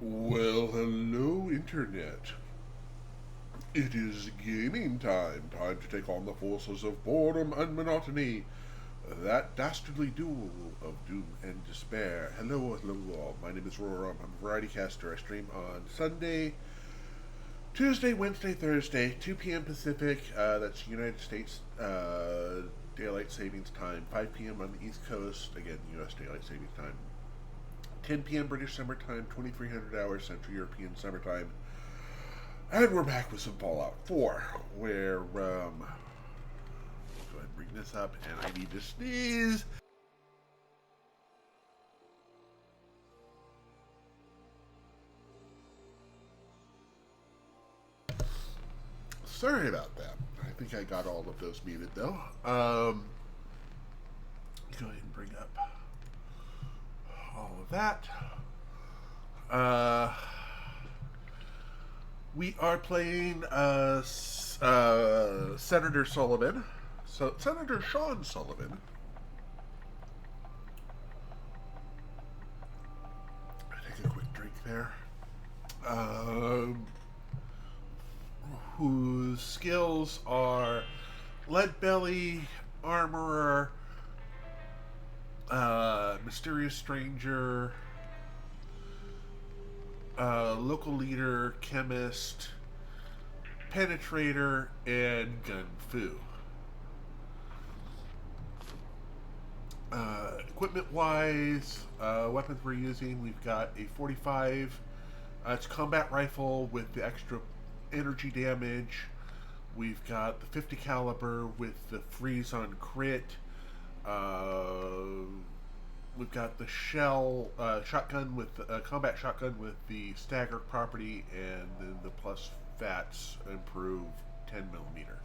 Well, hello, Internet. It is gaming time. Time to take on the forces of boredom and monotony. That dastardly duel of doom and despair. Hello all. My name is Roar. I'm a variety caster. I stream on Sunday, Tuesday, Wednesday, Thursday, 2 p.m. Pacific. That's United States Daylight Savings Time. 5 p.m. on the East Coast. Again, U.S. Daylight Savings Time. 10 p.m. British Summer Time, 2300 hours Central European Summertime. And we're back with some Fallout 4, where, go ahead and bring this up, and I need to sneeze. Sorry about that. I think I got all of those muted, though. Go ahead and bring up all of that. We are playing Senator Sullivan. So Senator Sean Sullivan. Take a quick drink there. Whose skills are Lead Belly, Armorer, Mysterious Stranger, Local Leader, Chemist, Penetrator, and Gun Fu. Equipment-wise, weapons we're using, we've got a 45. It's a combat rifle with the extra energy damage. We've got the 50 caliber with the freeze on crit. We've got the shell shotgun with combat shotgun with the stagger property, and then the plus VATS improved 10 millimeter.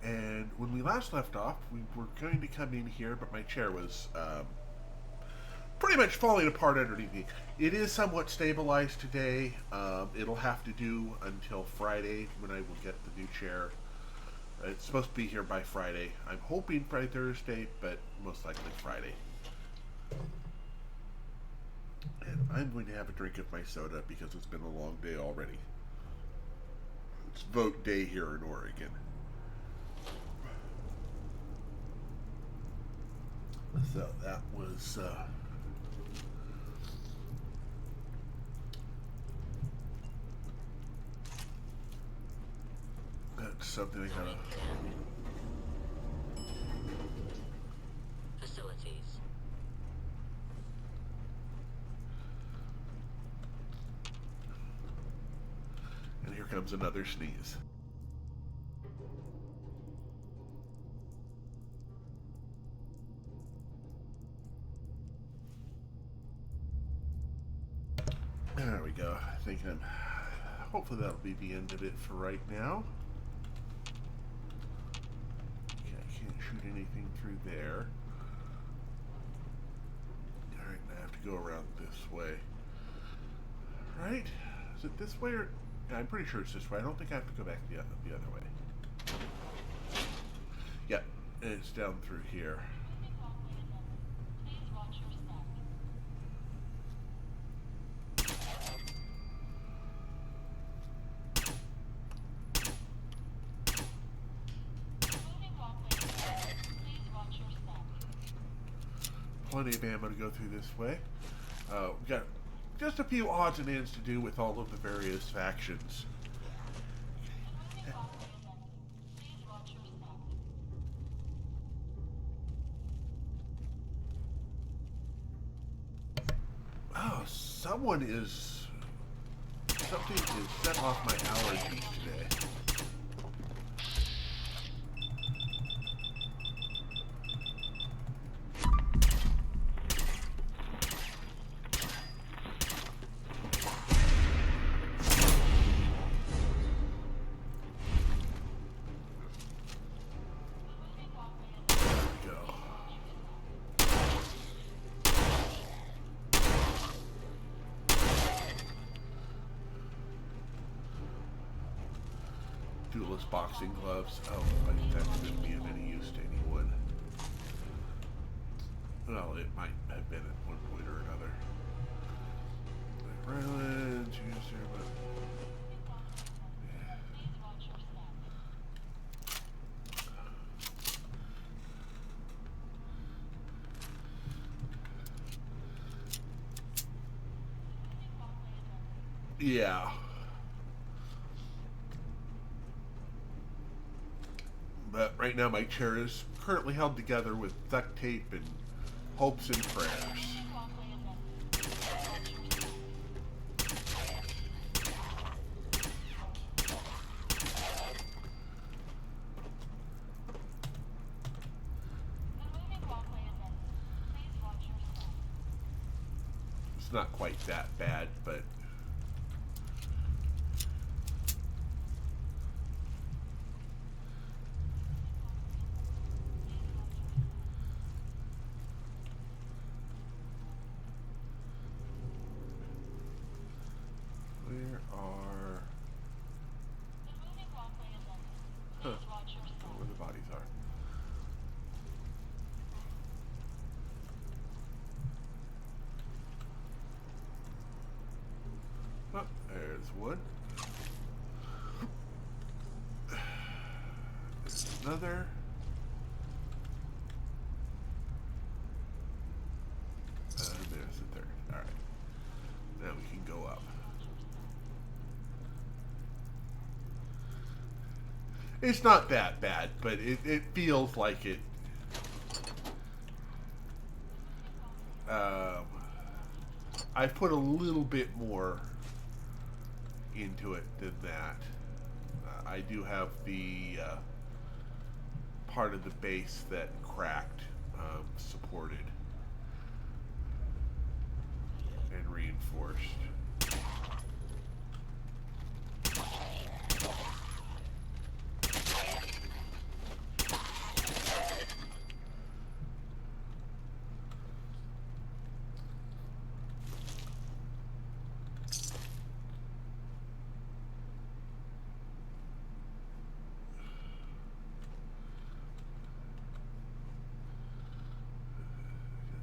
And when we last left off, we were going to come in here, but my chair was pretty much falling apart underneath me. It is somewhat stabilized today. It'll have to do until Friday when I will get the new chair. It's supposed to be here by Friday. I'm hoping Friday, Thursday, but most likely Friday. And I'm going to have a drink of my soda because it's been a long day already. It's vote day here in Oregon. So that was that's something I gotta facilities. And here comes another sneeze. There we go. I think hopefully that'll be the end of it for right now. Okay, I can't shoot anything through there. Alright, I have to go around this way. Right? Is it this way or... Yeah, I'm pretty sure it's this way. I don't think I have to go back the other way. Yep, it's down through here. Plenty of ammo to go through this way. We've got just a few odds and ends to do with all of the various factions. Oh, something is set off my allergies today. Duelist boxing gloves. Oh, but that wouldn't be of any use to anyone. Well, it might have been at one point or another. Ryland, Tuesday, yeah. But right now my chair is currently held together with duct tape and hopes and prayers. It's not quite that bad, but where are... Huh. Where the bodies are. Oh, there's one. There's another. And there's the third. Alright. Now we can go up. It's not that bad, but it feels like it. I've put a little bit more into it than that. I do have the part of the base that cracked supported and reinforced.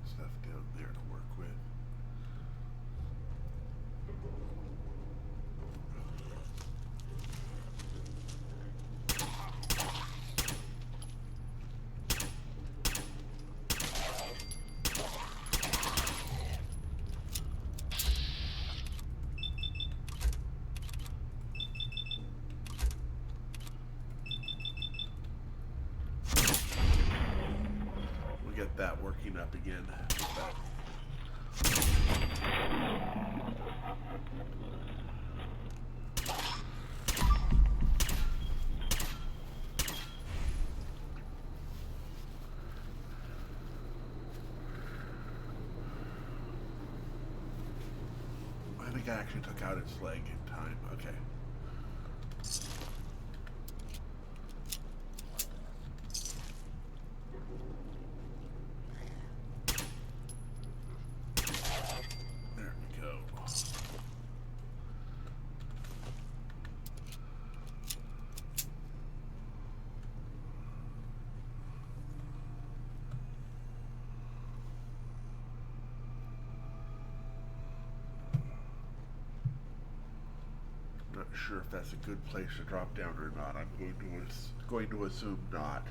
Stuff down there to work with. We'll get that working up again. But I think I actually took out its leg in time. Okay. There we go. Not sure if that's a good place to drop down or not. I'm going to assume not.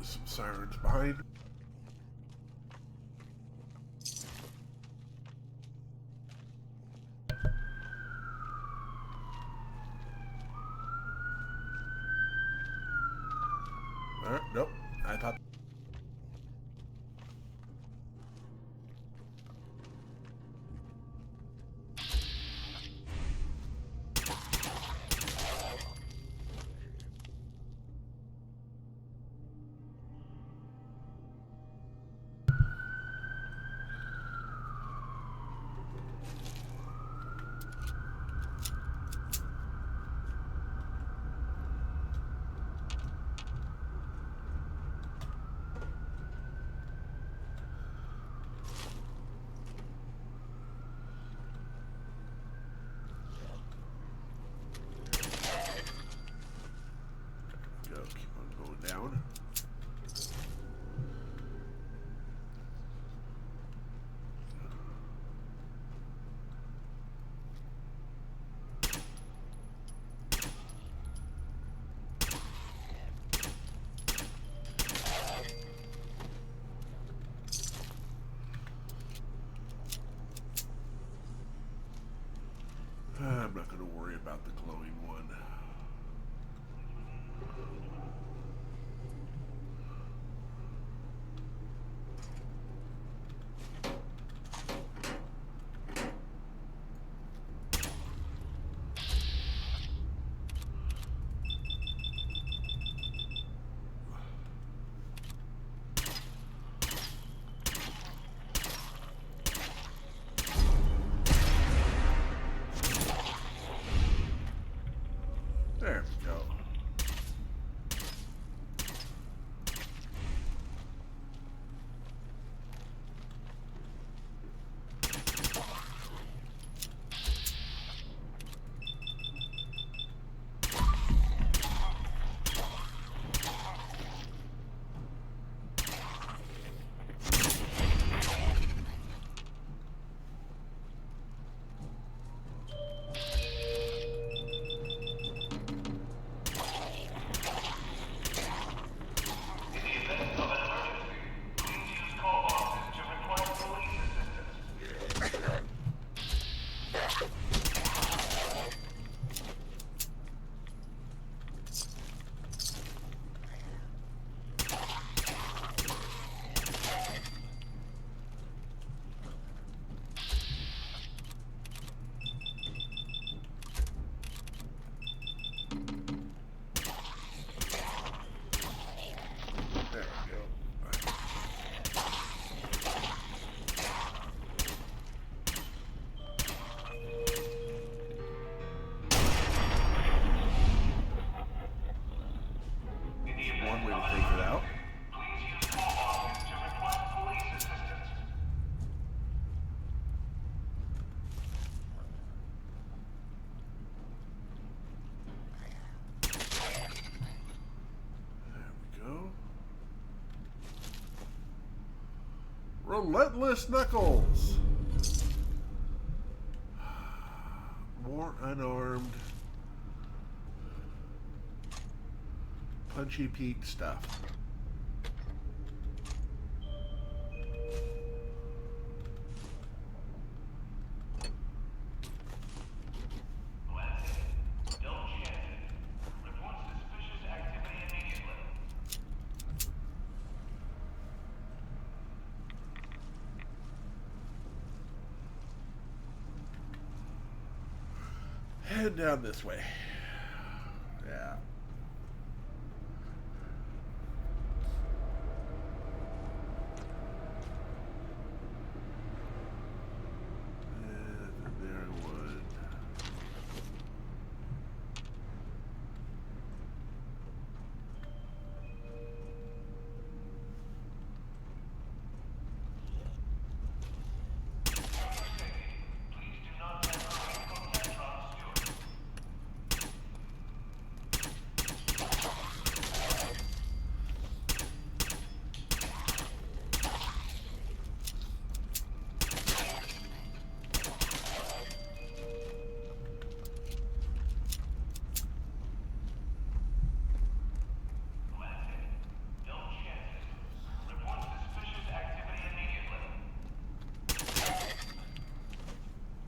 Some sirens behind. Nope. I thought. going to worry about the glowing one. There we go. One way to take it out. There we go. Relentless Knuckles. More unarmed Punchy Pete stuff. Head down this way. Yeah.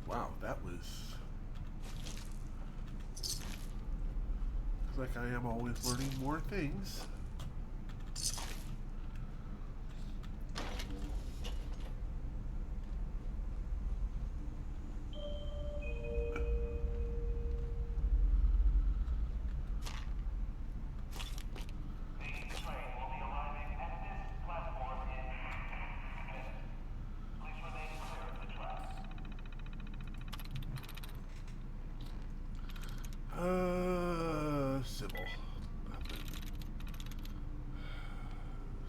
Wow, that was... Looks like I am always learning more things. Sybil.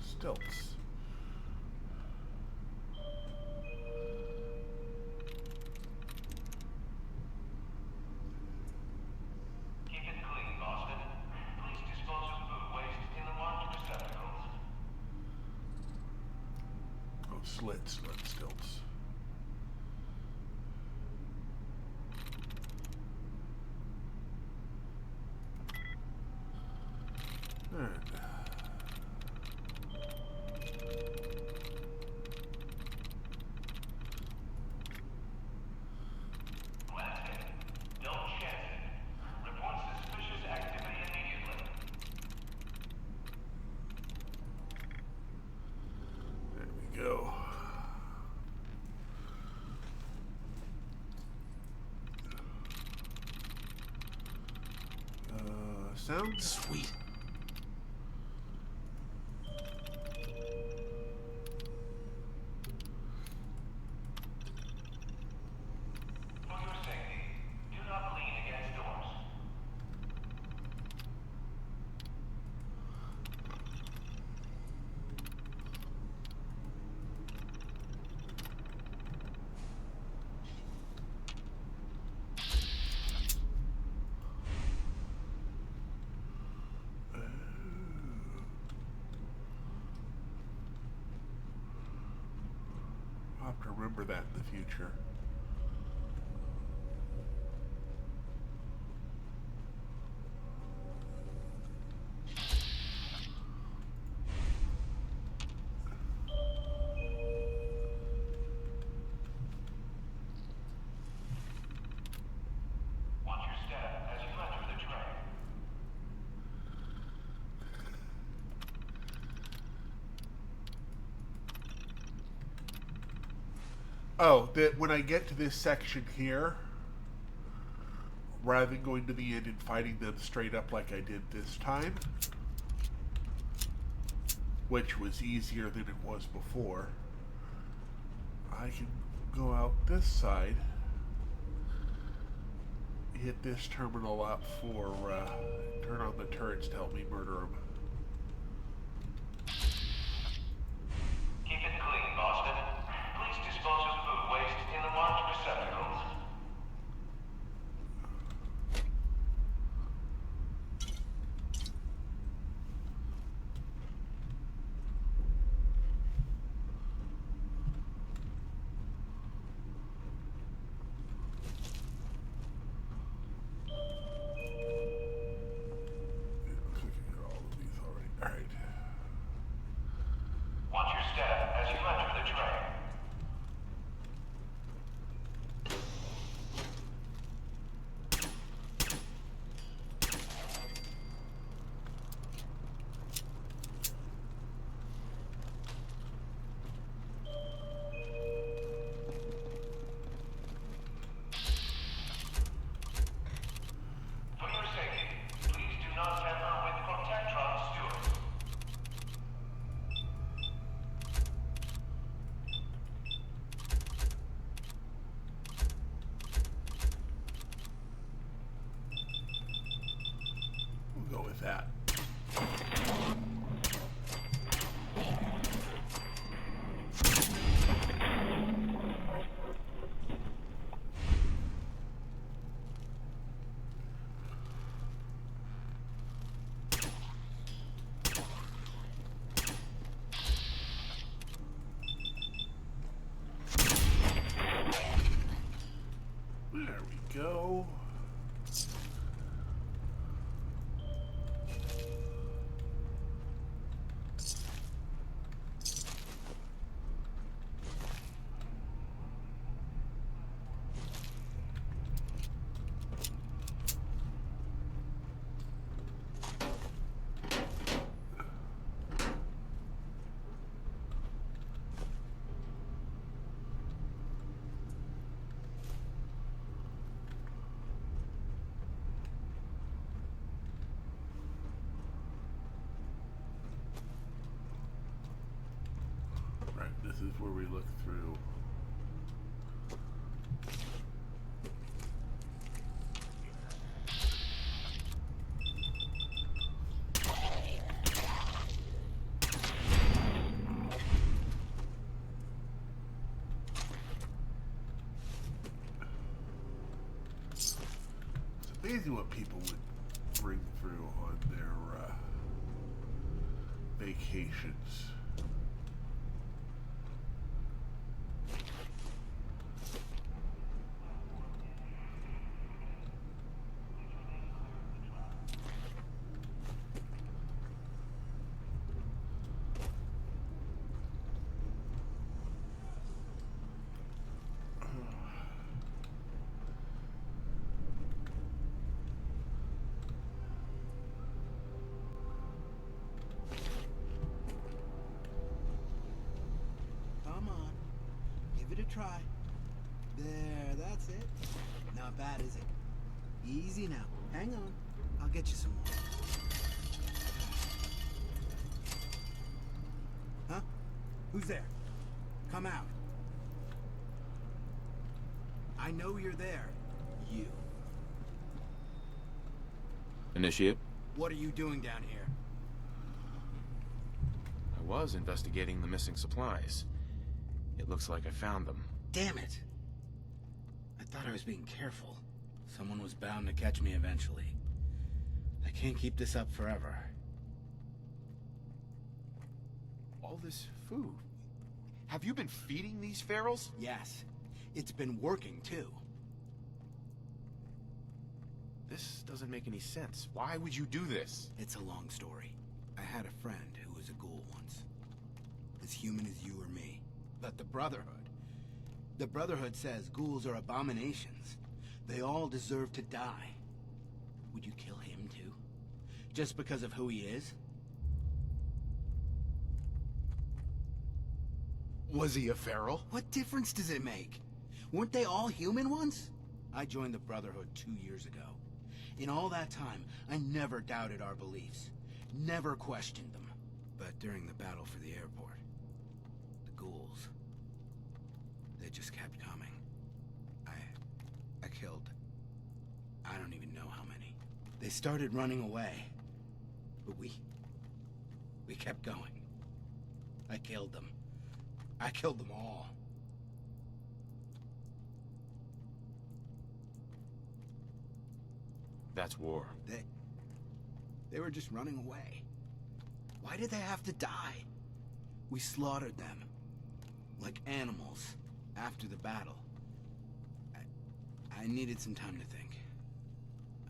Stilts. Keep it clean, Boston. Please dispose of food waste in the marked receptacles. Oh, slits, not stilts. Alright. Don't check Sound? Sweet. For your safety, do not lean against doors. I'll have to remember that in the future. Watch your step as you enter the train. Oh, that when I get to this section here, rather than going to the end and fighting them straight up like I did this time, which was easier than it was before, I can go out this side, hit this terminal up for, turn on the turrets to help me murder them. Keep it clean, Boston. Please dispose of food waste in the marked receptacles. Looks like I got all of these already. Alright. Watch your step as you enter the train. For your safety, please do not tamper with Protectron stewards. We'll go with that. There we go. Right, this is where we look through. It's amazing what people would bring through on their vacations. Come on. Give it a try. There, that's it. Not bad, is it? Easy now. Hang on. I'll I'll get you some more. Huh? Who's there? Come out. I know you're there. You. Initiate. What are you doing down here? I was investigating the missing supplies. It looks like I found them. Damn it. I thought I was being careful. Someone was bound to catch me eventually. I can't keep this up forever. All this food. Have you been feeding these ferals? Yes. It's been working, too. This doesn't make any sense. Why would you do this? It's a long story. I had a friend who was a ghoul once. As human as you or me. But the Brotherhood says ghouls are abominations. They all deserve to die. Would you kill him too? Just because of who he is? Was he a feral? What difference does it make? Weren't they all human once? I joined the Brotherhood 2 years ago. In all that time, I never doubted our beliefs. Never questioned them. But during the battle for the airport, the ghouls, they just kept coming. I killed, I don't even know how many. They started running away. But we kept going. I killed them. I killed them all. That's war. They were just running away. Why did they have to die? We slaughtered them. Like animals. After the battle. I needed some time to think.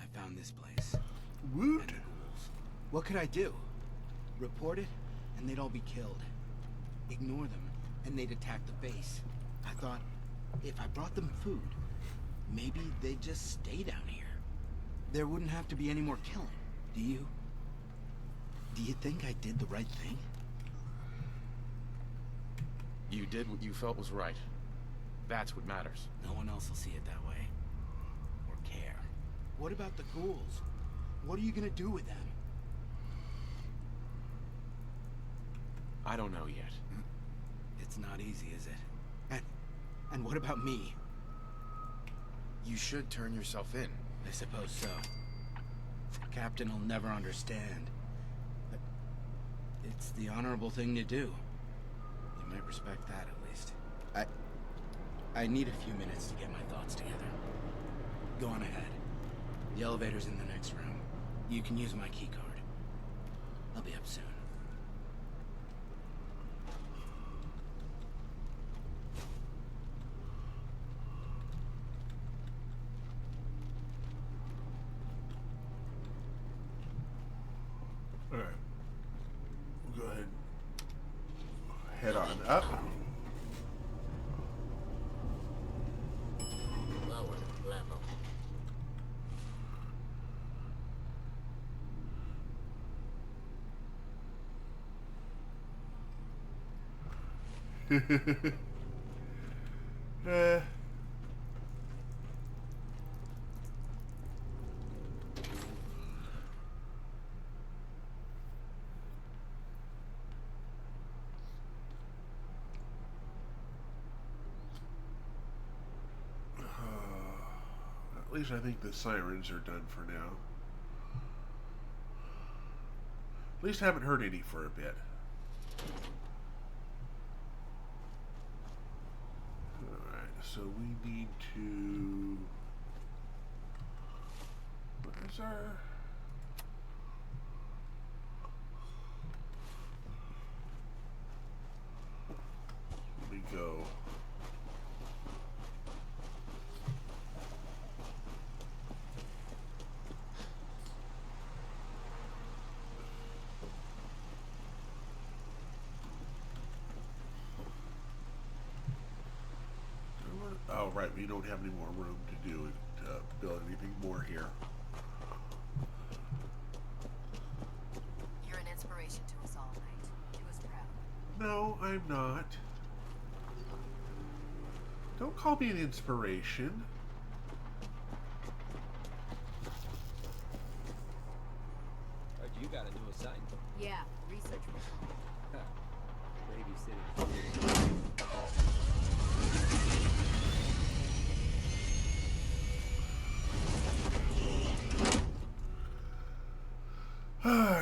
I found this place. Woot! And the ghouls. What could I do? Report it, and they'd all be killed. Ignore them, and they'd attack the base. I thought, if I brought them food, maybe they'd just stay down here. There wouldn't have to be any more killing. Do you think I did the right thing? You did what you felt was right. That's what matters. No one else will see it that way. Or care. What about the ghouls? What are you gonna do with them? I don't know yet. It's not easy, is it? And what about me? You should turn yourself in. I suppose so. Captain will never understand. But it's the honorable thing to do. You might respect that, at least. I need a few minutes to get my thoughts together. Go on ahead. The elevator's in the next room. You can use my key card. I'll be up soon. Alright. We'll go ahead. Head on up. Lower level. At least I think the sirens are done for now. At least haven't heard any for a bit. Alright, so we need to... Where's our... Let me go. Oh, right, we don't have any more room to do it, build anything more here. You're an inspiration to us all, Knight. Do us proud. No, I'm not. Don't call me an inspiration. got a new assignment. Yeah, research mission. Babysitting.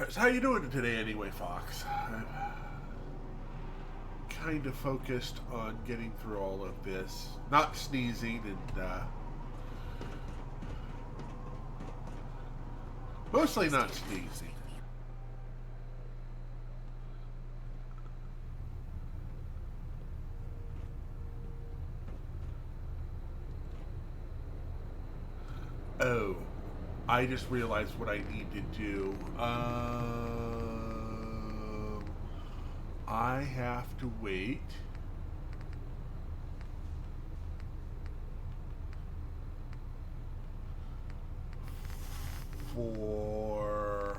So how you doing today anyway, Fox? I'm kind of focused on getting through all of this. Not sneezing and, mostly not sneezing. Oh, I just realized what I need to do. I have to wait for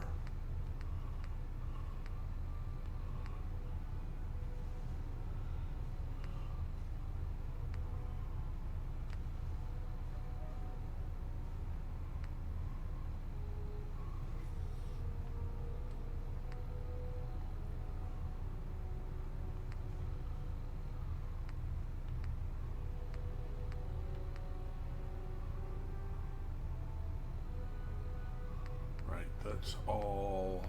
right, that's all.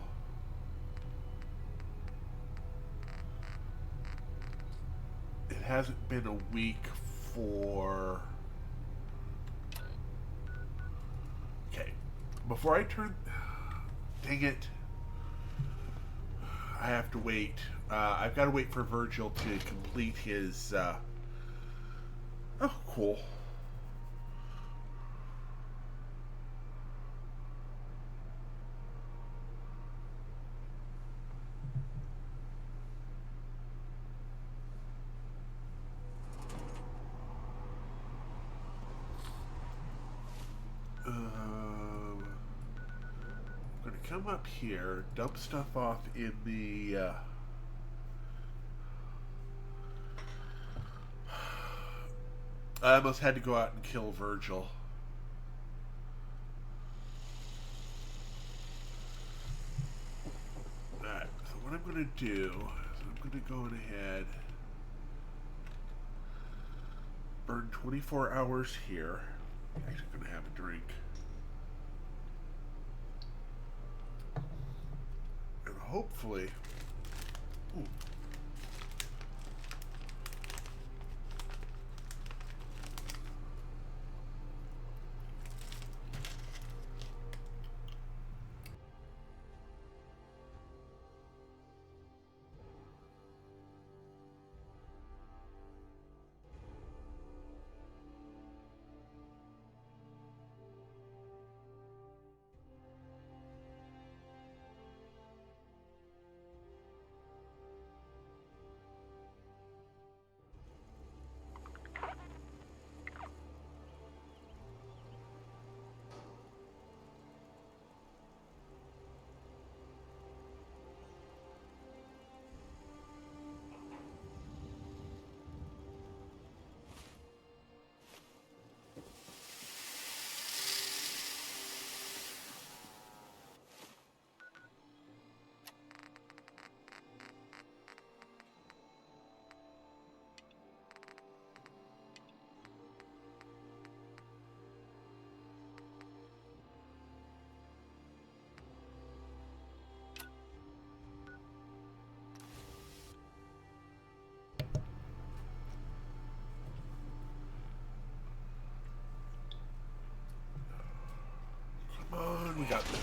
It hasn't been a week for. Okay, before I turn. Dang it. I have to wait. I've got to wait for Virgil to complete his. Oh, cool. I'm going to come up here, dump stuff off in the. I almost had to go out and kill Virgil. Alright, so what I'm going to do is I'm going to go ahead, burn 24 hours here. I'm actually going to have a drink. And hopefully. Ooh. Come on, we got this.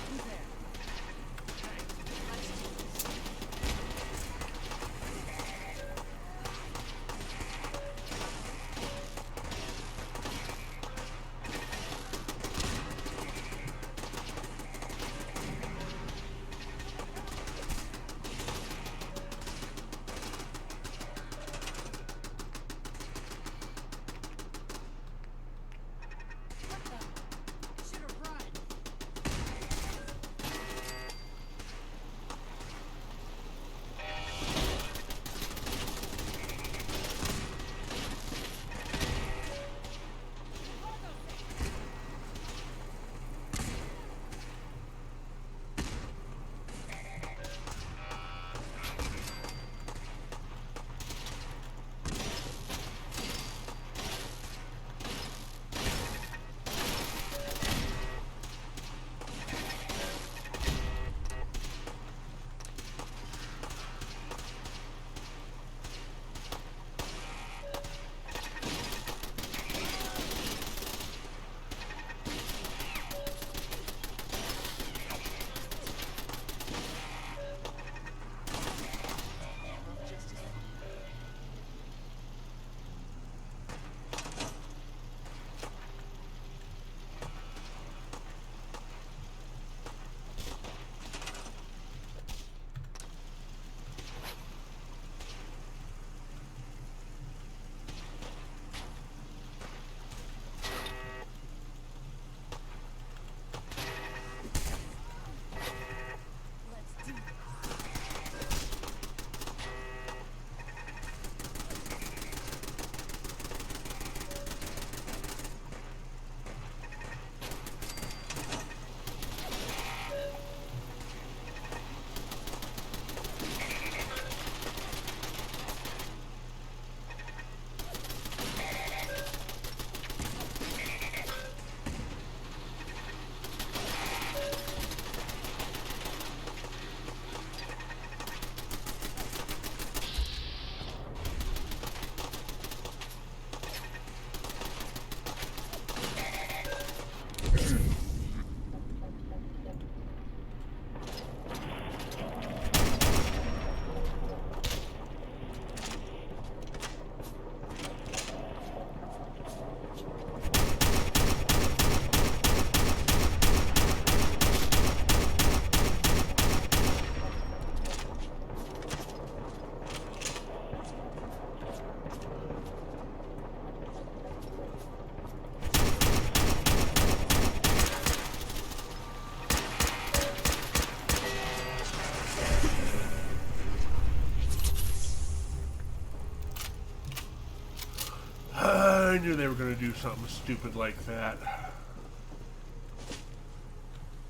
gonna do something stupid like that.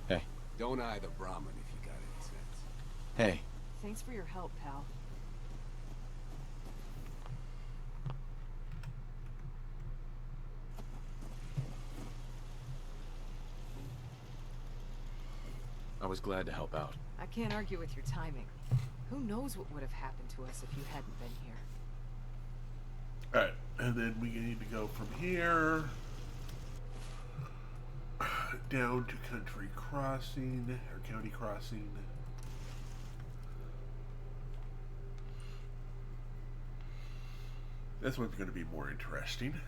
Hey. Don't eye the Brahmin if you got any sense. Hey. Thanks for your help, pal. I was glad to help out. I can't argue with your timing. Who knows what would have happened to us if you hadn't been here. Alright, and then we need to go from here down to Country Crossing, or County Crossing. This one's going to be more interesting.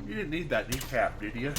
You didn't need that kneecap, did you?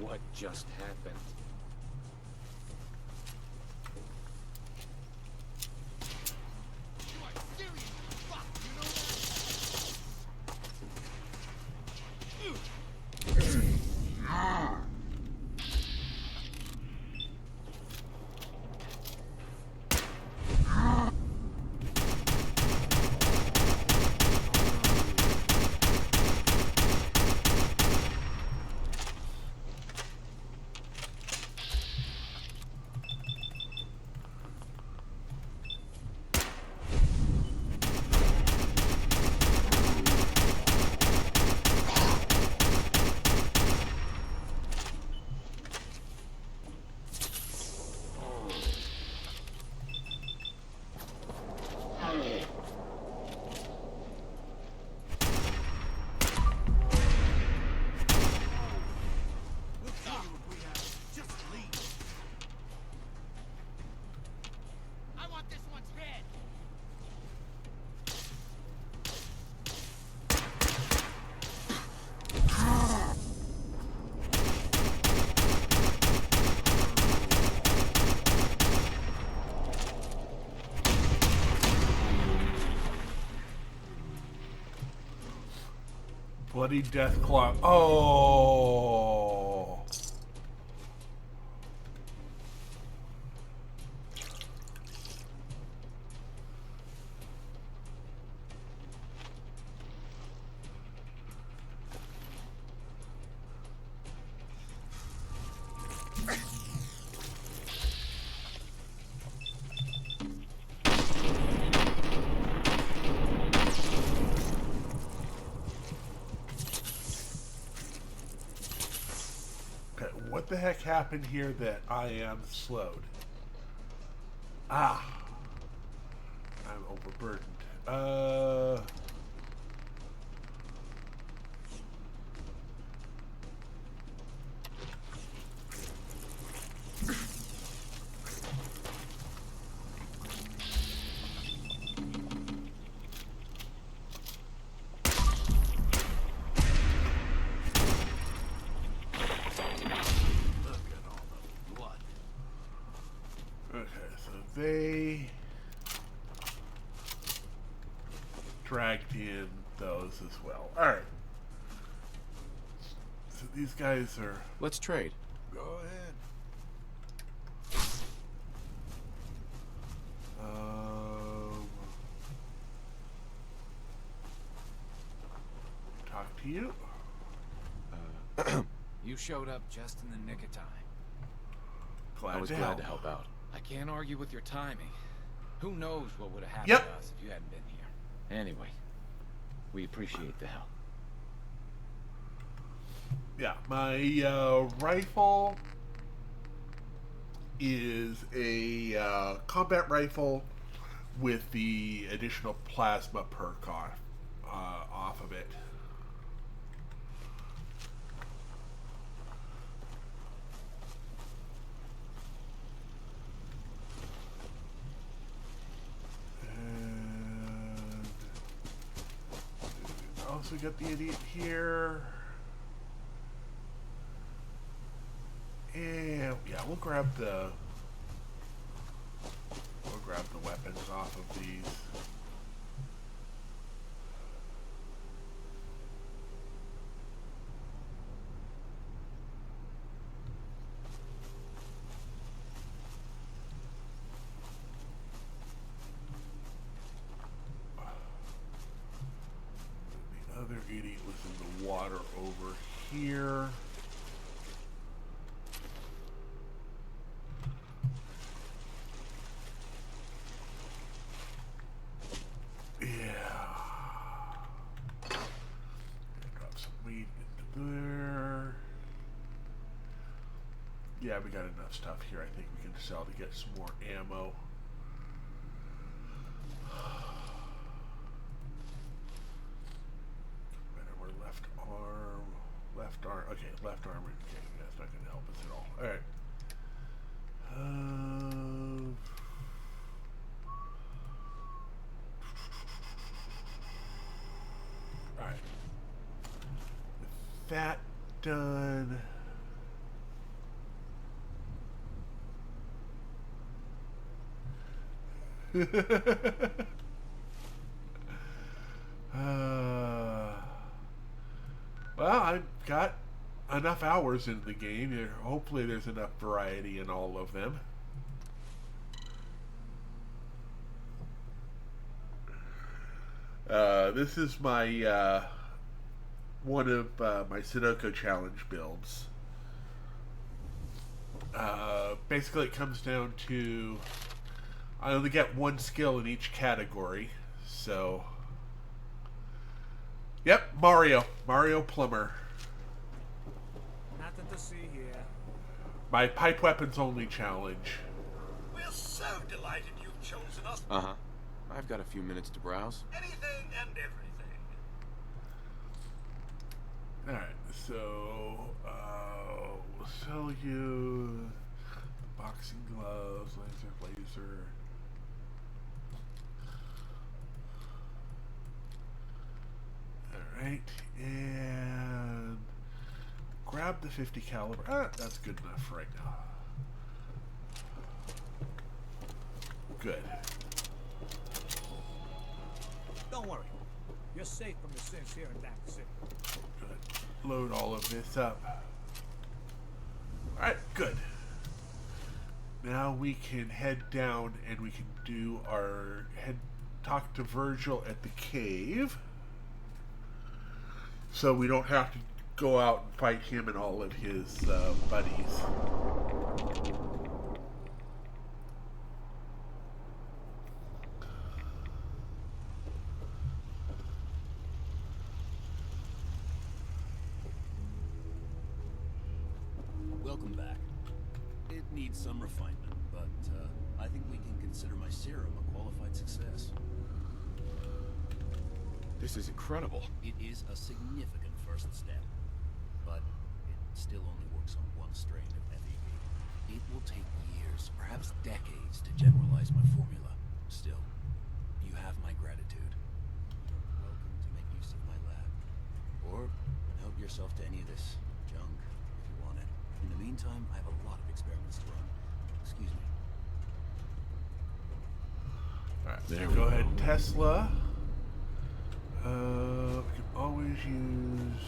What just happened? Bloody death claw. Oh. what the heck happened here that I am slowed? Ah. I'm overburdened. Okay, so they dragged in those as well. Alright. So these guys are... Let's trade. Go ahead. Talk to you. You showed up just in the nick of time. Glad I was to glad help. to help out. I can't argue with your timing. Who knows what would have happened Yep. to us if you hadn't been here. Anyway, we appreciate the help. Yeah, my rifle is a combat rifle with the additional plasma perk off of it. And also got the idiot here. And yeah, we'll grab the weapons off of these. The other idiot was in the water over here. Yeah, we got enough stuff here. I think we can sell to get some more ammo. Our left arm. Okay, left arm. Okay, that's not going to help us at all. All right. All right. With that done. Well, I've got enough hours in the game. Hopefully there's enough variety in all of them. This is my one of my Sudoku challenge builds. Basically it comes down to I only get one skill in each category, so... Yep, Mario Plumber. Nothing to see here. My pipe weapons only challenge. We're so delighted you've chosen us. Uh-huh. I've got a few minutes to browse. Anything and everything. Alright, so... we'll sell you... boxing gloves, laser. Alright, and grab the 50 caliber. That's good enough right now. Good. Don't worry. You're safe from the sins here in Dapper City. Good. Load all of this up. Alright, good. Now we can head down and we can do our talk to Virgil at the cave. So we don't have to go out and fight him and all of his buddies. We'll Welcome back. It needs some refinement, but I think we can consider my serum a qualified success. This is incredible. It is a significant first step, but it still only works on one strain of FEV. It will take years, perhaps decades, to generalize my formula. Still, you have my gratitude. You're welcome to make use of my lab. Or help yourself to any of this junk, if you want it. In the meantime, I have a lot of experiments to run. Excuse me. Alright, There go we ahead, go. Tesla. We can always use...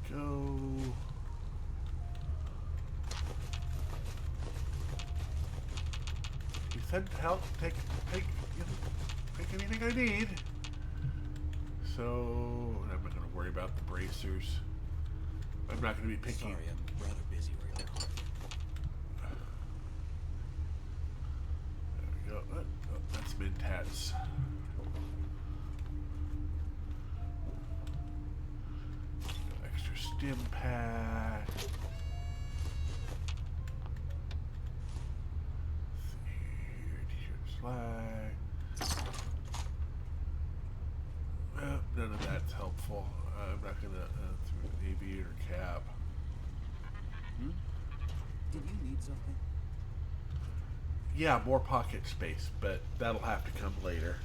There we go. He said help, take anything I need. So, I'm not going to worry about the bracers. I'm not going to be picking... Sorry, I'm rather busy right now. There we go. Oh, that's Mentats. Extra stim pack. Let's see here, t-shirt slag. None of that's helpful. I'm not going to through an aviator cap. Did you need something? Yeah, more pocket space, but that'll have to come later.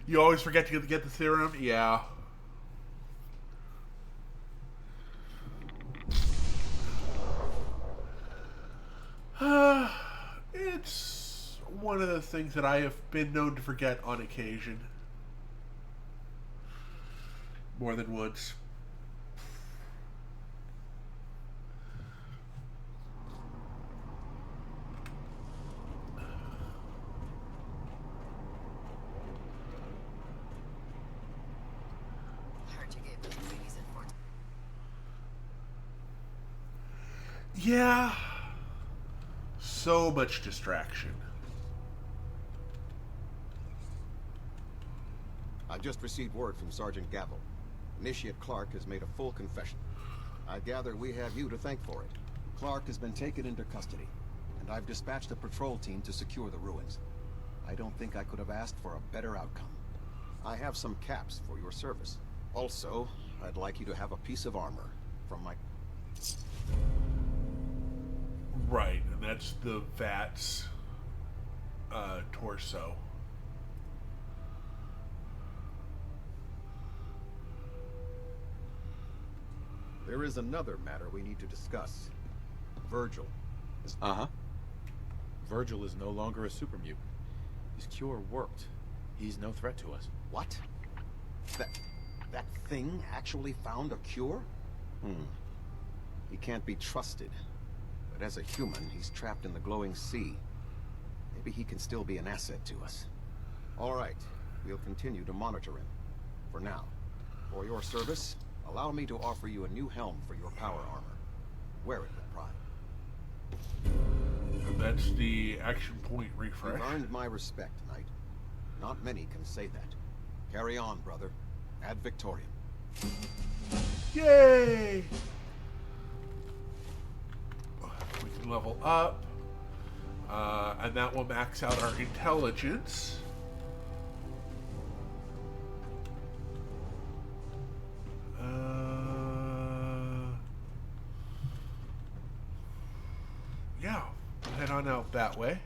You always forget to get the serum? Yeah. It's one of the things that I have been known to forget on occasion. More than once. Heard you gave them a reason for it. Yeah. So much distraction. I just received word from Sergeant Gavel. Initiate Clark has made a full confession. I gather we have you to thank for it. Clark has been taken into custody, and I've dispatched a patrol team to secure the ruins. I don't think I could have asked for a better outcome. I have some caps for your service. Also, I'd like you to have a piece of armor from my... Right, and that's the VAT's torso. There is another matter we need to discuss. Virgil. Uh-huh. Virgil is no longer a super mutant. His cure worked. He's no threat to us. What? That thing actually found a cure? He can't be trusted. But as a human, he's trapped in the glowing sea. Maybe he can still be an asset to us. All right, we'll continue to monitor him. For now. For your service, allow me to offer you a new helm for your power armor. Wear it with pride. And that's the action point refresh. You've earned my respect, Knight. Not many can say that. Carry on, brother. Ad Victoriam. Yay! We can level up. And that will max out our intelligence. Yeah, we'll head on out that way.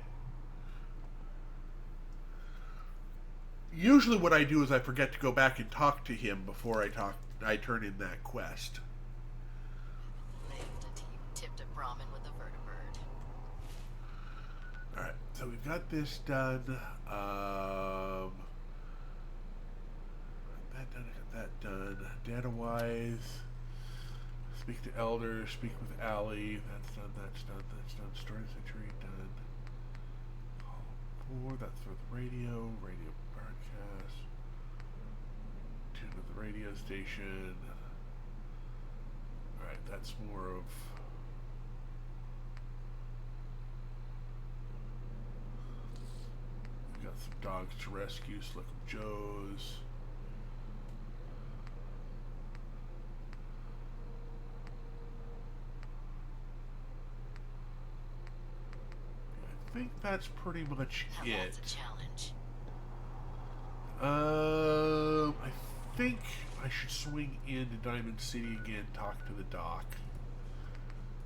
Usually what I do is I forget to go back and talk to him before I turn in that quest. Named until you tipped a Brahmin with a vertibird. Alright, so we've got this done. That done. Data-wise, speak to Elder, speak with Allie. That's done, that's done, that's done. Story Century, done. Call 4, that's for the radio broadcast. Tune to the radio station. that's more of... We've got some dogs to rescue, Slick Joe's. I think that's pretty much it. That's a challenge. I think I should swing into Diamond City again, talk to the doc.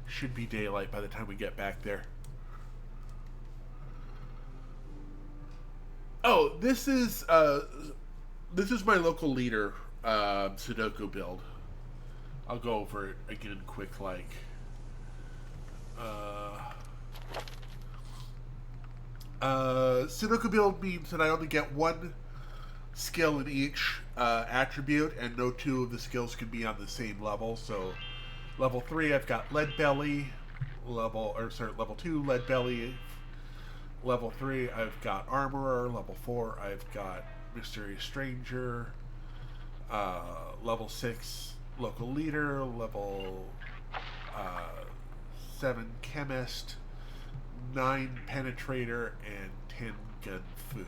Should be daylight by the time we get back there. Oh, this is my local leader, Sudoku build. I'll go over it again quick, like. Sudoku build means that I only get one skill in each attribute, and no two of the skills can be on the same level. So, level 3, I've got Lead Belly. Level 2, Lead Belly. Level 3, I've got Armorer. Level 4, I've got Mysterious Stranger. Level 6, Local Leader. Level 7, Chemist. 9, Penetrator, and 10, Gun Fu.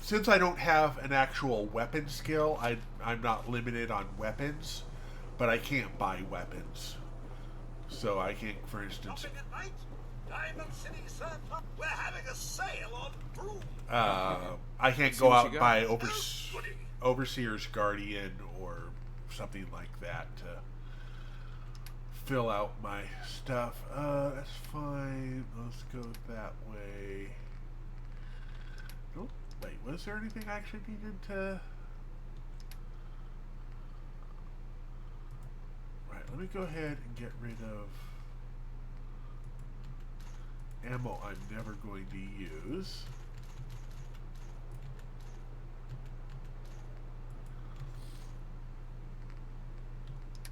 Since I don't have an actual weapon skill, I'm not limited on weapons, but I can't buy weapons. So I can't, for instance... Diamond City Surplus. We're having a sale on broom. I can't go out and buy Overseer's Guardian or something like that to fill out my stuff. That's fine. Let's go that way. Nope. Wait, was there anything I actually needed to... Right, let me go ahead and get rid of ammo I'm never going to use.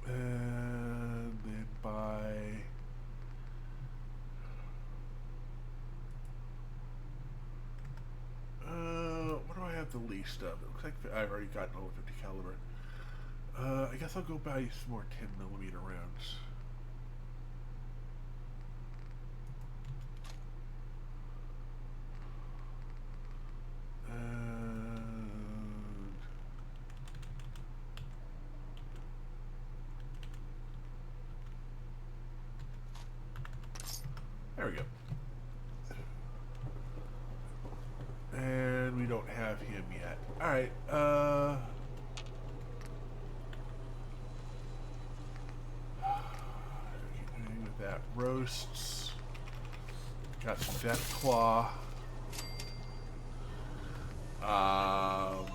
And then buy... what do I have the least of? It looks like I've already got an 50 caliber. I guess I'll go buy some more 10mm rounds. There we go. And we don't have him yet. Alright, continuing with that. Roasts. Got some Death Claw. No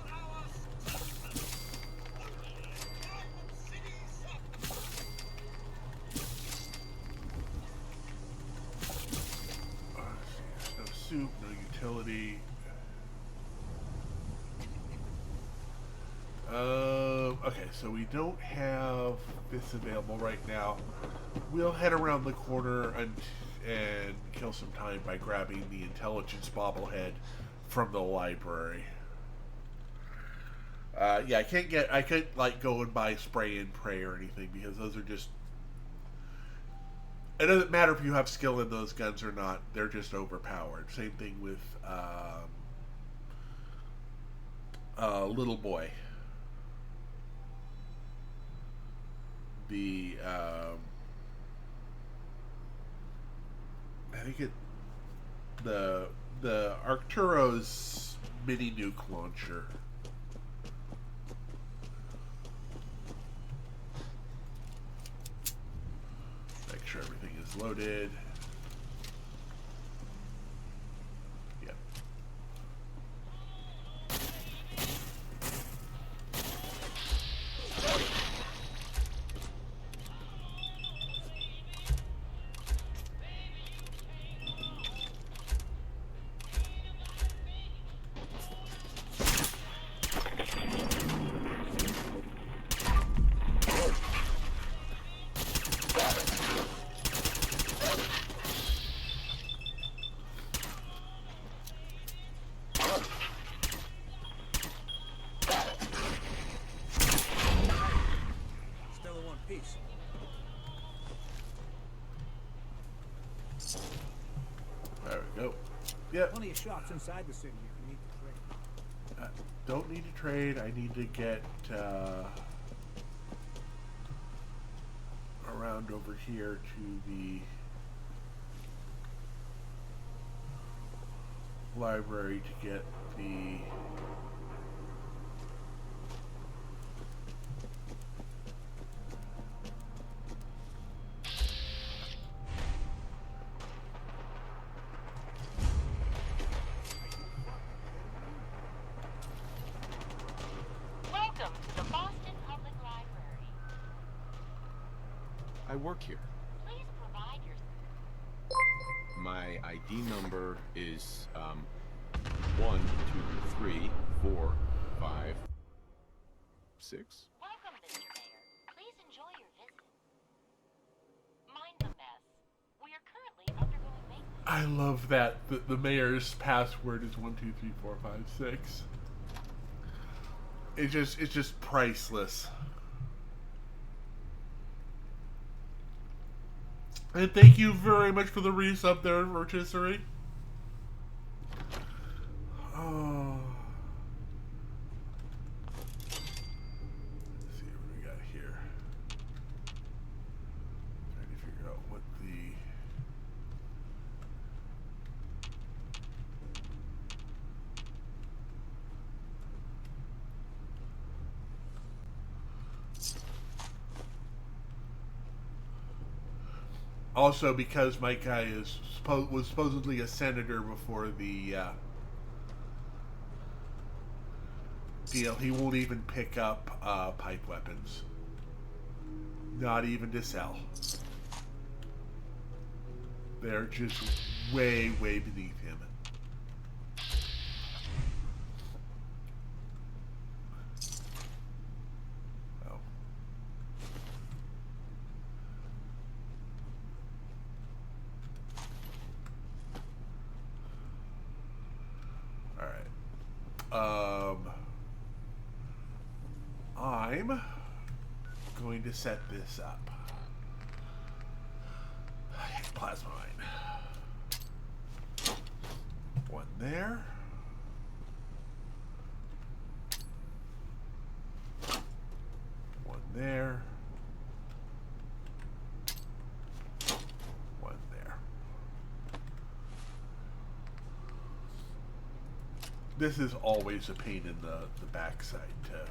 soup, no utility. Okay, so we don't have this available right now. We'll head around the corner and kill some time by grabbing the intelligence bobblehead from the library. Yeah, I couldn't like go and buy spray and pray or anything because those are just... It doesn't matter if you have skill in those guns or not, they're just overpowered. Same thing with Little Boy. The I think the Arcturo's mini nuke launcher. Make sure everything is loaded. Yep. Yep. Plenty of shops inside the city if you need to trade. Don't need to trade. I need to get around over here to the library to get the Welcome to the Boston Public Library. I work here. Please provide your... My ID number is 1, 2, 3, 4, 5, 6. Welcome, Mr. Mayor. Please enjoy your visit. Mind the mess. We are currently undergoing maintenance. I love that the mayor's password is 1 2 3 4 5 6. It's just priceless. And thank you very much for the resub there, Rotisserie. Oh. Let's see what we got here. Trying to figure out what the... Also, because my guy was supposedly a senator before the deal, he won't even pick up pipe weapons. Not even to sell. They're just way, way beneath him. I'm going to set this up. Plasma mine. One there. One there. One there. This is always a pain in the backside to...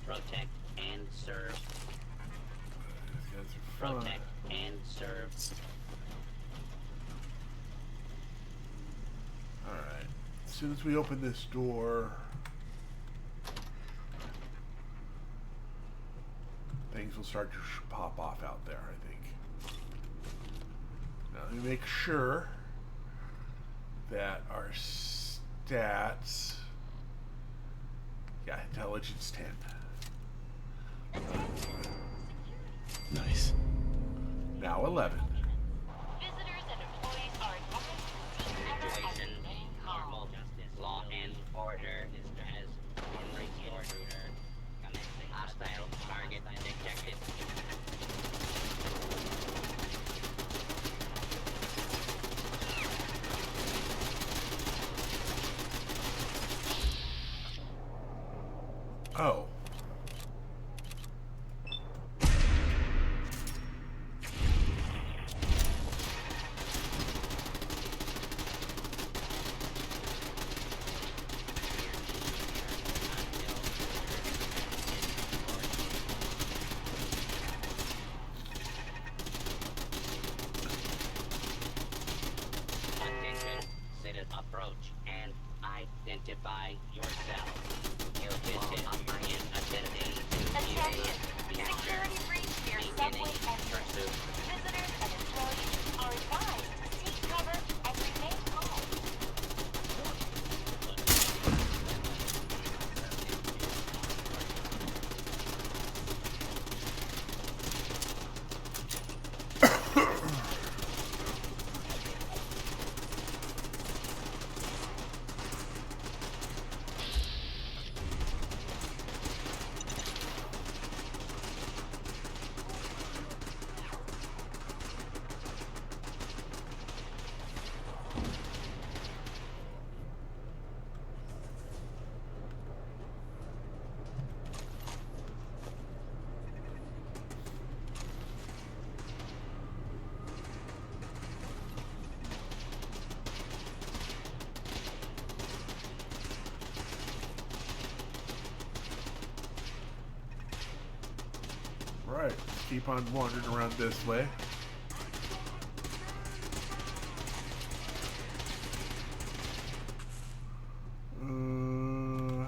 Protect and serve. Protect and serve. Alright. As soon as we open this door, things will start to pop off out there, I think. Now let me make sure that our stats... Yeah, intelligence 10. Nice. Now 11. Visitors and employees are advised to Situation normal. Law and order as intruder. Hostile target detected. Oh. Attention, citizen, approach and identify yourself. Your vision in attending to Attention! Security breach near subway entrance. Visitors and employees are advised to seek cover and remain calm. Right, let's keep on wandering around this way.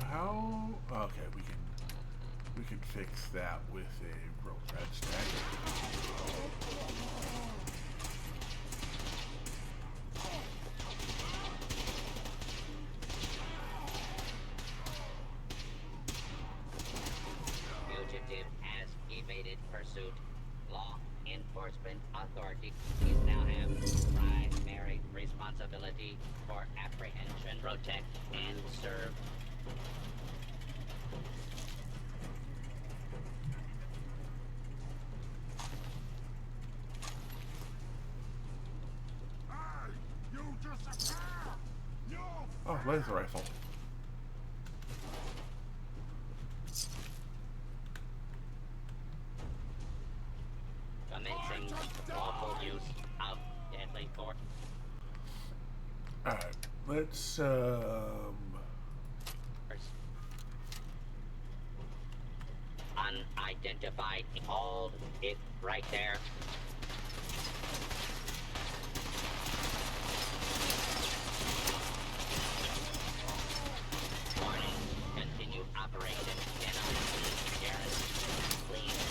How? Okay, we can fix that with a rope red stack. Fugitive has evaded pursuit. Law enforcement authorities now have primary responsibility for apprehension, protect, and serve. Oh, laser rifle. Commencing lawful use of deadly force. Alright, let's Unidentified. Hold it right there. Warning. Continue operation. Cannot leave garrison. Please.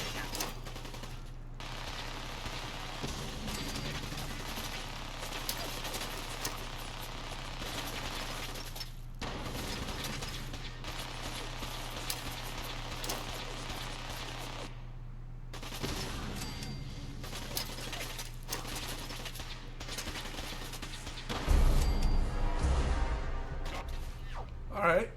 Alright.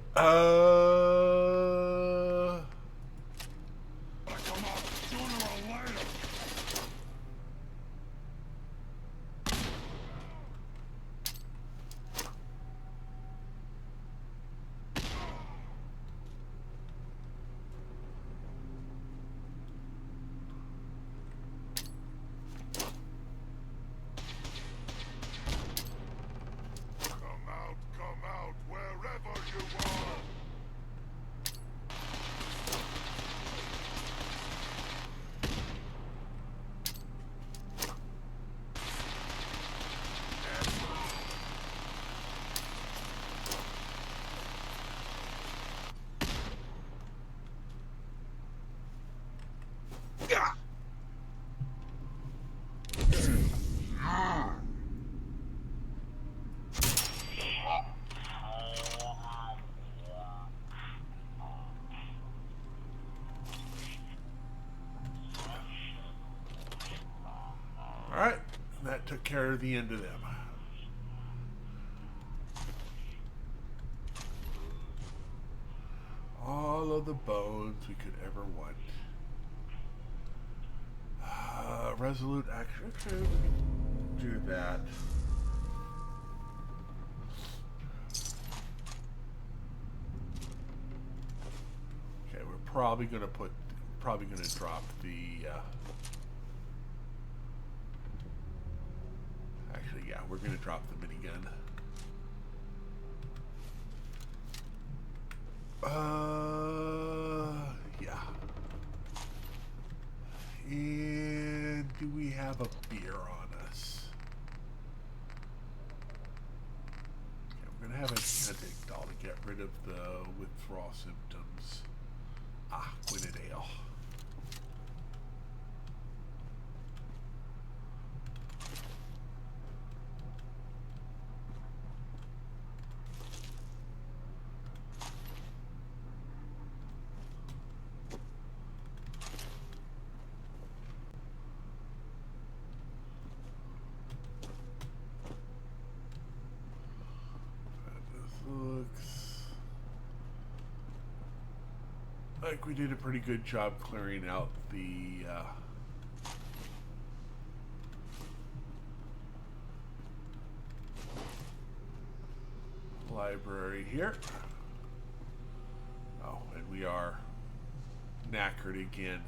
Come out, wherever you are! Alright, that took care of the end of them. All of the bones we could ever want. Resolute action. Okay, we can do that. Okay, we're probably gonna drop the actually, yeah, we're gonna drop the minigun. Yeah. And do we have a beer on us? Okay, we're gonna have a Benedict to get rid of the withdrawal symptoms. Ah, Guinadale. Looks like we did a pretty good job clearing out the library here. Oh, and we are knackered again.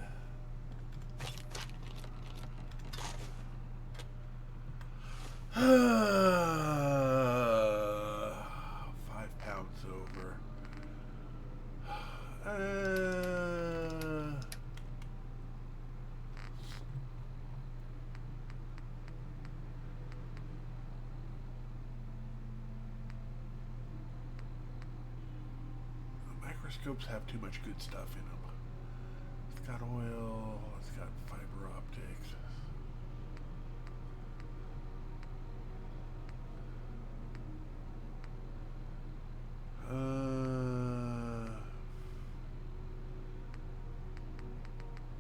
microscopes have too much good stuff in them. It's got oil, it's got fiber optics.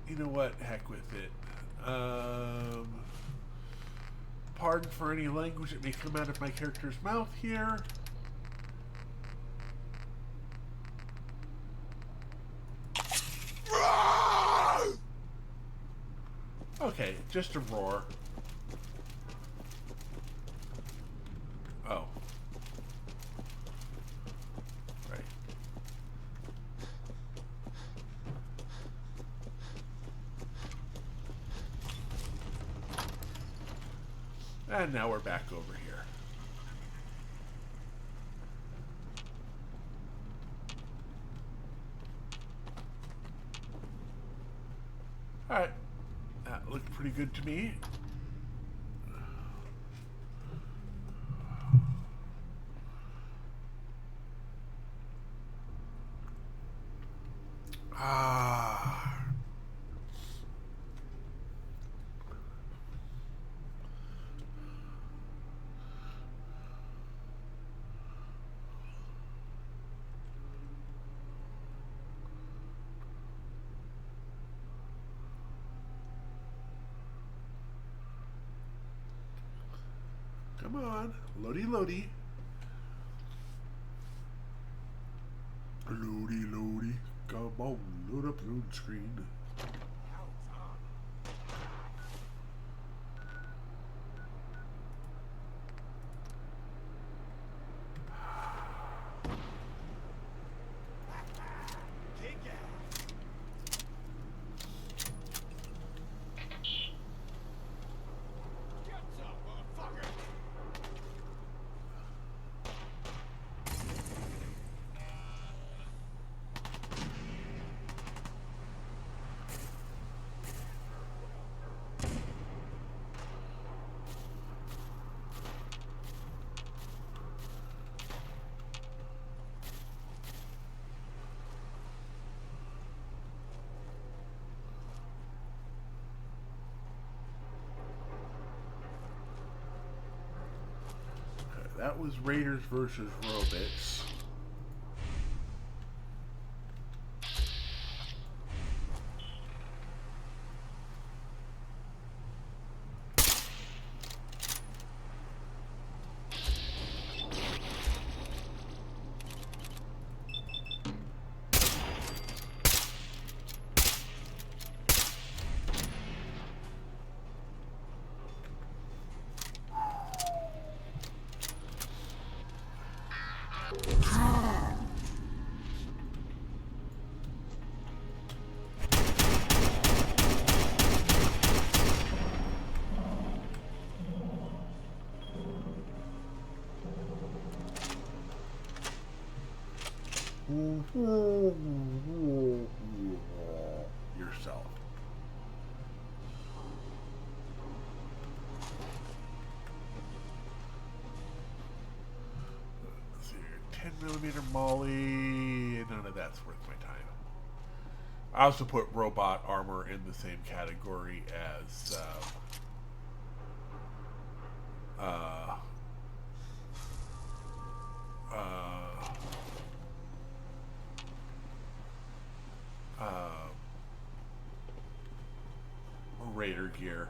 You know what? Heck with it. Pardon for any language that may come out of my character's mouth here. Okay, just a roar. Oh. Right. And now we're back over here. Alright. That looked pretty good to me. Come on, loady loady. Loady loady. Come on, load up load screen. That was Raiders versus Robots. Yourself. Let's see here. 10mm Molly. None of that's worth my time. I also put robot armor in the same category as Raider gear.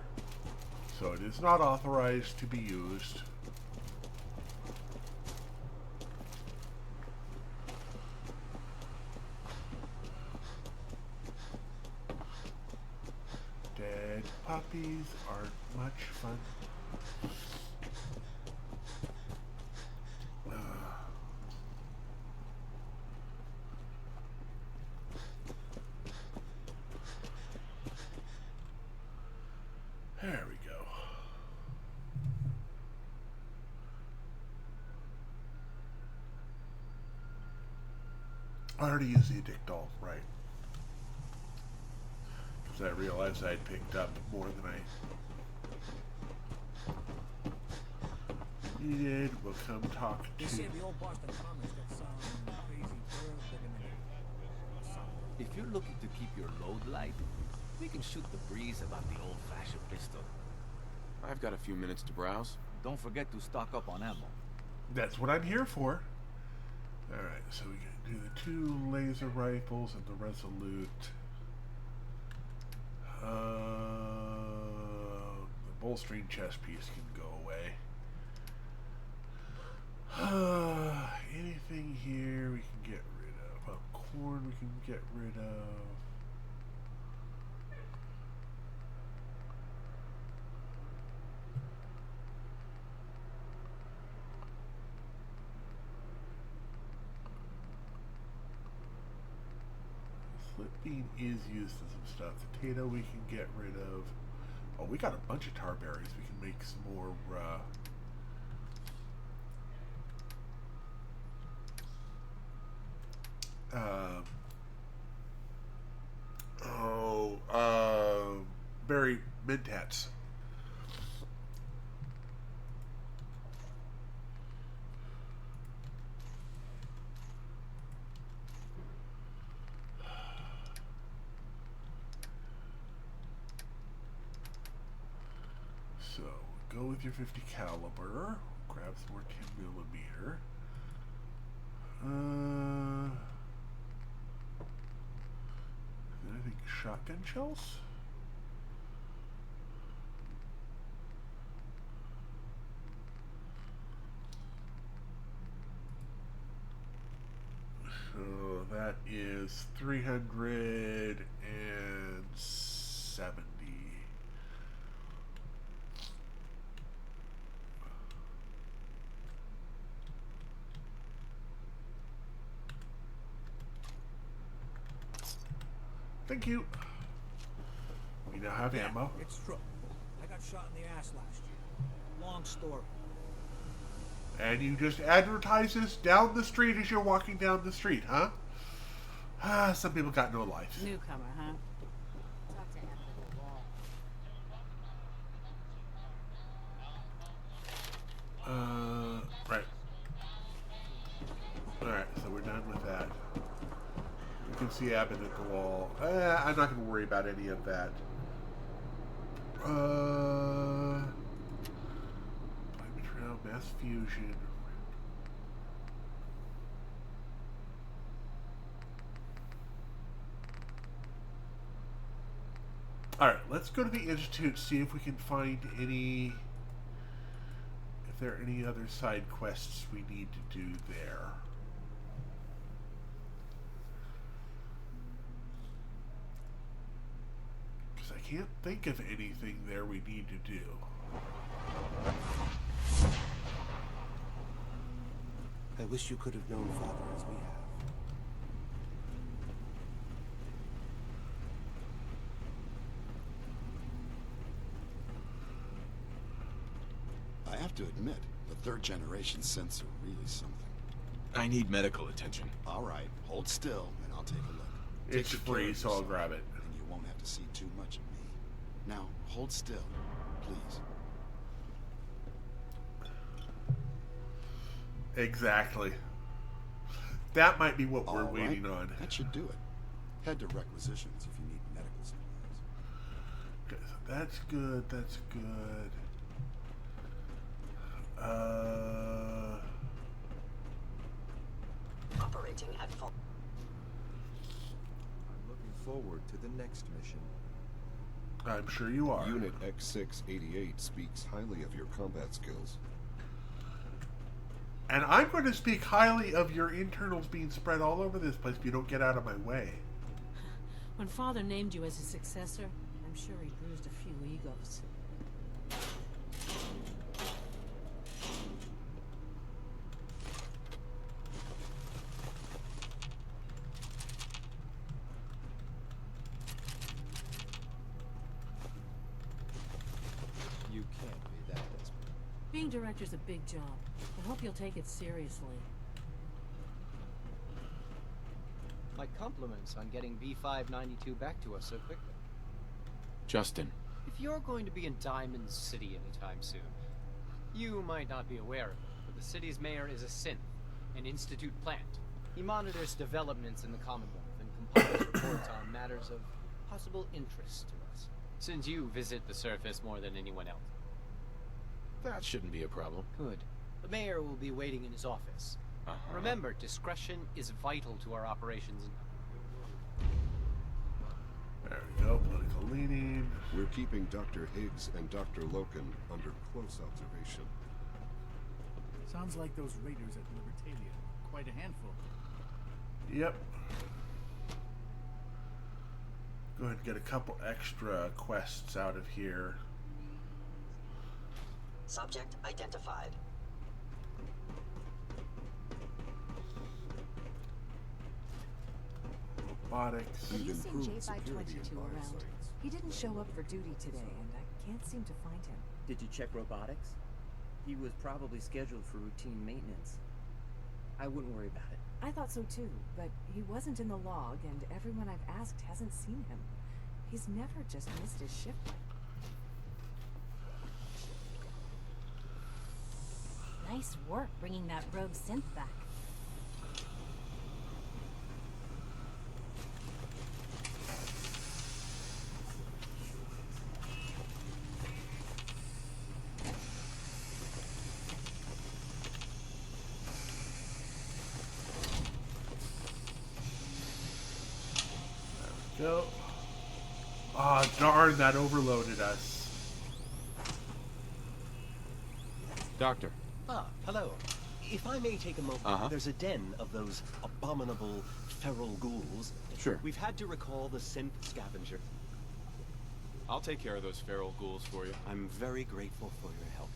So it is not authorized to be used. Dead puppies aren't much fun. There we go. I already used the Addictol, right? Because I realized I'd picked up more than I needed. We'll come talk They to... say the old Boston Commons got some crazy bird living in it. If you're looking to keep your load light, we can shoot the breeze about the old-fashioned pistol. I've got a few minutes to browse. Don't forget to stock up on ammo. That's what I'm here for. Alright, so we can do the 2 laser rifles and the Resolute. The bolstering chest piece can go away. Anything here we can get rid of. Corn we can get rid of. Slip bean is used in some stuff. Potato we can get rid of. Oh, we got a bunch of tar berries. We can make some more. Berry mentats. So, go with your 50 caliber. Grab some more 10 millimeter. Then I think shotgun shells. So that is 370. Thank you. We now have ammo. It's true. I got shot in the ass last year. Long story. And you just advertise this down the street as you're walking down the street, huh? Some people got no life. Newcomer, huh? Talk to him at the wall. Right. Alright, so we're done with that. You can see Abbott at the wall. I'm not going to worry about any of that. Mass fusion. Alright, let's go to the Institute, see if we can find any... if there are any other side quests we need to do there. Because I can't think of anything there we need to do. I wish you could have known Father as we have. I have to admit, the 3rd generation synths are really something. I need medical attention. All right, hold still, and I'll take a look. It's free, so I'll grab it. And you won't have to see too much of me. Now, hold still, please. Exactly. That might be what we're All waiting right. on. That should do it. Head to requisitions if you need medical supplies. Okay, so that's good. That's good. Operating at full. I'm looking forward to the next mission. I'm sure you are. Unit X688 speaks highly of your combat skills. And I'm going to speak highly of your internals being spread all over this place if you don't get out of my way. When Father named you as his successor, I'm sure he bruised a few egos. You can't be that desperate. Being director's a big job. I hope you'll take it seriously. My compliments on getting B592 back to us so quickly. Justin. If you're going to be in Diamond City anytime soon, you might not be aware of it, but the city's mayor is a synth, an institute plant. He monitors developments in the Commonwealth and publish reports on matters of possible interest to us, since you visit the surface more than anyone else. That shouldn't be a problem. Good. The mayor will be waiting in his office. Remember, discretion is vital to our operations. There we go, political leaning. We're keeping Dr. Higgs and Dr. Loken under close observation. Sounds like those raiders at Libertalia. Quite a handful. Yep. Go ahead and get a couple extra quests out of here. Subject identified. Robotics. Have you seen J522 around? He didn't show up for duty today, and I can't seem to find him. Did you check robotics? He was probably scheduled for routine maintenance. I wouldn't worry about it. I thought so too, but he wasn't in the log, and everyone I've asked hasn't seen him. He's never just missed his shift. Nice work bringing that rogue synth back. Go. Ah, oh, darn, that overloaded us. Doctor. Ah, hello. If I may take a moment, there's a den of those abominable feral ghouls. Sure. We've had to recall the synth scavenger. I'll take care of those feral ghouls for you. I'm very grateful for your help.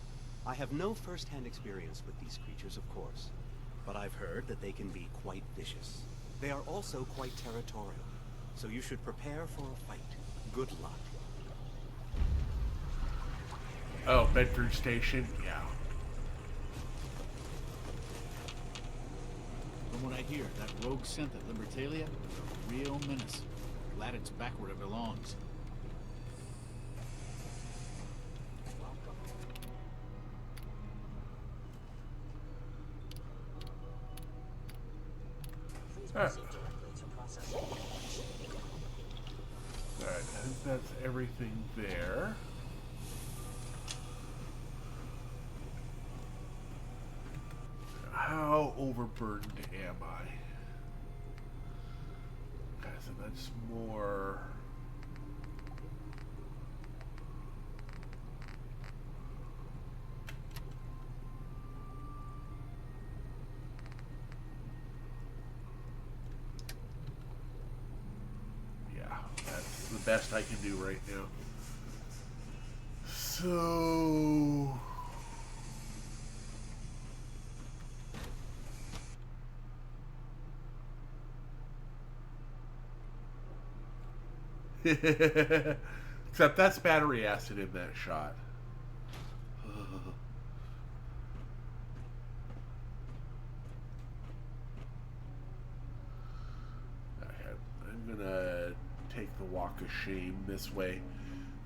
I have no first-hand experience with these creatures, of course, but I've heard that they can be quite vicious. They are also quite territorial. So you should prepare for a fight. Good luck. Oh, Bedford Station? Yeah. From what I hear, that rogue synth at Libertalia is a real menace. Glad it's back where it belongs. Alright, I think that's everything there. How overburdened am I? Okay, so that's more... the best I can do right now. So... Except that's battery acid in that shot. Okay, I'm gonna take the walk of shame this way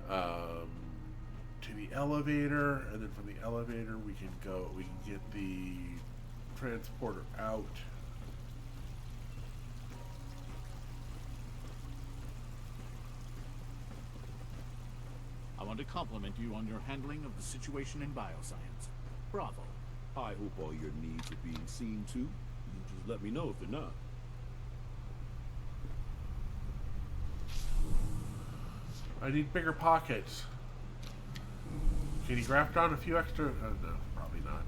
to the elevator, and then from the elevator we can get the transporter out. I want to compliment you on your handling of the situation in bioscience. Bravo. I hope all your needs are being seen to. You just let me know if they're not. I need bigger pockets. Can you graft on a few extra? No, probably not.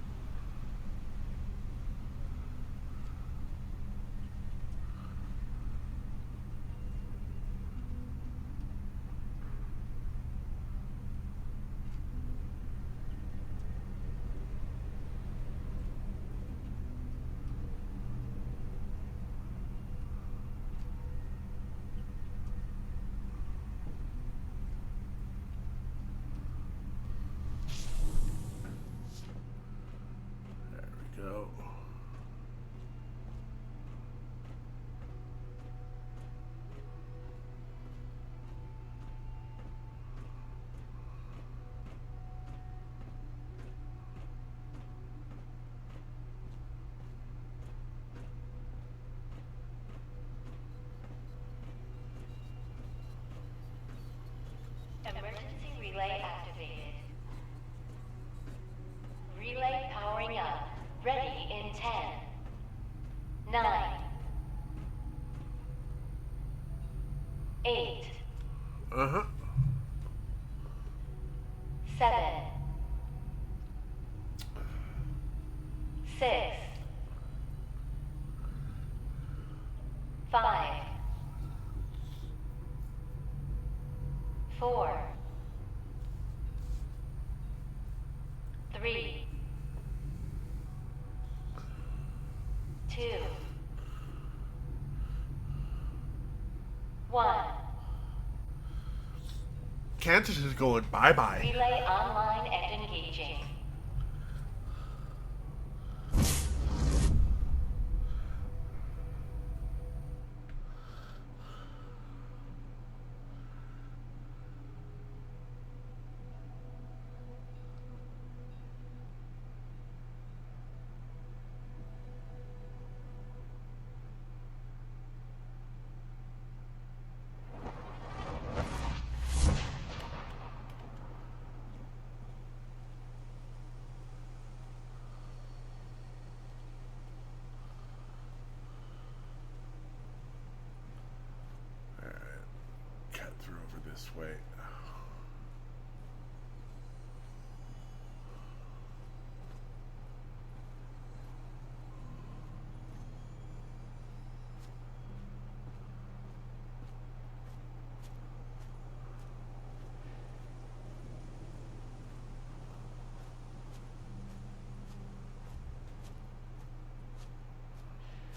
relay activated. Relay powering up. Ready in 10, 9, 8, 7, 6, 5, 4, 3, 2, 1. Kansas is going bye-bye. Relay online and engaging. Cut through over this way.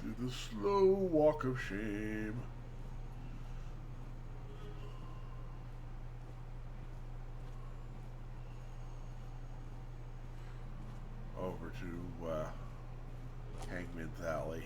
Through the slow walk of shame. Over to Hangman's Alley.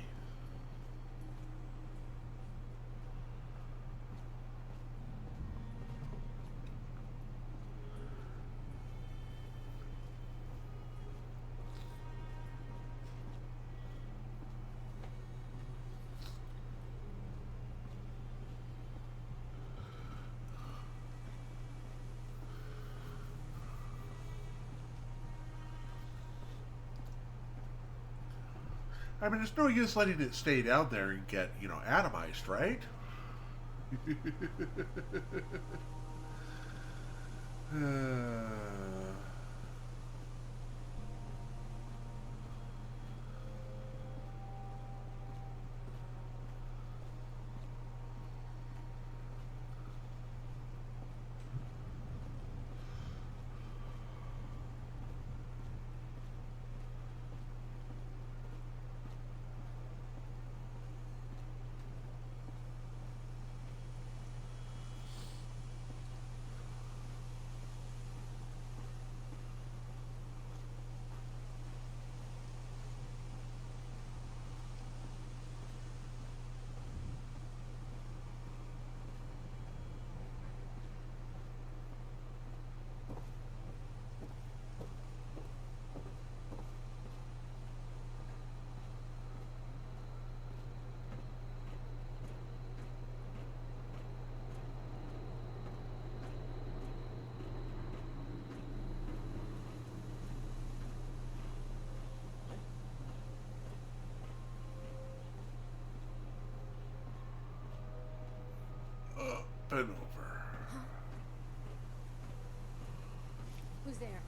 I mean, there's no use letting it stay down there and get, you know, atomized, right? And over. Who's there?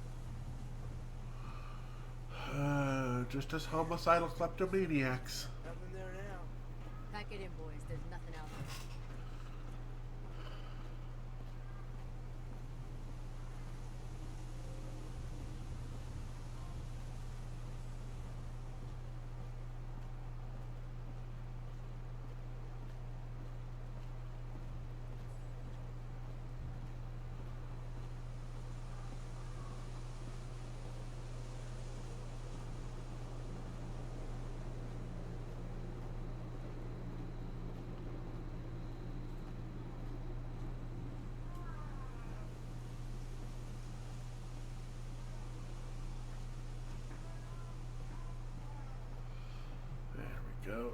Just as homicidal kleptomaniacs. Nothing there now. Pack it in, boys. There's nothing out there. Go.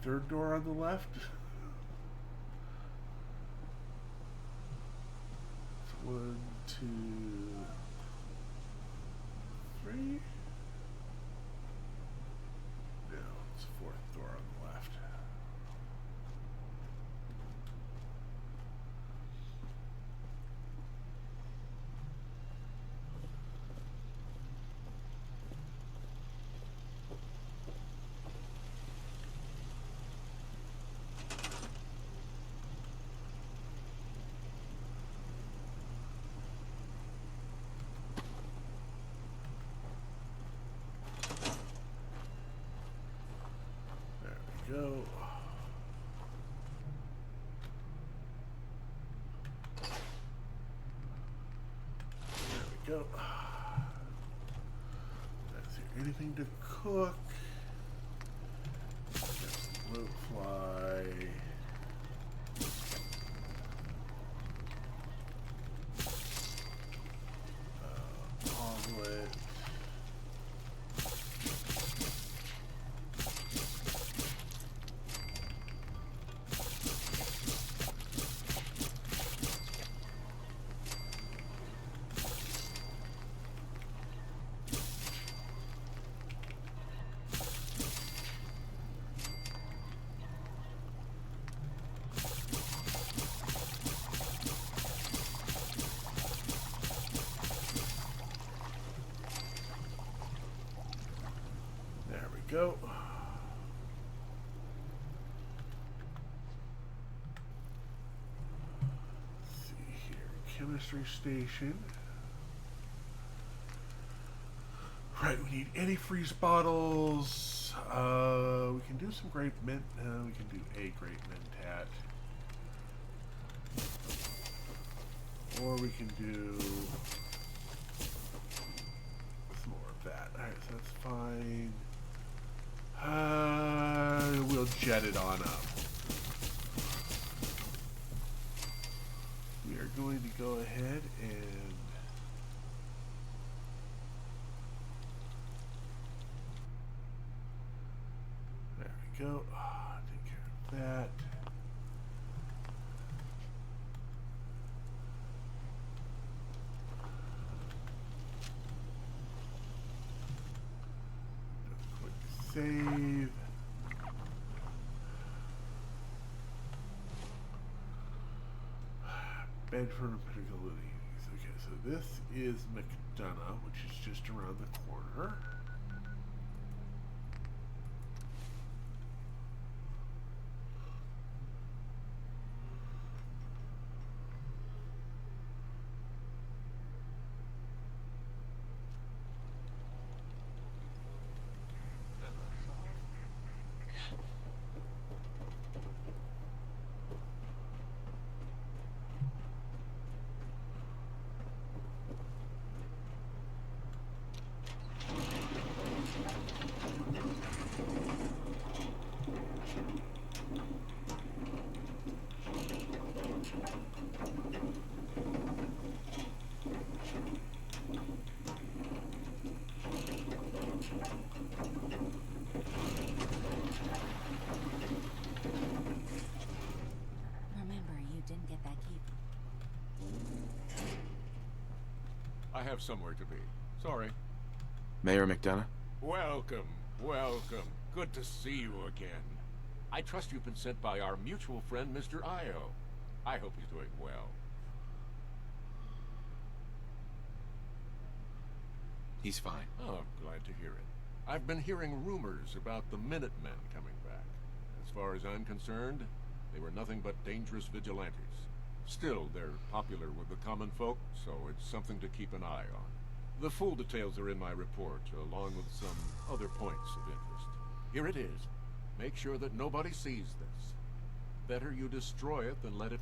Third door on the left. 1, 2, 3. No, it's the fourth door on the left. Go. There we go. Is there anything to cook? Got some root fly. Omelet. Go. Let's see here. Chemistry station. Right, we need antifreeze bottles. We can do some grape mint. We can do a grape mentat. Or we can do some more of that. Alright, so that's fine. We'll jet it on up. We are going to go ahead and there we go. Take care of that. Save. Bedford and Piccadilly. Okay, so this is McDonough, which is just around the corner. I have somewhere to be. Sorry. Mayor McDonough? Welcome, welcome. Good to see you again. I trust you've been sent by our mutual friend, Mr. Io. I hope he's doing well. He's fine. Oh, glad to hear it. I've been hearing rumors about the Minutemen coming back. As far as I'm concerned, they were nothing but dangerous vigilantes. Still, they're popular with the common folk, so it's something to keep an eye on. The full details are in my report, along with some other points of interest. Here it is. Make sure that nobody sees this. Better you destroy it than let it...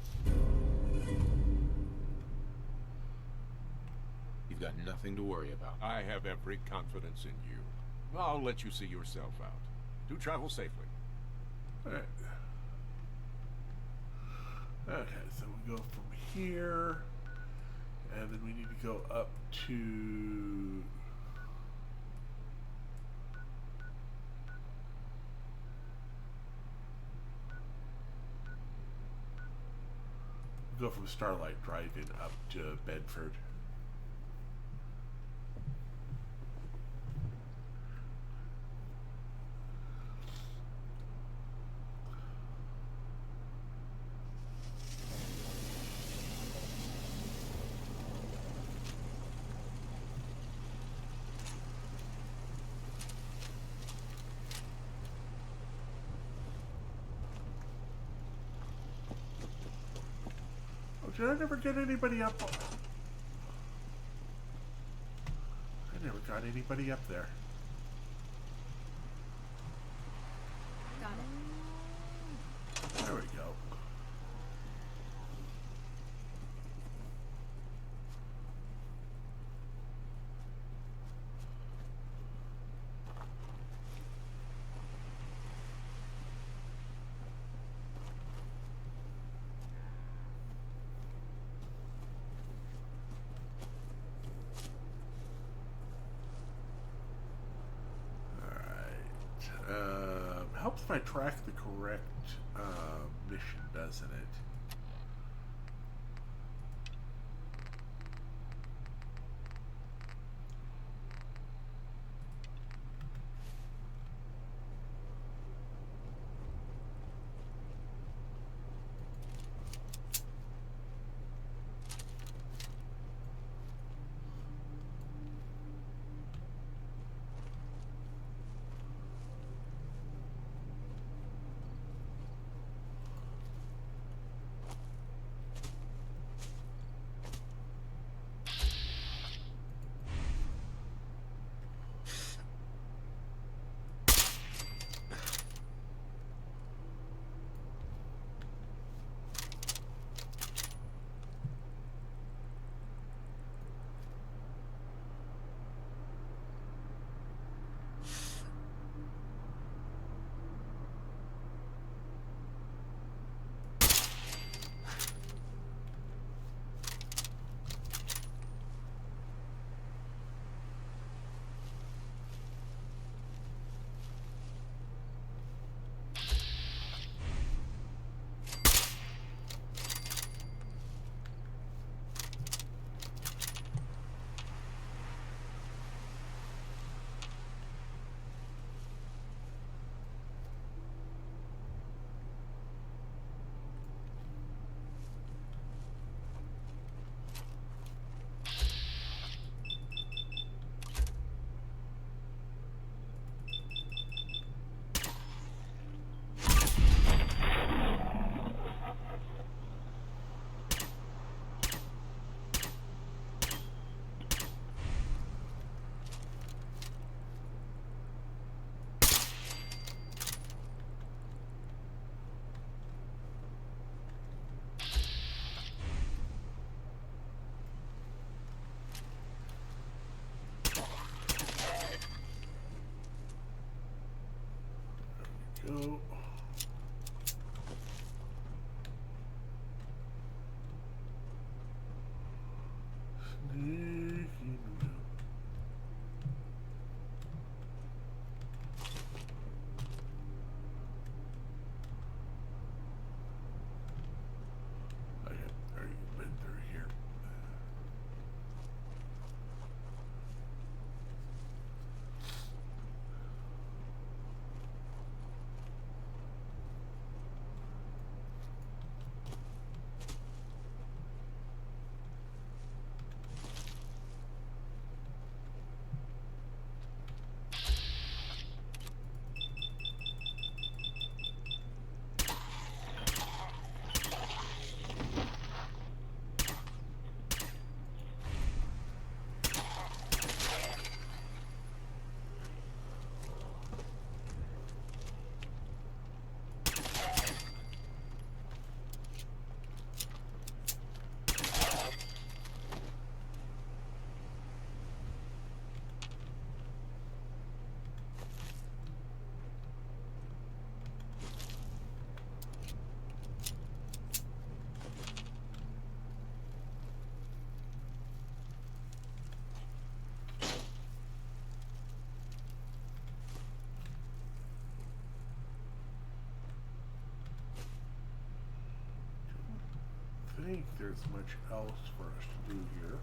You've got nothing to worry about. I have every confidence in you. I'll let you see yourself out. Do travel safely. Alright. Okay, so we go from here, and then we need to go up to... Go from Starlight Drive-In up to Bedford. Did I never get anybody up? I never got anybody up there. Got it. There we go. Helps if I track the correct mission, doesn't it? Go. Sneaking around. I have already been through here. think there's much else for us to do here.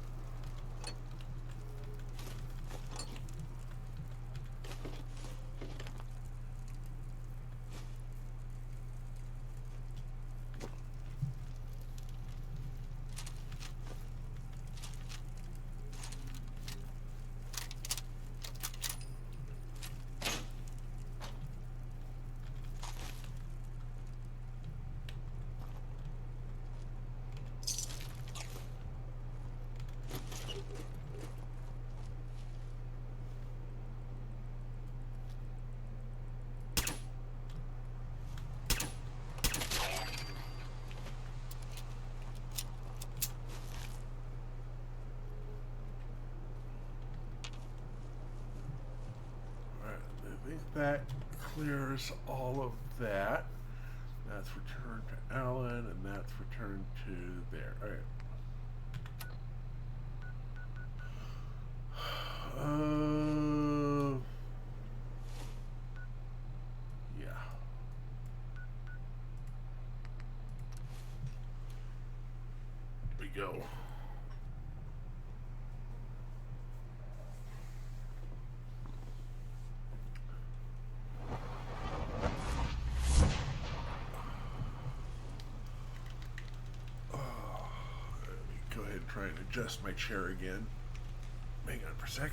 I think that clears all of that. That's returned to Alan, and that's returned to there. All right. Yeah. Here we go. Go ahead and try and adjust my chair again. Hang on for a sec.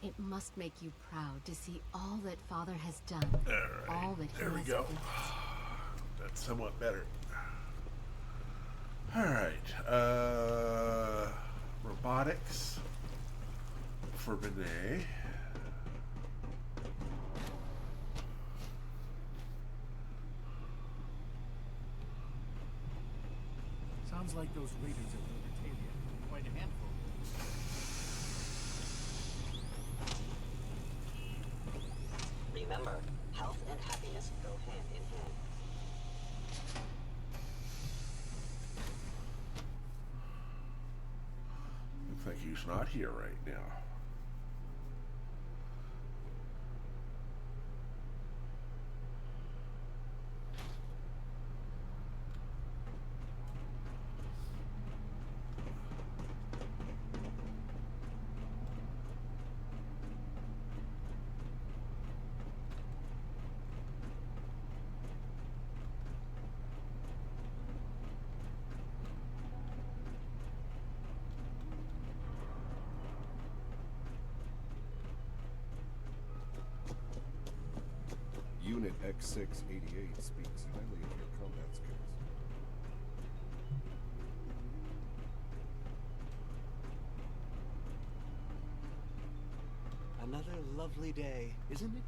It must make you proud to see all that Father has done. All that he There we has go. built. That's somewhat better. All right. Robotics for Benet. Sounds like those raiders of Libertalia are quite a handful. Remember, health and happiness go hand in hand. Looks like he's not here right now. Unit X688 speaks highly of your combat skills. Another lovely day, isn't it?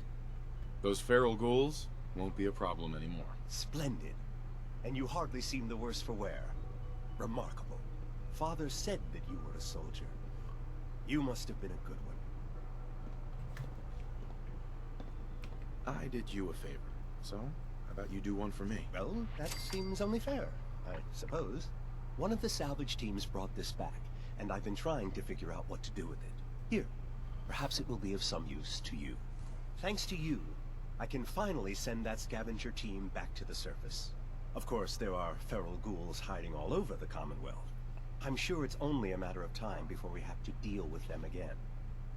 Those feral ghouls won't be a problem anymore. Splendid. And you hardly seem the worse for wear. Remarkable. Father said that you were a soldier. You must have been a good one. I did you a favor, so how about you do one for me? Well, that seems only fair, I suppose. One of the salvage teams brought this back, and I've been trying to figure out what to do with it. Here, perhaps it will be of some use to you. Thanks to you, I can finally send that scavenger team back to the surface. Of course, there are feral ghouls hiding all over the Commonwealth. I'm sure it's only a matter of time before we have to deal with them again.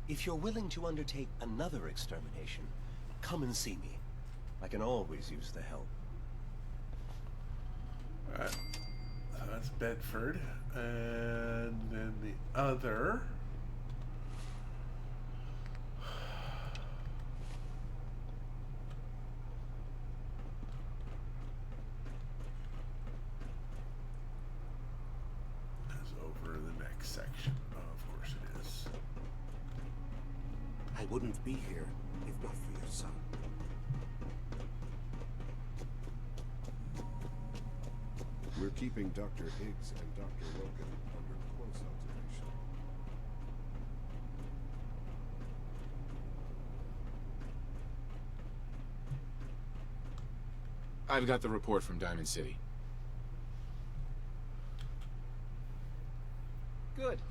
If you're willing to undertake another extermination, come and see me. I can always use the help. Alright. So that's Bedford. And then the other. Is over in the next section. Oh, of course it is. I wouldn't be here if not for your son. We're keeping Dr. Higgs and Dr. Logan under close observation. I've got the report from Diamond City. Good.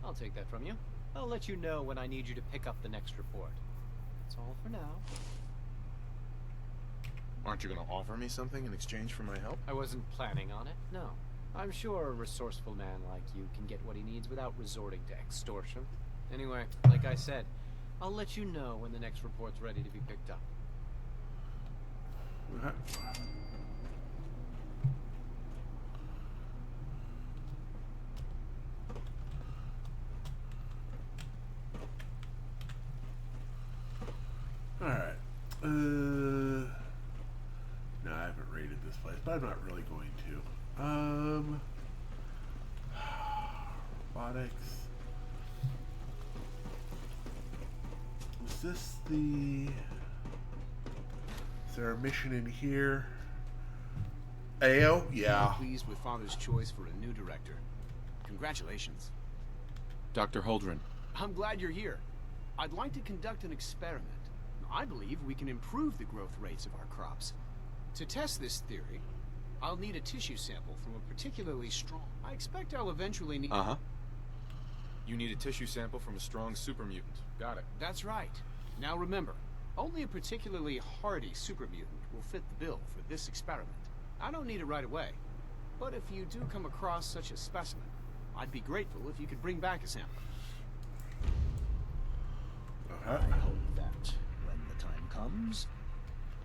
I'll take that from you. I'll let you know when I need you to pick up the next report. That's all for now. Aren't you gonna offer me something in exchange for my help? I wasn't planning on it, no. I'm sure a resourceful man like you can get what he needs without resorting to extortion. Anyway, like I said, I'll let you know when the next report's ready to be picked up. Alright. No, I haven't raided this place, but I'm not really going to. Robotics. Is this the... Is there a mission in here? AO? Yeah. I'm pleased with Father's choice for a new director. Congratulations. Dr. Holdren. I'm glad you're here. I'd like to conduct an experiment. I believe we can improve the growth rates of our crops. To test this theory, I'll need a tissue sample from a particularly strong... I expect I'll eventually need... Uh-huh. You need a tissue sample from a strong super mutant. Got it. That's right. Now remember, only a particularly hardy super mutant will fit the bill for this experiment. I don't need it right away. But if you do come across such a specimen, I'd be grateful if you could bring back a sample. I hope that, when the time comes,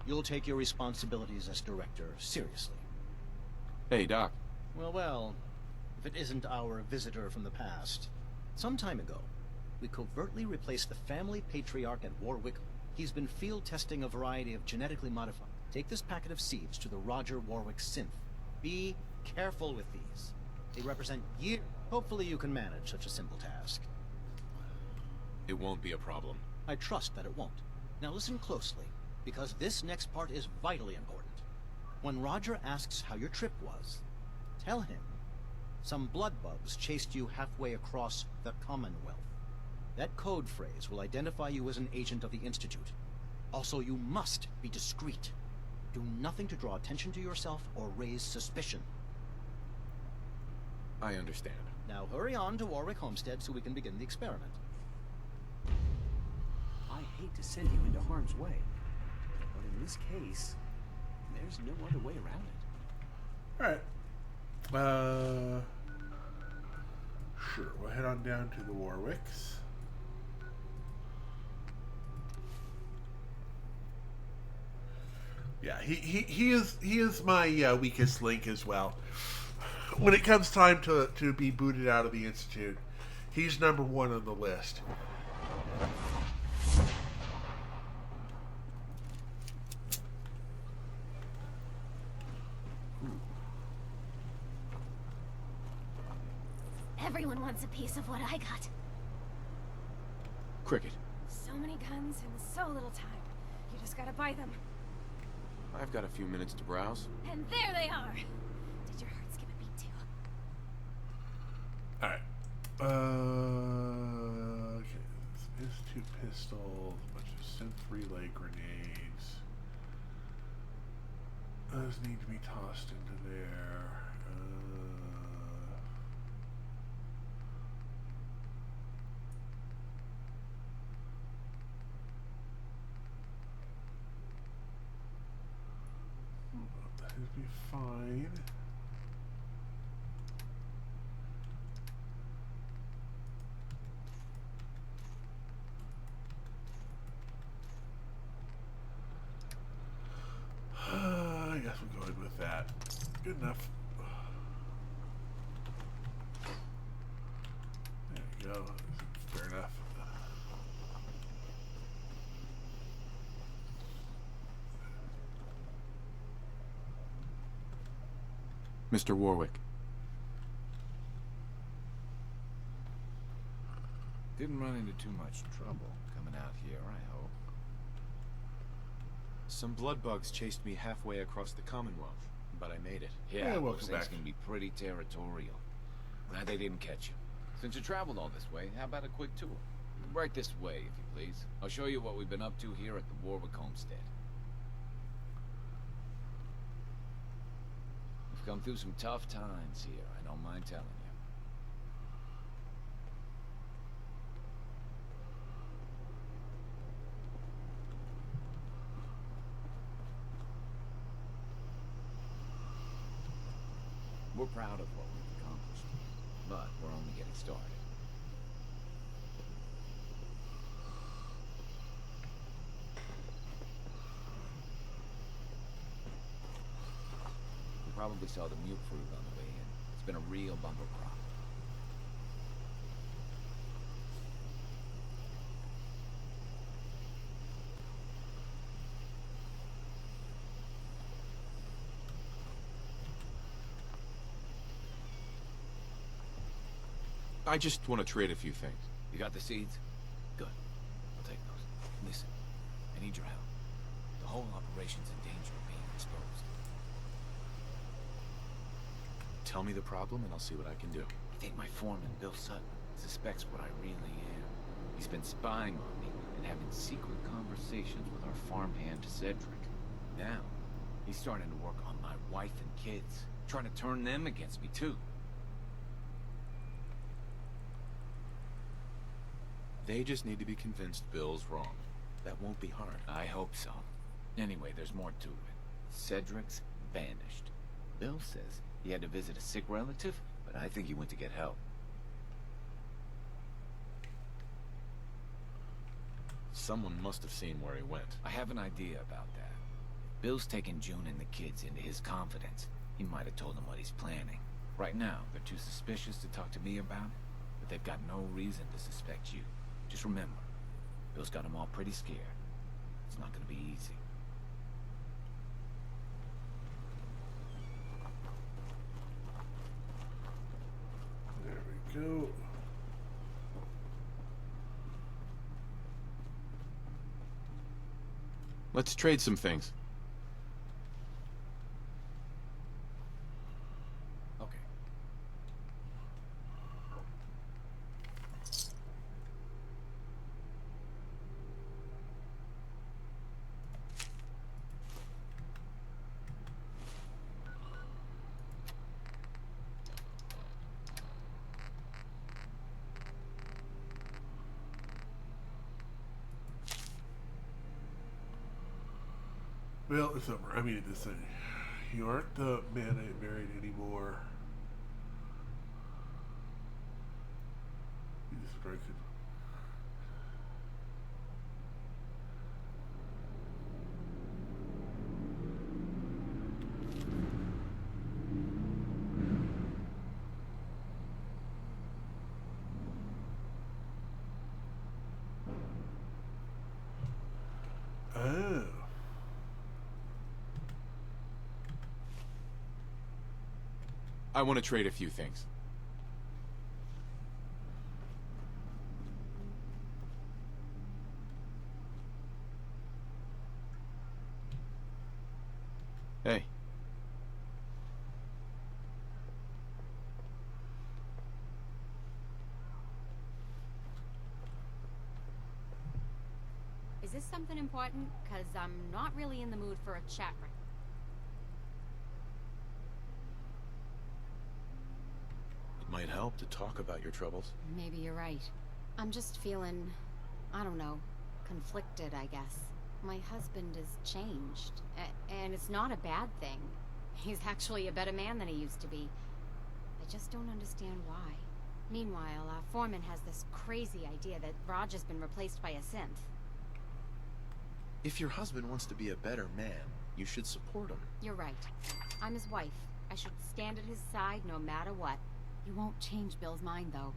you'll take your responsibilities as director seriously. Hey, Doc. Well, if it isn't our visitor from the past. Some time ago, we covertly replaced the family patriarch at Warwick. He's been field testing a variety of genetically modified. Take this packet of seeds to the Roger Warwick synth. Be careful with these. They represent years. Hopefully you can manage such a simple task. It won't be a problem. I trust that it won't. Now listen closely, because this next part is vitally important. When Roger asks how your trip was, tell him some blood bugs chased you halfway across the Commonwealth. That code phrase will identify you as an agent of the Institute. Also, you must be discreet. Do nothing to draw attention to yourself or raise suspicion. I understand. Now hurry on to Warwick Homestead so we can begin the experiment. I hate to send you into harm's way, but in this case, there's no other way around it. Alright. Sure, we'll head on down to the Warwicks. Yeah, he is my weakest link as well. When it comes time to be booted out of the Institute, he's number one on the list. Everyone wants a piece of what I got. Cricket. So many guns and so little time. You just gotta buy them. I've got a few minutes to browse. And there they are. Did your heart skip a beat too? Alright. Okay. This is 2 pistols, a bunch of synth relay grenades. Those need to be tossed into there. That'd be fine. I guess we'll go ahead with that. Good enough. There you go. Fair enough. Mr. Warwick. Didn't run into too much trouble coming out here, I hope. Some blood bugs chased me halfway across the Commonwealth, but I made it. Yeah, welcome those things back. can be pretty territorial. Glad they didn't catch you. Since you traveled all this way, how about a quick tour? Right this way, if you please. I'll show you what we've been up to here at the Warwick Homestead. We've come through some tough times here, I don't mind telling you. We're proud of what we've accomplished, but we're only getting started. You probably saw the mute fruit on the way in. It's been a real bumper crop. I just want to trade a few things. You got the seeds? Good. I'll take those. Listen, I need your help. The whole operation's in danger of being exposed. Tell me the problem and I'll see what I can do. I think my foreman, Bill Sutton, suspects what I really am. He's been spying on me and having secret conversations with our farmhand, Cedric. Now, he's starting to work on my wife and kids, trying to turn them against me, too. They just need to be convinced Bill's wrong. That won't be hard. I hope so. Anyway, there's more to it. Cedric's vanished. Bill says he had to visit a sick relative, but I think he went to get help. Someone must have seen where he went. I have an idea about that. If Bill's taken June and the kids into his confidence, he might have told them what he's planning. Right now, they're too suspicious to talk to me about it, but they've got no reason to suspect you. Just remember, Bill's got them all pretty scared. It's not gonna be easy. There we go. Let's trade some things. Okay. Well, it's over. I mean, this thing. You aren't the man I married anymore. Jesus Christ. Oh. I want to trade a few things. Hey. Is this something important? Because I'm not really in the mood for a chat right now. It might help to talk about your troubles. Maybe you're right. I'm just feeling, I don't know, conflicted, I guess. My husband has changed, and it's not a bad thing. He's actually a better man than he used to be. I just don't understand why. Meanwhile, our foreman has this crazy idea that Raj has been replaced by a synth. If your husband wants to be a better man, you should support him. You're right. I'm his wife. I should stand at his side no matter what. You won't change Bill's mind, though.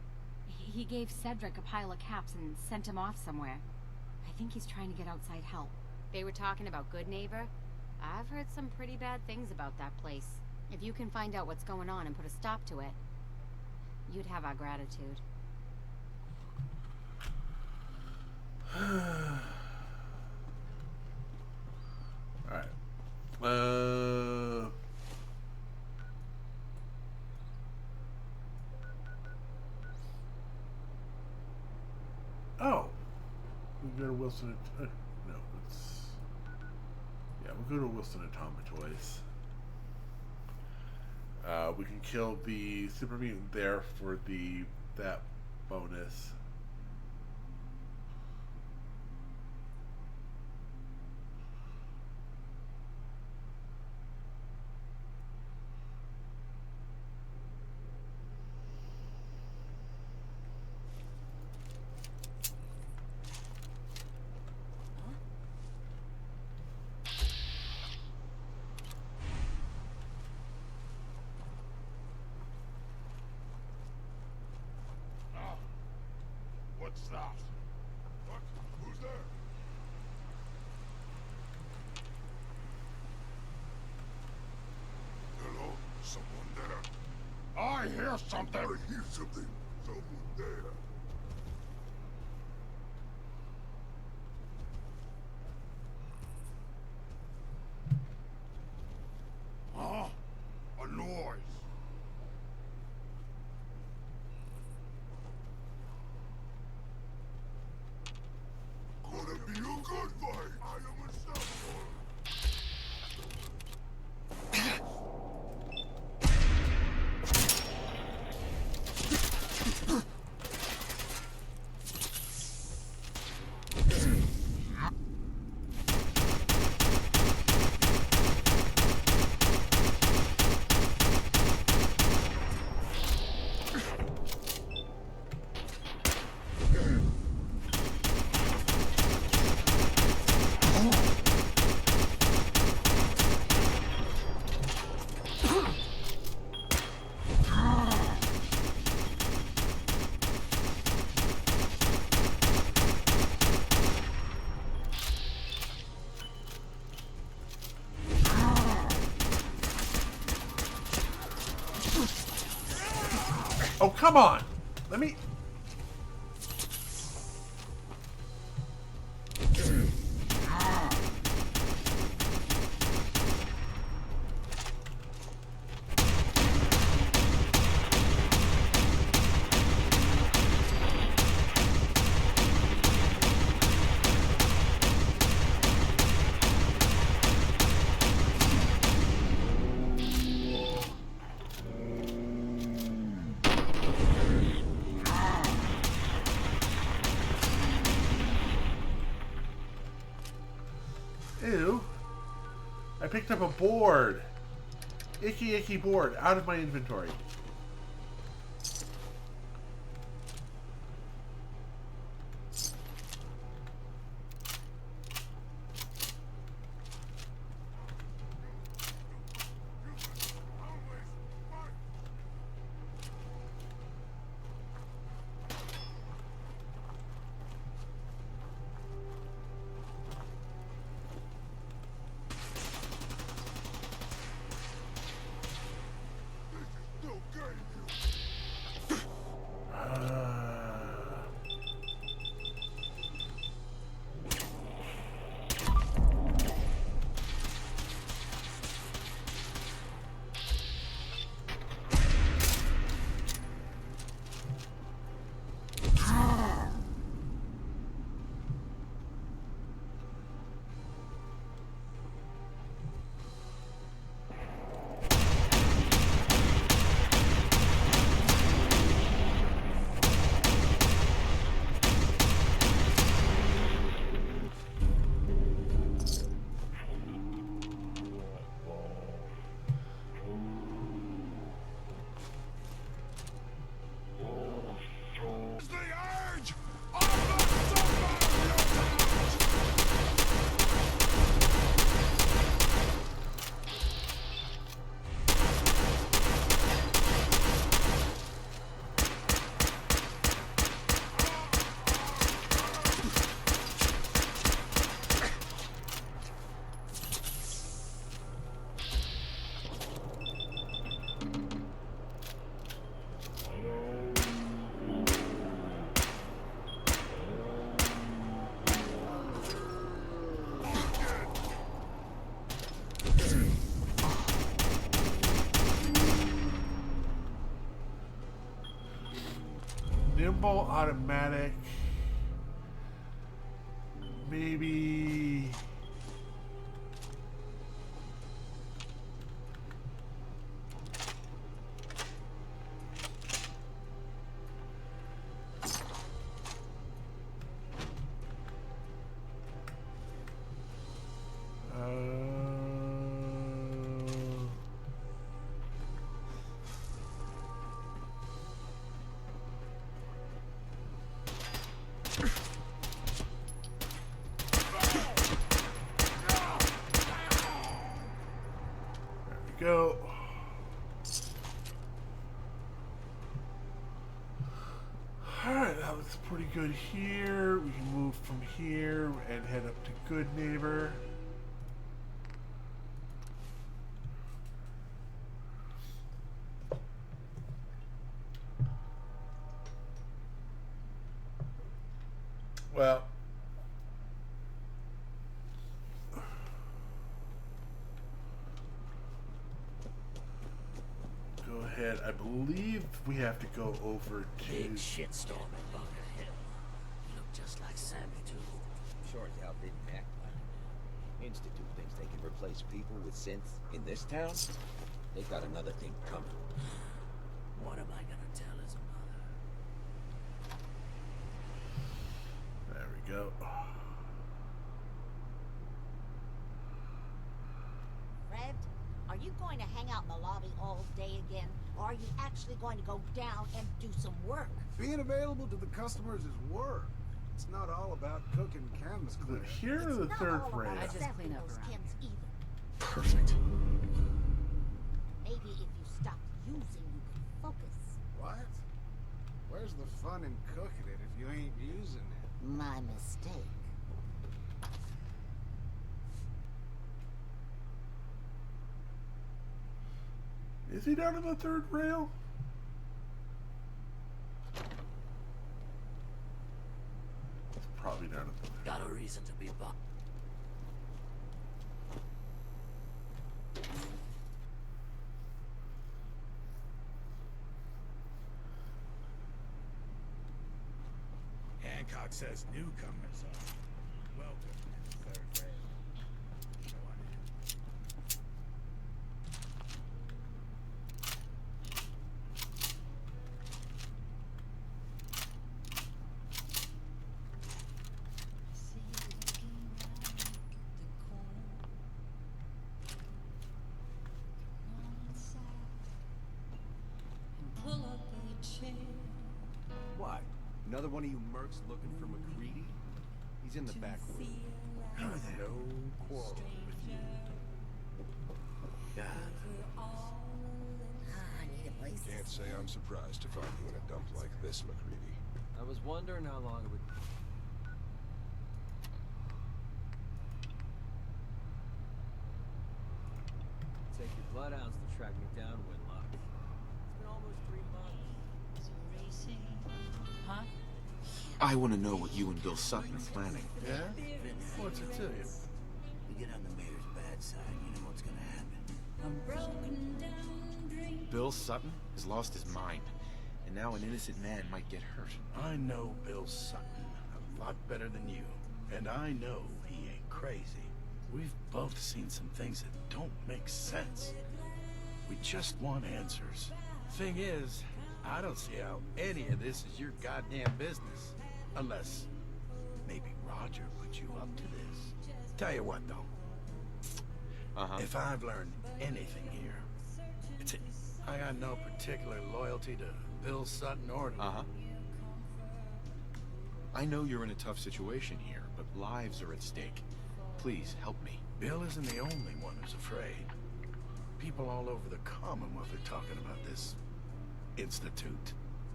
He gave Cedric a pile of caps and sent him off somewhere. I think he's trying to get outside help. They were talking about Good Neighbor. I've heard some pretty bad things about that place. If you can find out what's going on and put a stop to it, you'd have our gratitude. Alright. Oh. We go to Wilson and... no, it's... yeah, we'll go to Wilson and Toys. We can kill the super mutant there for that bonus. that? What? Who's there? Hello? Someone there? I hear something! I hear something. Someone there. Huh? A noise. Gonna be a good fight. I am unstoppable. Oh, come on! Let me... Ew. I picked up a board. Icky, icky board out of my inventory. Nimble automatic. Maybe. That's pretty good here. We can move from here and head up to Good Neighbor. Well, go ahead. I believe we have to go over to... Big shitstorm in Bunker Hill. You look just like Sammy, too. Sure as hell didn't act like it. Institute thinks they can replace people with synths in this town. They got another thing coming. What am I gonna tell his mother? There we go. Fred, are you going to hang out in the lobby all day again? Or are you actually going to go down and do some work? Being available to the customers is work. It's not all about cooking chems, Claire. Here are the third rail. I just clean up around here. Perfect. Maybe if you stop using, you can focus. What? Where's the fun in cooking it if you ain't using it? My mistake. Is he down in the third rail? It's probably down at the... Got a reason to be bummed. Hancock says newcomers are welcome in the third rail. Go on in. What? Another one of you mercs looking for McCready? He's in the back room. No quarrel with you. God. I need a place. Can't say I'm surprised to find you in a dump like this, McCready. I was wondering how long it would... Take your blood ounce to track me down, Winlock. It's been almost 3 months. Huh? I want to know what you and Bill Sutton are planning. Yeah? What's it to you? You get on the mayor's bad side, you know what's gonna happen. Bill Sutton has lost his mind, and now an innocent man might get hurt. I know Bill Sutton a lot better than you, and I know he ain't crazy. We've both seen some things that don't make sense. We just want answers. Thing is, I don't see how any of this is your goddamn business. Unless maybe Roger put you up to this. Tell you what, though. If I've learned anything here, it's I got no particular loyalty to Bill Sutton or to... I know you're in a tough situation here, but lives are at stake. Please, help me. Bill isn't the only one who's afraid. People all over the Commonwealth are talking about this institute.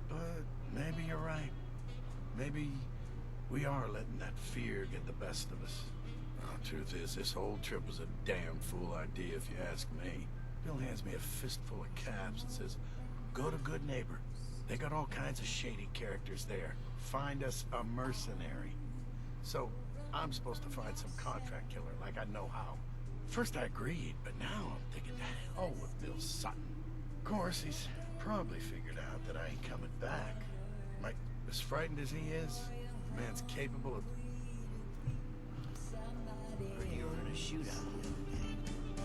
But maybe you're right. Maybe we are letting that fear get the best of us. Truth is, this whole trip was a damn fool idea if you ask me. Bill hands me a fistful of caps and says, go to Good Neighbor. They got all kinds of shady characters there. Find us a mercenary. So, I'm supposed to find some contract killer like I know how. First I agreed, but now I'm thinking to hell with Bill Sutton. Of course, he's probably figured out that I ain't coming back. Like, as frightened as he is, the man's capable of... Or you were in a shootout.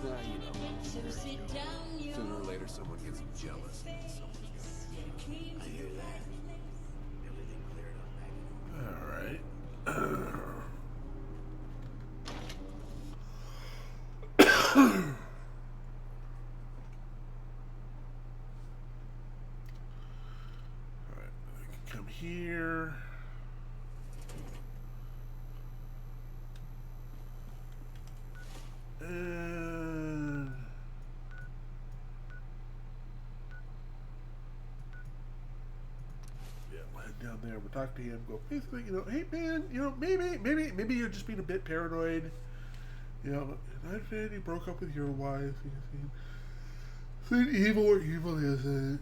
You know. Sooner or later, someone gets jealous. And someone's got... I hear that. Everything cleared up back. Alright. Alright, I can come here. And yeah, we'll head down there. We'll talk to him. Go basically, hey man, maybe you're just being a bit paranoid. I understand you broke up with your wife. Seen evil or evil isn't.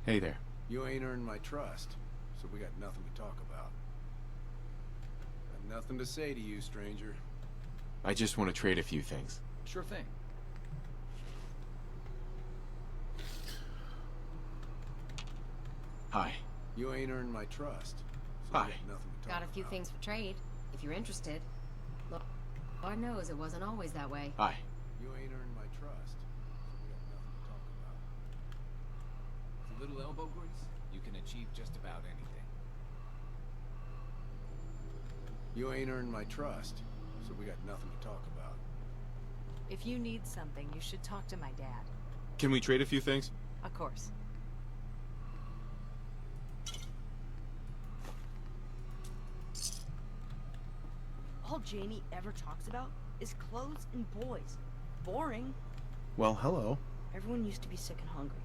Hey there. You ain't earned my trust, so we got nothing to talk about. Got nothing to say to you, stranger. I just want to trade a few things. Sure thing. Hi. You ain't earned my trust, so Hi. we got nothing to talk Got a few about. things for trade, if you're interested. Lord knows it wasn't always that way. Hi. You ain't earned my trust, so we got nothing to talk about. With a little elbow grease, you can achieve just about anything. You ain't earned my trust, so we got nothing to talk about. If you need something, you should talk to my dad. Can we trade a few things? Of course. All Jamie ever talks about is clothes and boys. Boring. Well, hello. Everyone used to be sick and hungry.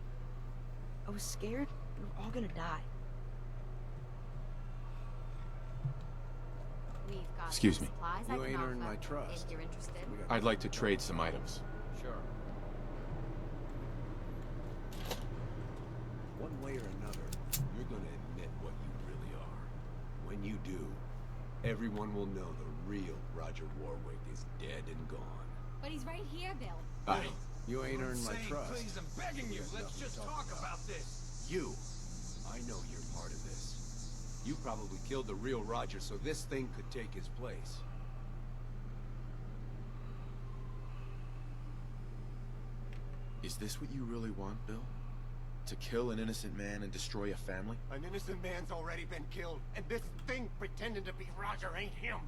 I was scared we were all gonna die. We've got Excuse me. supplies You I can ain't earned offer, my trust. if you're interested. I'd like to trade some items. Sure. One way or another, you're gonna admit what you really are. When you do, everyone will know the real Roger Warwick is dead and gone. But he's right here, Bill. Hi. You ain't earned my trust. Please, I'm begging you. Let's just talk about this. You. I know you're part of this. You probably killed the real Roger so this thing could take his place. Is this what you really want, Bill? To kill an innocent man and destroy a family? An innocent man's already been killed, and this thing pretending to be Roger ain't him.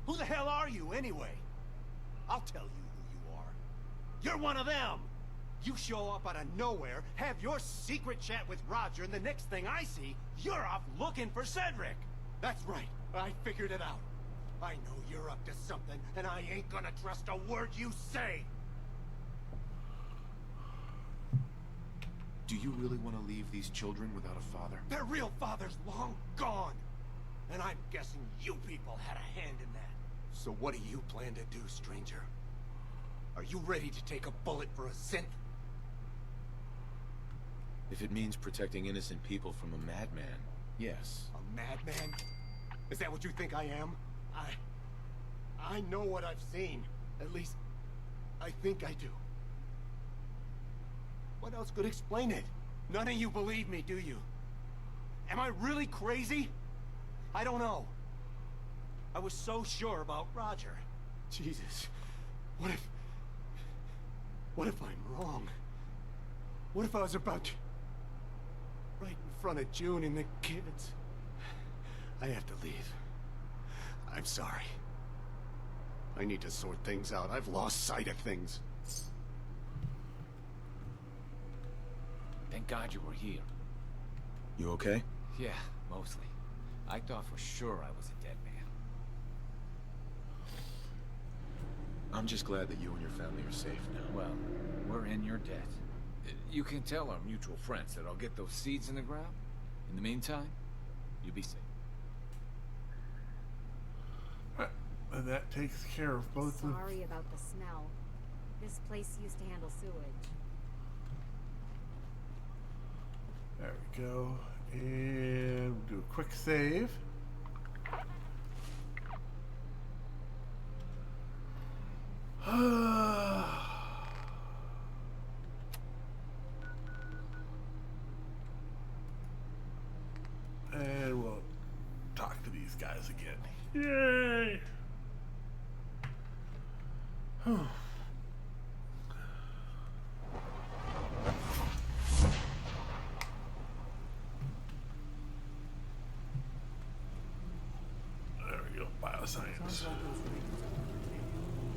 Who the hell are you, anyway? I'll tell you who you are. You're one of them! You show up out of nowhere, have your secret chat with Roger, and the next thing I see, you're off looking for Cedric! That's right, I figured it out. I know you're up to something, and I ain't gonna trust a word you say! Do you really want to leave these children without a father? Their real father's long gone! And I'm guessing you people had a hand in that. So what do you plan to do, stranger? Are you ready to take a bullet for a synth? If it means protecting innocent people from a madman, yes. A madman? Is that what you think I am? I know what I've seen. At least, I think I do. What else could explain it? None of you believe me, do you? Am I really crazy? I don't know. I was so sure about Roger. Jesus. What if I'm wrong? What if I was about to... right in front of June and the kids? I have to leave. I'm sorry. I need to sort things out. I've lost sight of things. Thank God you were here. You okay? Yeah, mostly. I thought for sure I was a dead man. I'm just glad that you and your family are safe now. Well, we're in your debt. You can tell our mutual friends that I'll get those seeds in the ground. In the meantime, you be safe. And that takes care of both of... Sorry about the smell. This place used to handle sewage. There we go. And we'll do a quick save. And we'll talk to these guys again. Yay! There we go, bioscience.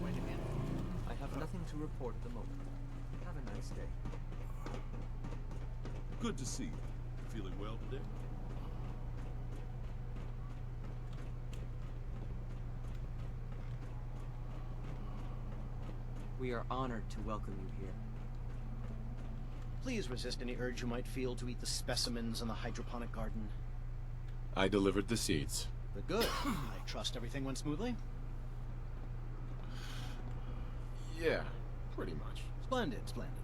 Wait a minute. I have nothing to report at the moment. Have a nice day. Good to see you. Feeling well today? We are honored to welcome you here. Please resist any urge you might feel to eat the specimens in the hydroponic garden. I delivered the seeds. But good. I trust everything went smoothly? Yeah, pretty much. Splendid, splendid.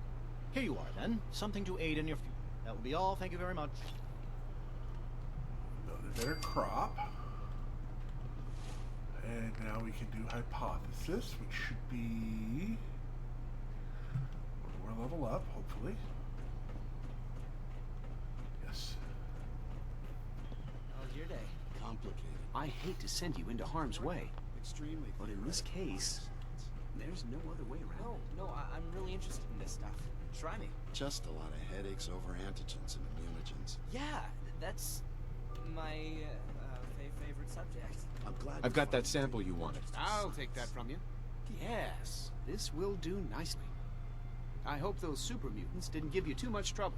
Here you are, then. Something to aid in your future. That will be all. Thank you very much. Another better crop. And now we can do hypothesis, which should be one more level up, hopefully. Yes. How's your day? Complicated. I hate to send you into harm's way, Extremely. but in this case, there's no other way around. No, I'm really interested in this stuff. Try me. Just a lot of headaches over antigens and immunogens. Yeah, that's my favorite subject. I'm glad. I've got that sample you wanted. I'll take that from you. Yes, this will do nicely. I hope those super mutants didn't give you too much trouble.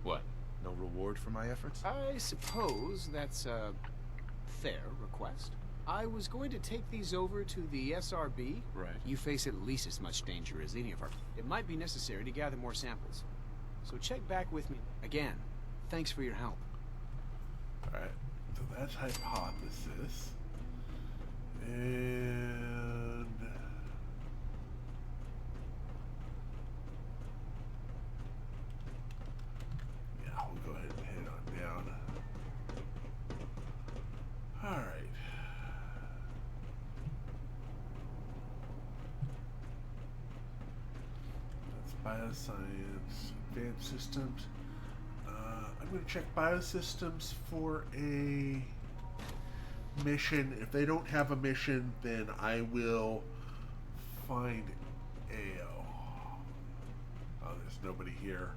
What? No reward for my efforts? I suppose that's a fair request. I was going to take these over to the SRB. Right. You face at least as much danger as any of our... It might be necessary to gather more samples. So check back with me. Again, thanks for your help. Alright, so that's hypothesis. And... yeah, we'll go ahead and head on down. Alright. That's bioscience, advanced systems. I'm going to check biosystems for a mission. If they don't have a mission, then I will find AO. Oh, there's nobody here.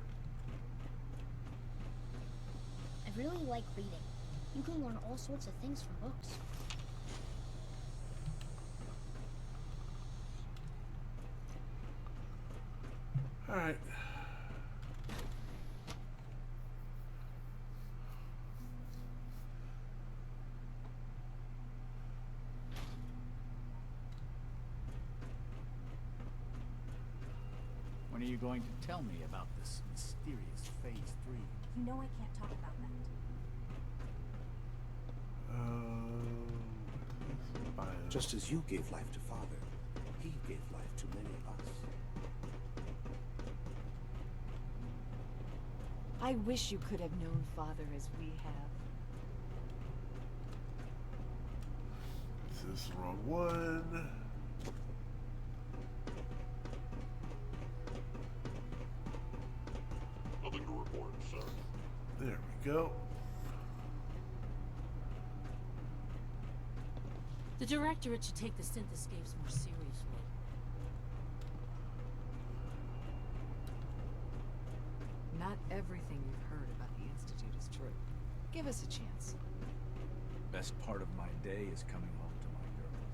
I really like reading. You can learn all sorts of things from books. Alright. When are you going to tell me about this mysterious Phase 3? You know I can't talk about that. Just as you gave life to Father, he gave life to many of us. I wish you could have known Father as we have. This is the wrong one. Nothing to report, sir. There we go. The Directorate should take the synthescapes more seriously. Not everything you've heard about the Institute is true. Give us a chance. Best part of my day is coming home to my girls.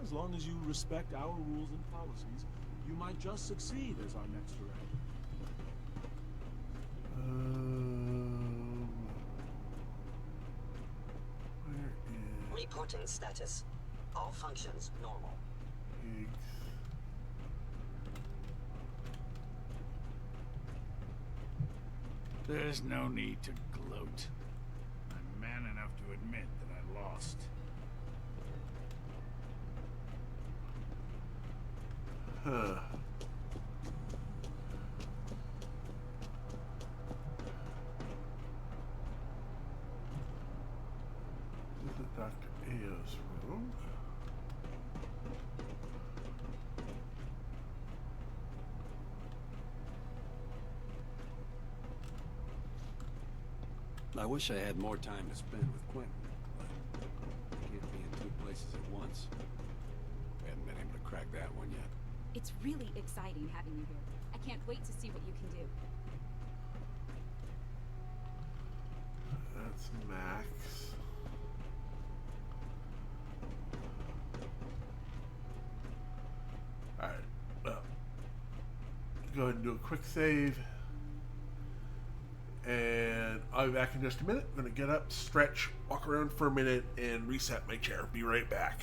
As long as you respect our rules and policies, you might just succeed as our next director. Where is Reporting status. All functions normal. Higgs? There's no need to gloat. I'm man enough to admit that I lost. Huh. This is Dr. Ao's room. I wish I had more time to spend with Quentin, but I can't be in two places at once. We haven't been able to crack that one yet. It's really exciting having you here. I can't wait to see what you can do. That's Max. Alright, well, go ahead and do a quick save. And I'll be back in just a minute. I'm going to get up, stretch, walk around for a minute, and reset my chair. Be right back.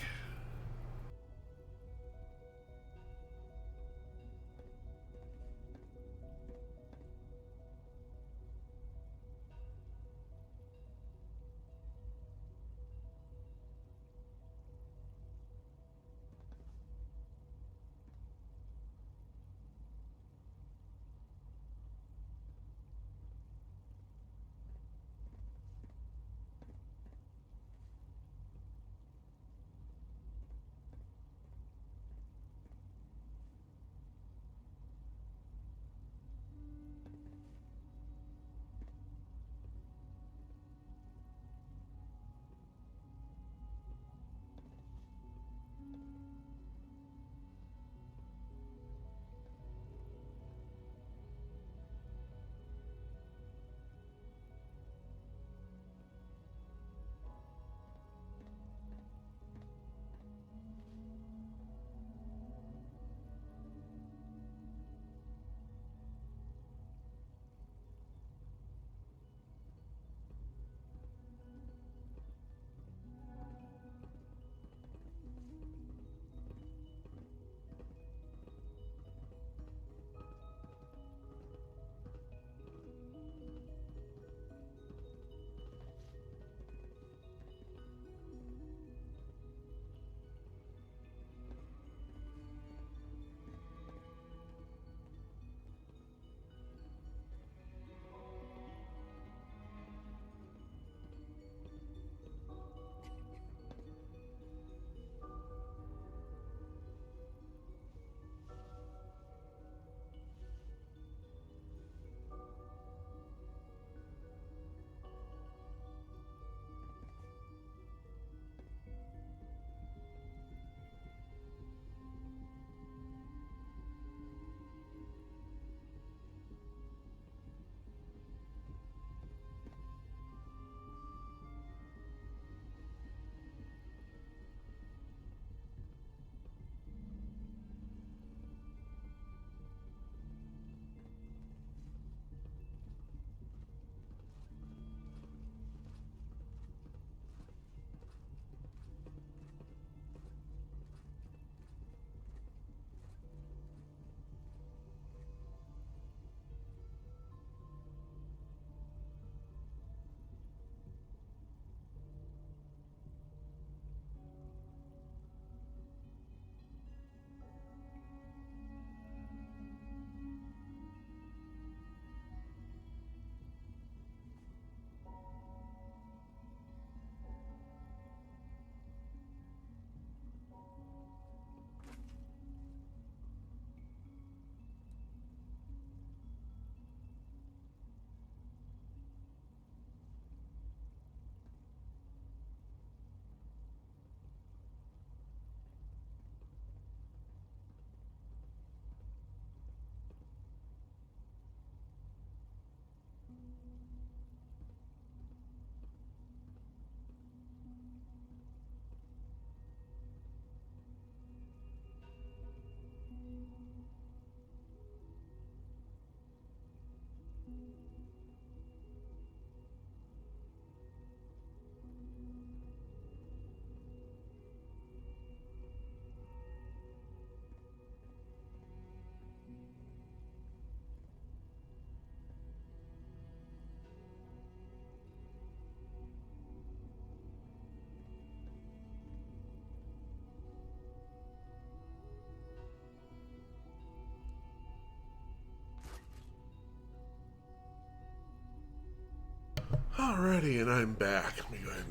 Alrighty, and I'm back. Let me go ahead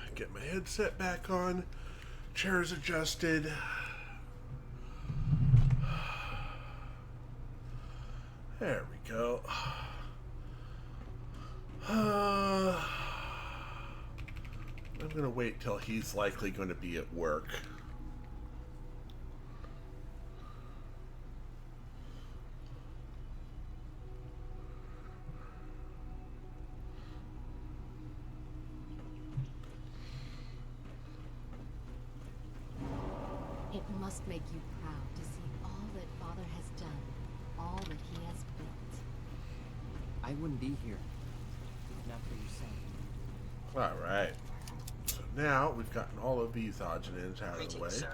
and get my headset back on. Chair's adjusted. There we go. I'm gonna wait till he's likely going to be at work. It must make you proud to see all that Father has done, all that he has built. I wouldn't be here. after you sang. Alright. So now we've gotten all of these odds and ends out of the way. Greetings, sir.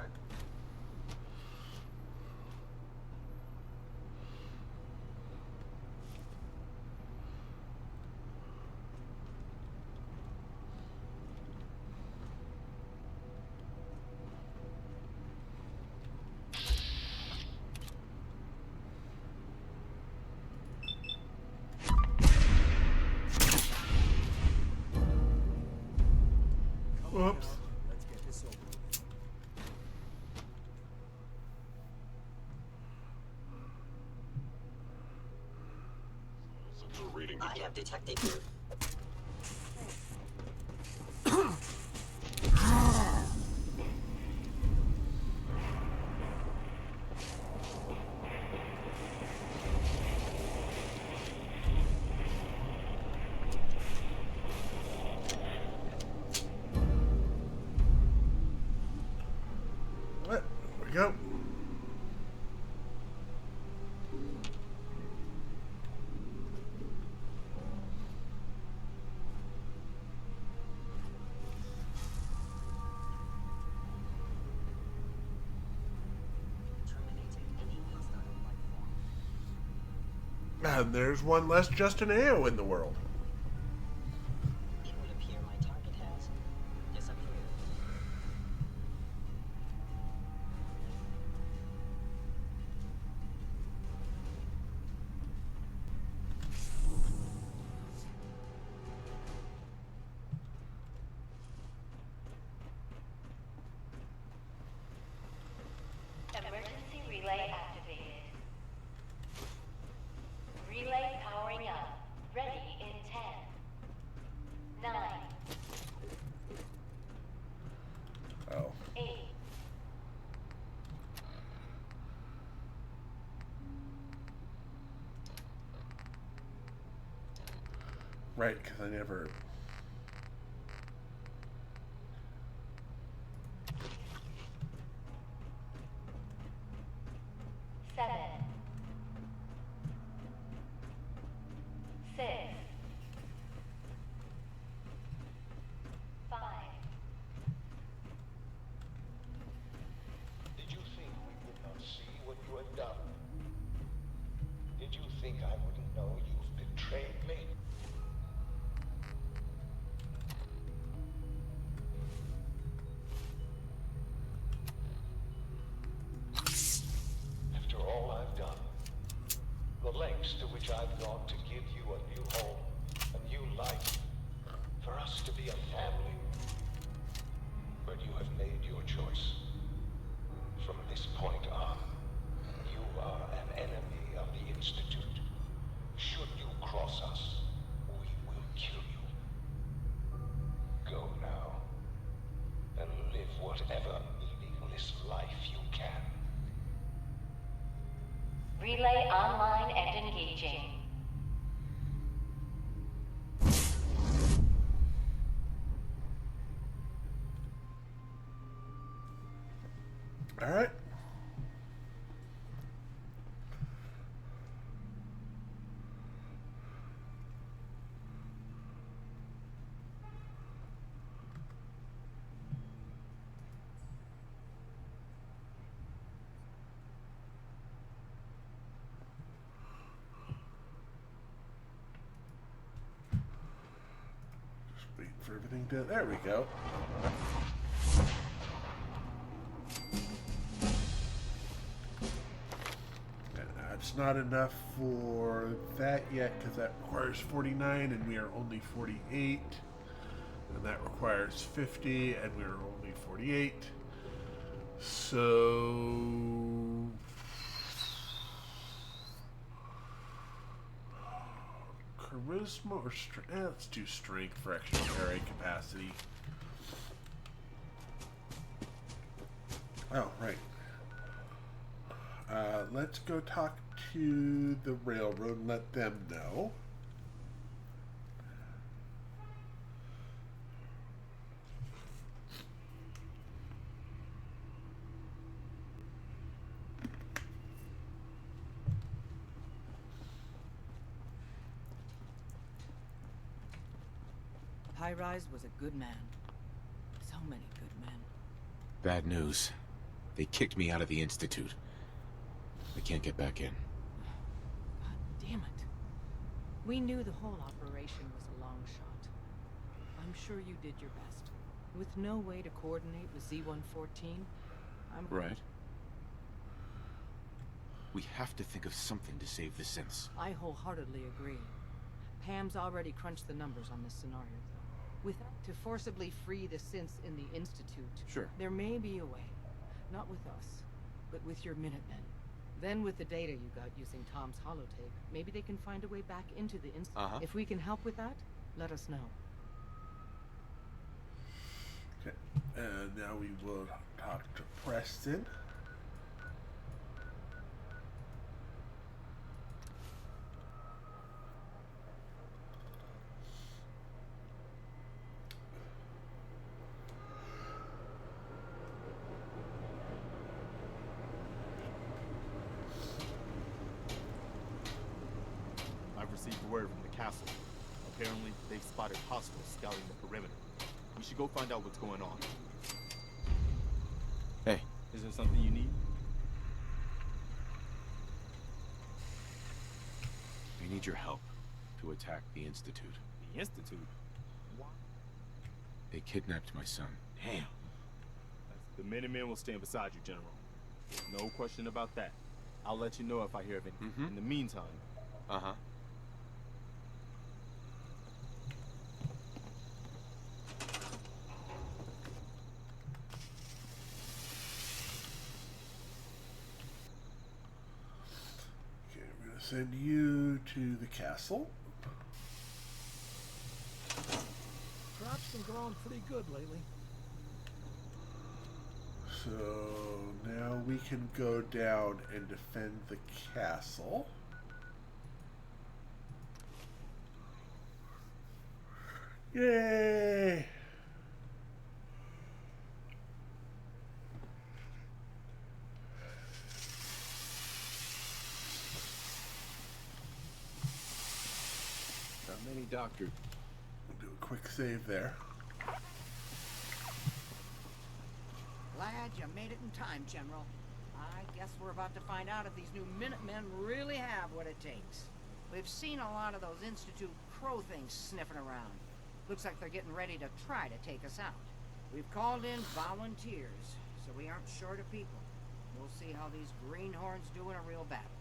Whoops. Let's get this over with. I have detected you. What? There we go. And there's one less Justin AO in the world. It would appear my target has disappeared. Emergency relay activated. Relay powering up. Ready in 10, 9, Oh. 8. Right, because I never... Seven, 6, 5. Did you think we would not see what you had done? Did you think I wouldn't know you've betrayed me? After all I've done, the lengths to which I've gone to give you a new home, a new life, for us to be a family. But you have made your choice. From this point on, you are an enemy of the Institute. Should you cross us, we will kill you. Go now, and live whatever meaningless life you can. Relay online and engaging. Alright. Just waiting for everything to... There we go. It's not enough for that yet because that requires 49 and we are only 48, and that requires 50 and we are only 48. So charisma or strength? Let's do strength for extra carry capacity. Oh, right. Let's go talk to the railroad and let them know. High-Rise was a good man. So many good men. Bad news. They kicked me out of the Institute. I can't get back in. God damn it. We knew the whole operation was a long shot. I'm sure you did your best. With no way to coordinate with Z-114, I'm... Right. We have to think of something to save the synths. I wholeheartedly agree. Pam's already crunched the numbers on this scenario, though. To forcibly free the synths in the Institute, Sure. There may be a way. Not with us, but with your Minutemen. Then with the data you got using Tom's holotape, maybe they can find a way back into the Institute. If we can help with that, let us know. Okay, and now we will talk to Preston. I've received word from the castle. Apparently, they've spotted hostiles scouting the perimeter. We should go find out what's going on. Hey. Is there something you need? I need your help to attack the Institute. The Institute? Why? They kidnapped my son. Damn. The Minutemen will stand beside you, General. No question about that. I'll let you know if I hear of anything. In the meantime... Uh-huh. Okay, we're going to send you to the castle. Crops been growing pretty good lately. So now we can go down and defend the castle. Yay! Not many doctors. We'll do a quick save there. Glad you made it in time, General. I guess we're about to find out if these new Minutemen really have what it takes. We've seen a lot of those Institute crow things sniffing around. Looks like they're getting ready to try to take us out. We've called in volunteers, so we aren't short of people. We'll see how these greenhorns do in a real battle.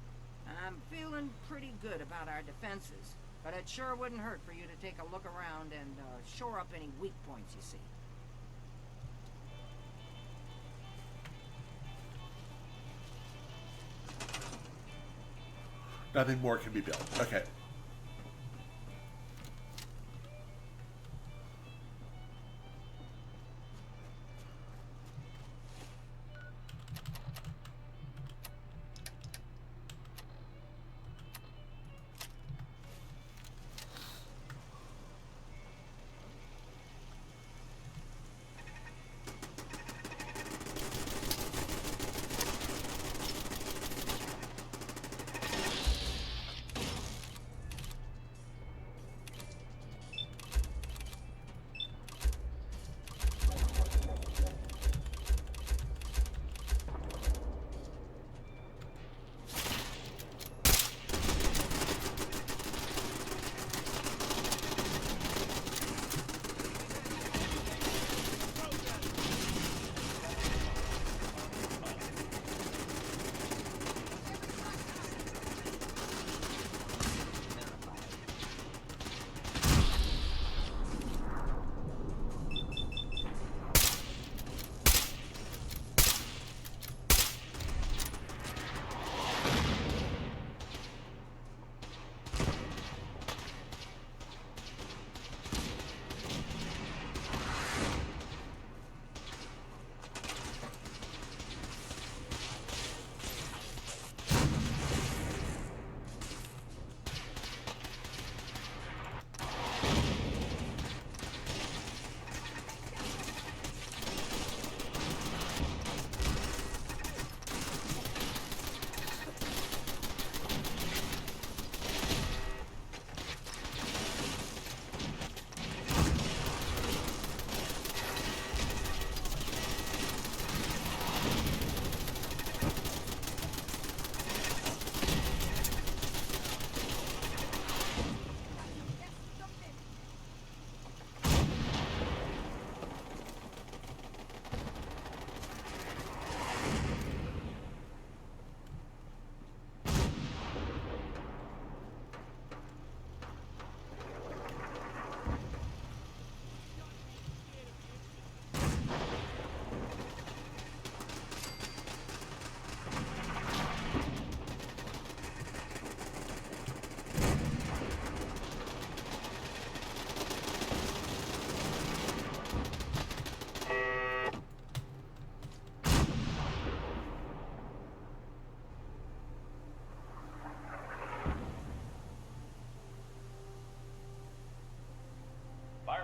I'm feeling pretty good about our defenses, but it sure wouldn't hurt for you to take a look around and shore up any weak points you see. Nothing more can be built. Okay.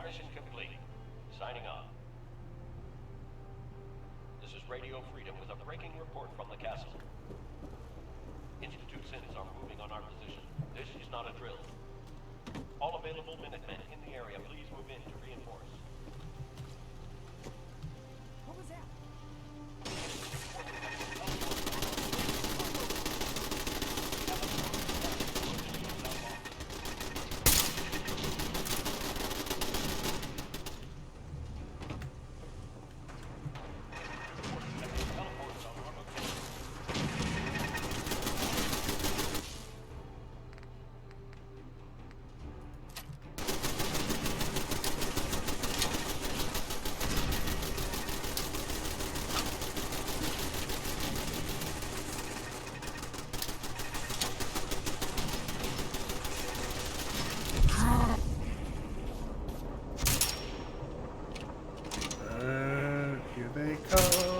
Mission complete. Signing off. This is Radio Freedom with a breaking report from the castle. Institute synths are moving on our position. This is not a drill. All available Minutemen in the area, please move in to reinforce. What was that? Here they come.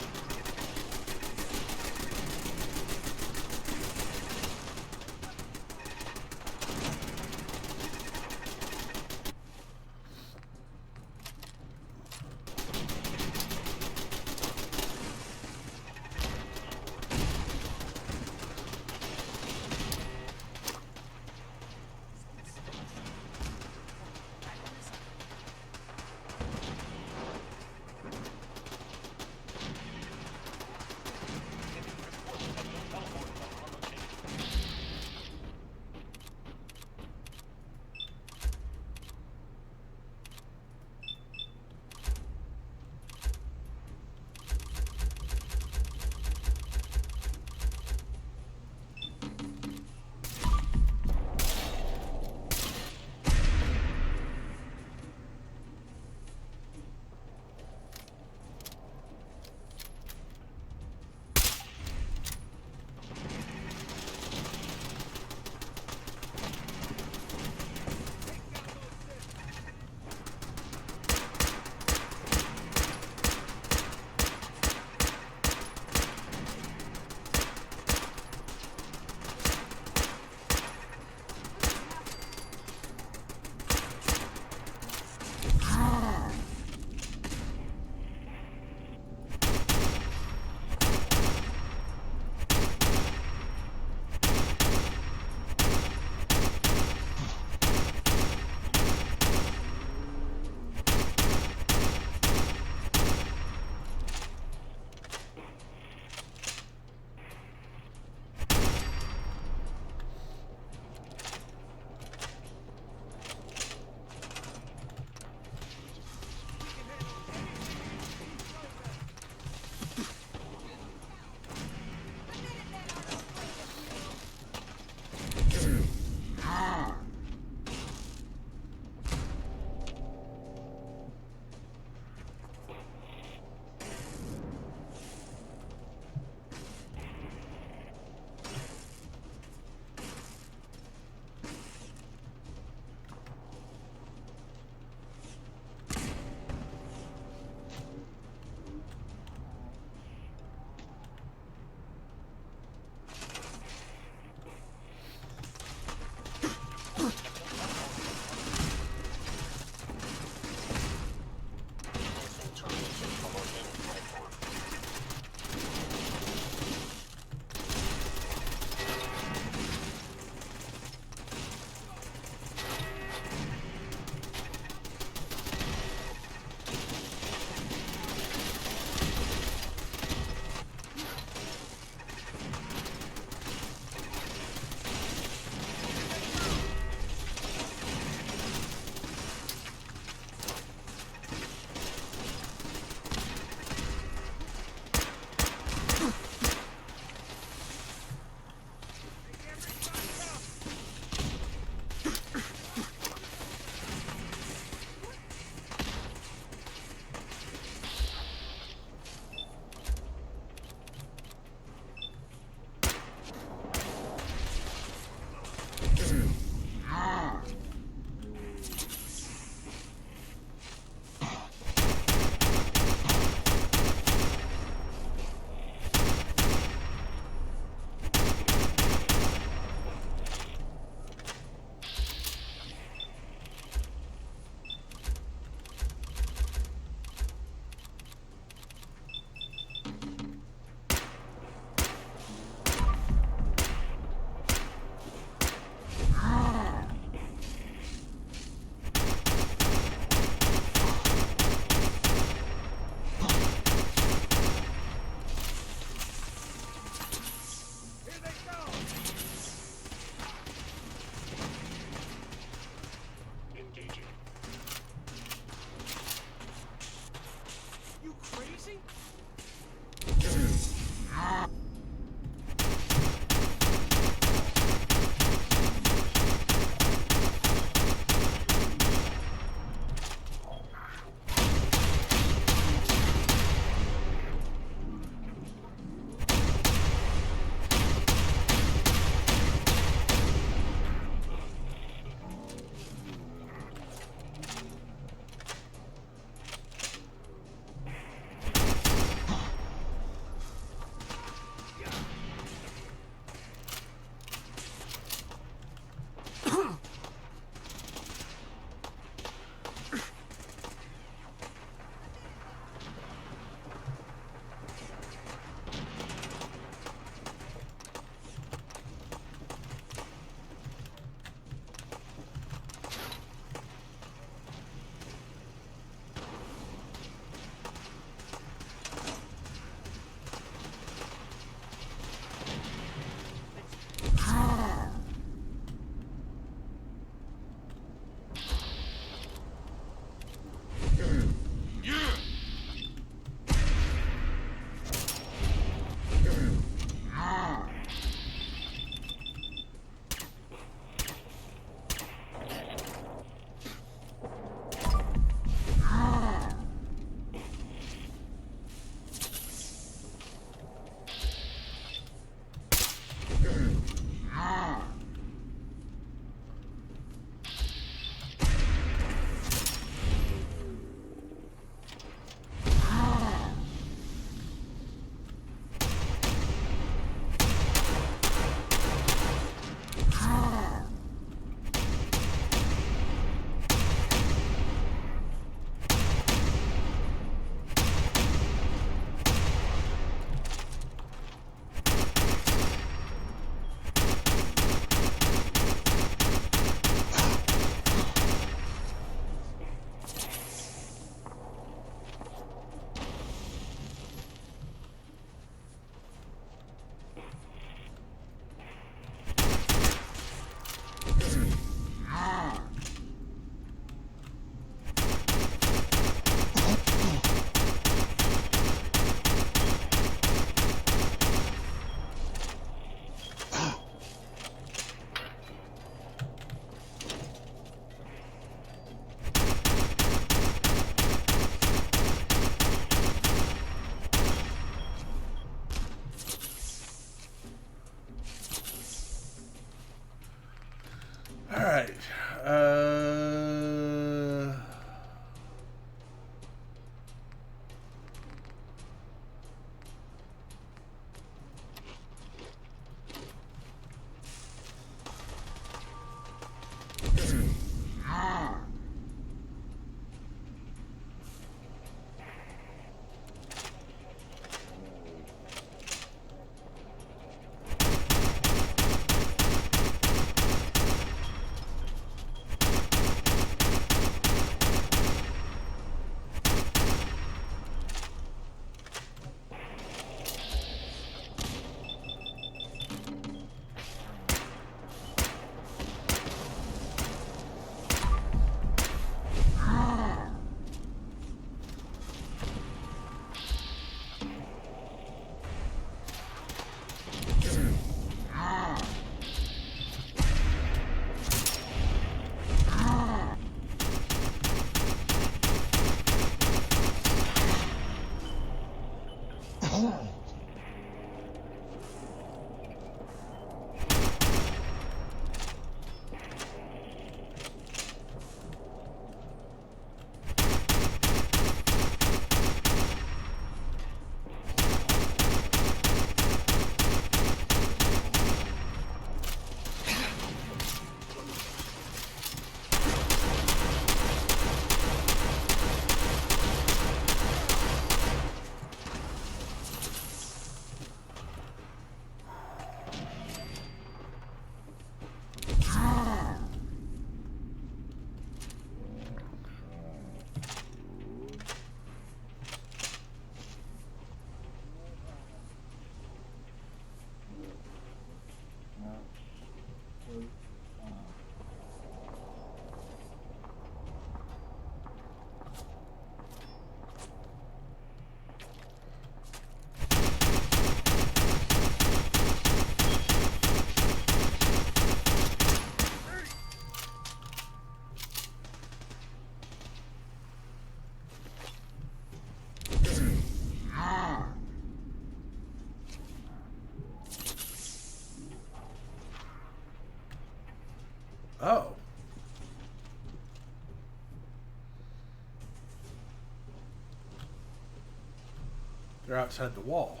They're outside the wall.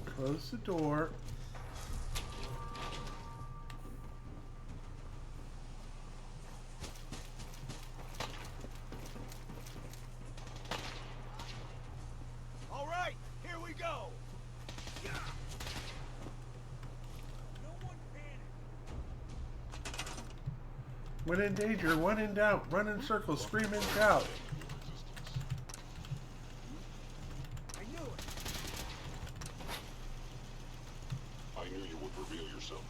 Close the door. All right, here we go. Yeah. No one panic. When in danger, when in doubt, run in circles, scream and shout. I knew it. I knew you would reveal yourself.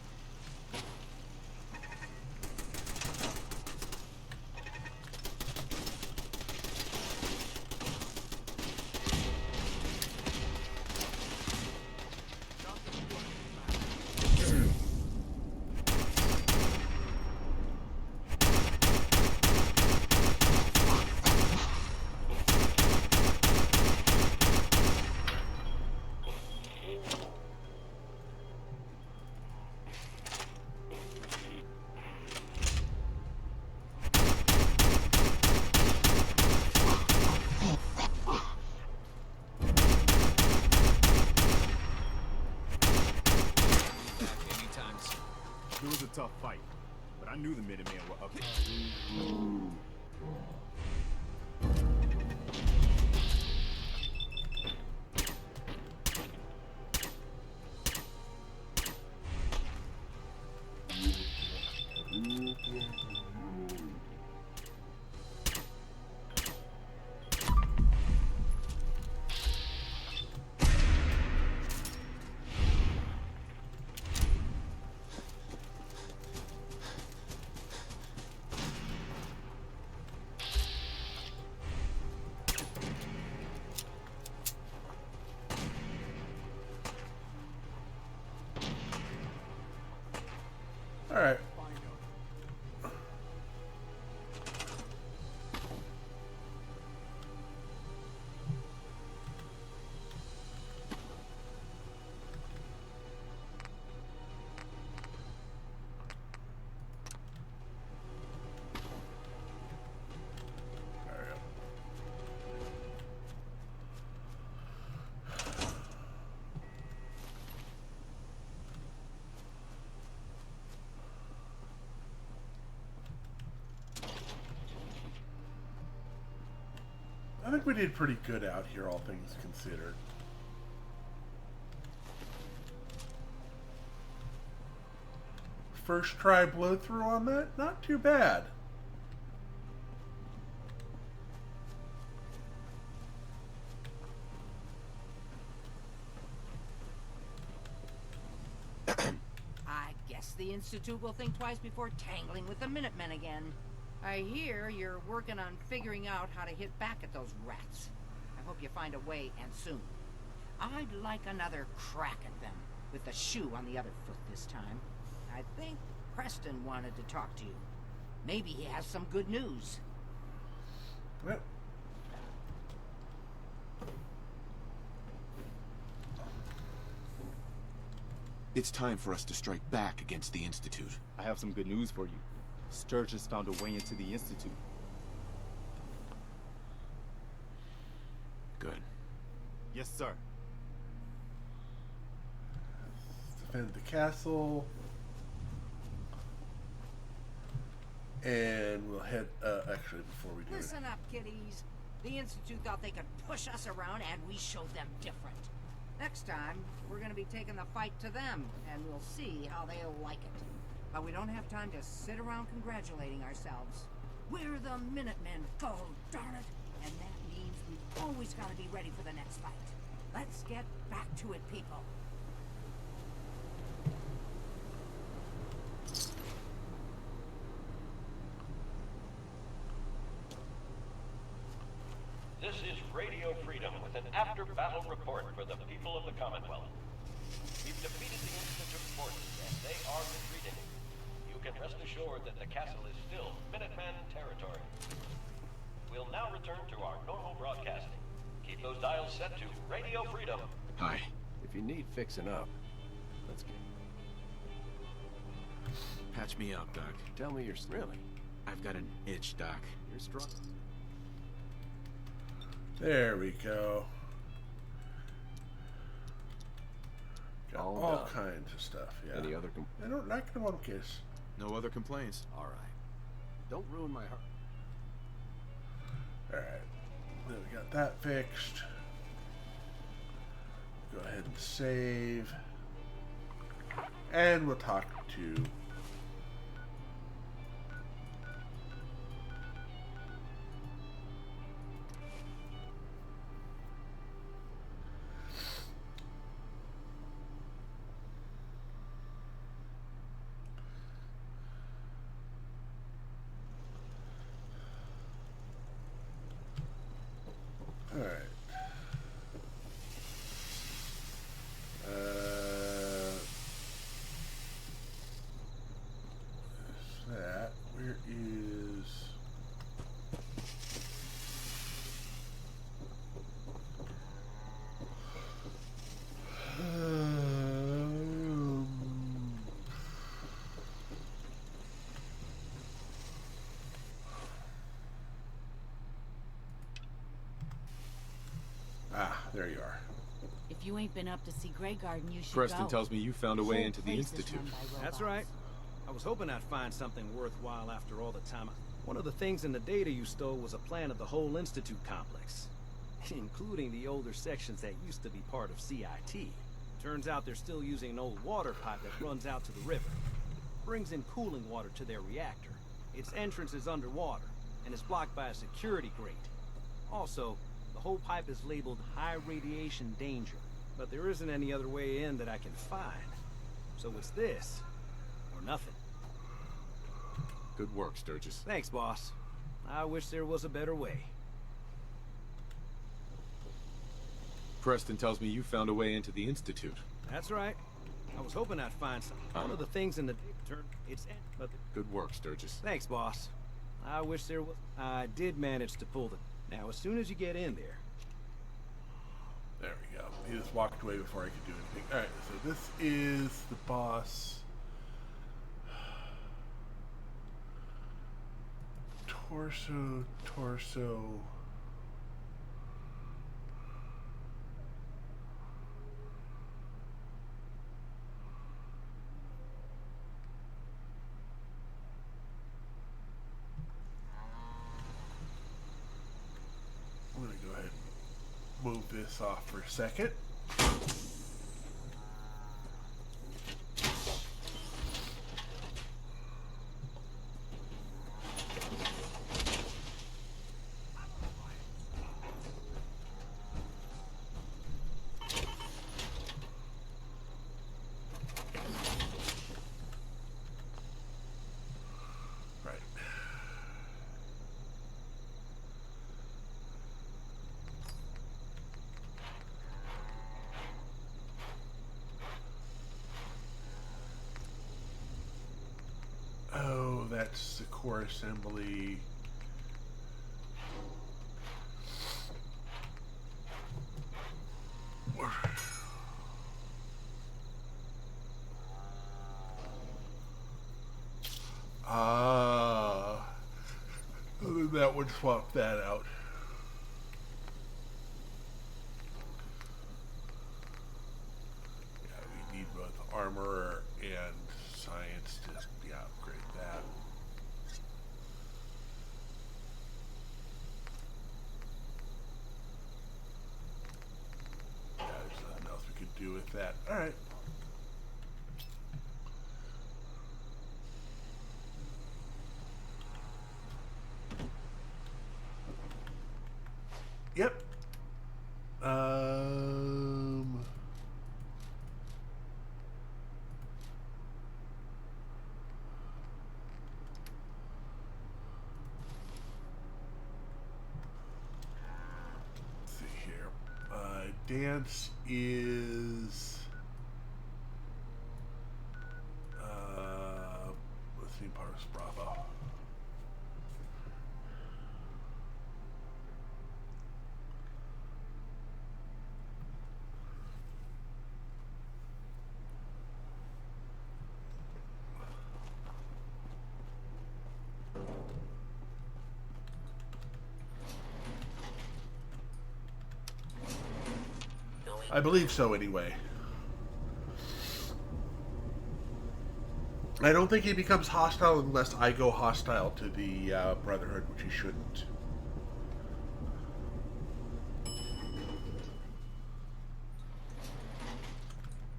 It was a tough fight, but I knew the Minutemen were up. All right. I think we did pretty good out here, all things considered. First try blow through on that, not too bad. I guess the Institute will think twice before tangling with the Minutemen again. I hear you're working on figuring out how to hit back at those rats. I hope you find a way, and soon. I'd like another crack at them, with the shoe on the other foot this time. I think Preston wanted to talk to you. Maybe he has some good news. Well. It's time for us to strike back against the Institute. I have some good news for you. Sturgis found a way into the Institute. Good. Yes, sir. Defend the castle. And we'll head, actually, before we do Listen up, kiddies. The Institute thought they could push us around, and we showed them different. Next time, we're gonna be taking the fight to them, and we'll see how they'll like it. But we don't have time to sit around congratulating ourselves. We're the Minutemen, go darn it! And that means we've always got to be ready for the next fight. Let's get back to it, people. This is Radio Freedom with an after-battle report for the people of the Commonwealth. We've defeated the Institute forces, and they are retreating. You can rest assured that the castle is still Minuteman territory. We'll now return to our normal broadcasting. Keep those dials set to Radio Freedom. Hi. If you need fixing up, let's get... Patch me up, Doc. Tell me you're Really? I've got an itch, Doc. You're strong. There we go. Got all done. kinds of stuff, yeah. Any other I don't like the monkeys. No other complaints. All right. Don't ruin my heart. Alright. Then we got that fixed. Go ahead and save. And we'll talk to Alright. That. Where is... there you are. If you ain't been up to see Grey Garden, you should Preston go. tells me you found a way Whole into the place is Institute. run by That's robots. right. I was hoping I'd find something worthwhile after all the time. One of the things in the data you stole was a plan of the whole Institute complex, including the older sections that used to be part of CIT. Turns out they're still using an old water pipe that runs out to the river. Brings in cooling water to their reactor. Its entrance is underwater, and is blocked by a security grate. Also, the whole pipe is labeled high radiation danger, but there isn't any other way in that I can find. So it's this, or nothing. Good work, Sturgis. Thanks, boss. I wish there was a better way. Preston tells me you found a way into the Institute. That's right. I was hoping I'd find some. One of the things in the turn, but Good work, Sturgis. thanks, boss. I wish there was. I did manage to pull the. Now, as soon as you get in there, There we go. He just walked away before I could do anything. Alright, so this is the boss. Torso. I'm gonna go ahead and move this off for a second. Right. Oh, that's the core assembly. Ah, that would swap that out. Yeah, we need both armor and science to upgrade that. Yeah, there's nothing else we could do with that. All right. Yep. Let's see here. Dance is. Let's see, Paris Bravo. I believe so, anyway. I don't think he becomes hostile unless I go hostile to the Brotherhood, which he shouldn't.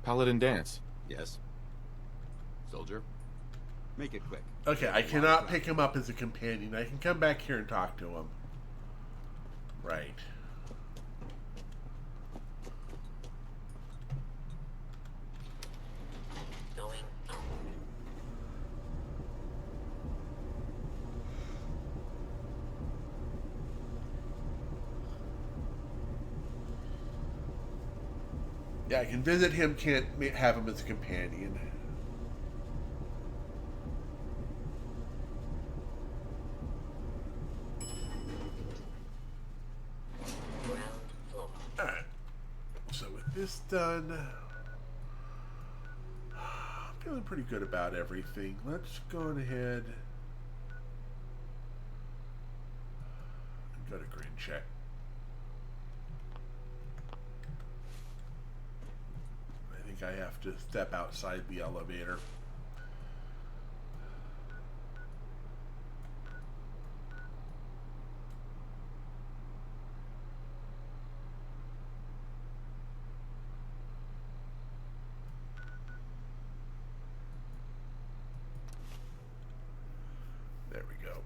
Paladin dance. Yes. Soldier? Make it quick. Okay, I cannot pick him up as a companion. I can come back here and talk to him. Right. Yeah, I can visit him, can't have him as a companion. Alright. So with this done, I'm feeling pretty good about everything. Let's go ahead and go to grid check. I have to step outside the elevator. There we go.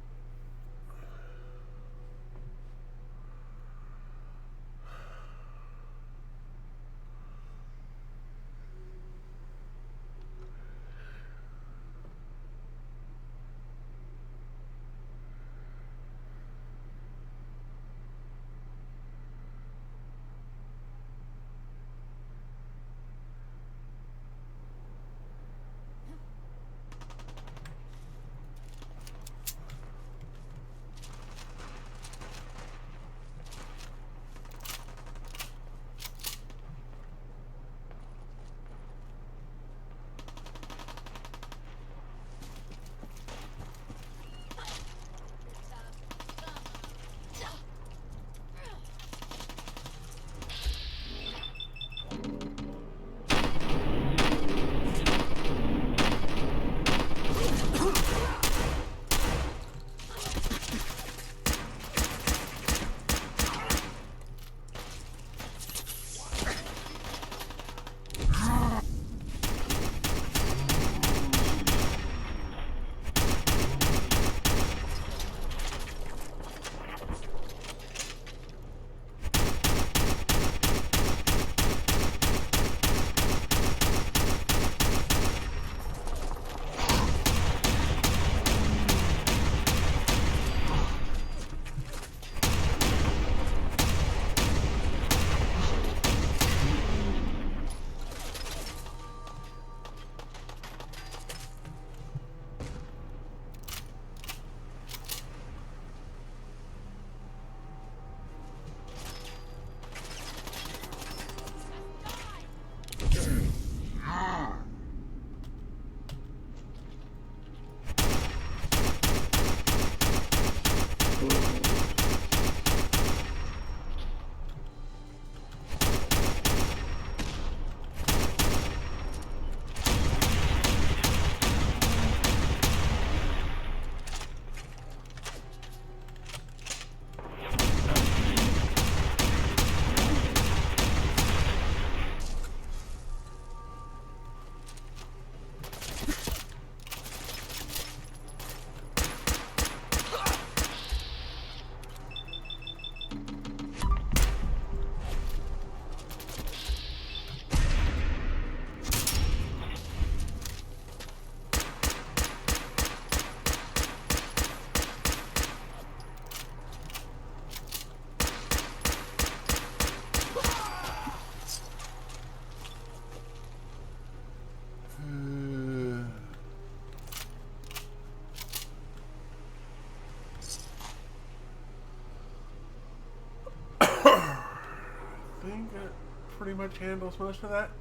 I think that pretty much handles most of that.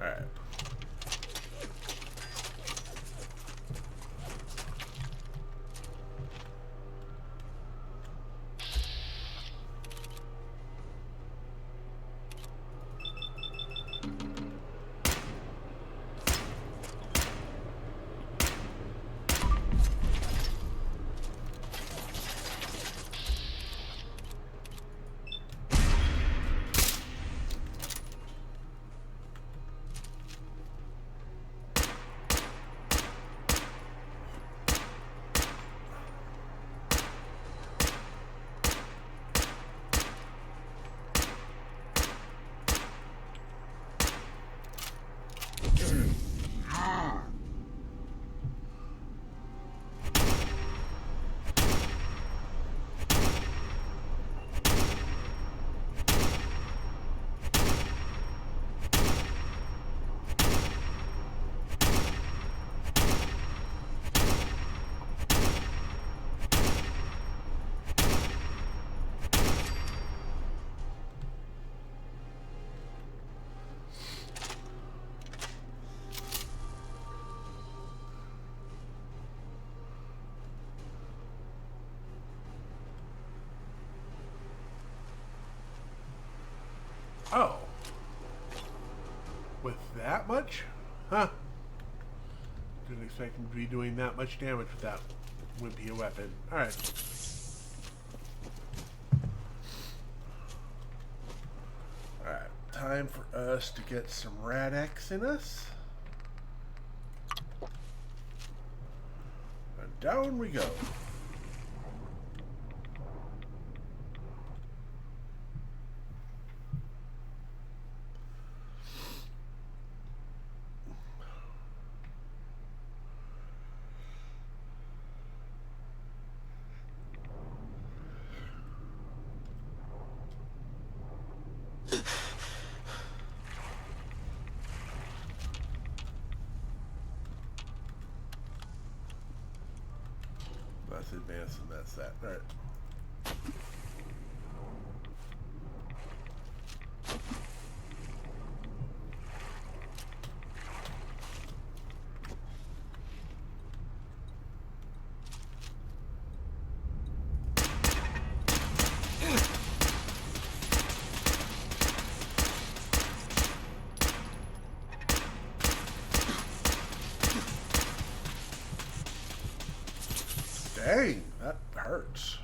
Alright. Oh. With that much? Huh. Didn't expect him to be doing that much damage with that wimpy a weapon. Alright. Alright. Time for us to get some Rad-X in us. And down we go. Let's advance and that's that. Alright. Dang, that hurts.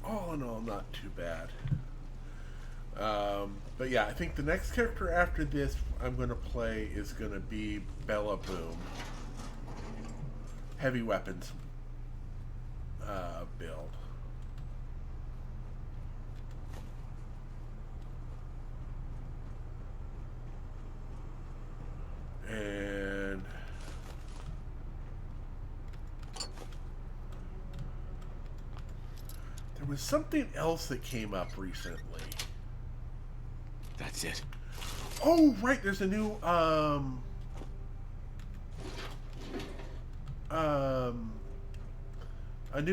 All in all, not too bad. But yeah, I think the next character after this I'm going to play is going to be Bella Boom. Heavy weapons build. And there was something else that came up recently. That's it. Oh, right, there's a new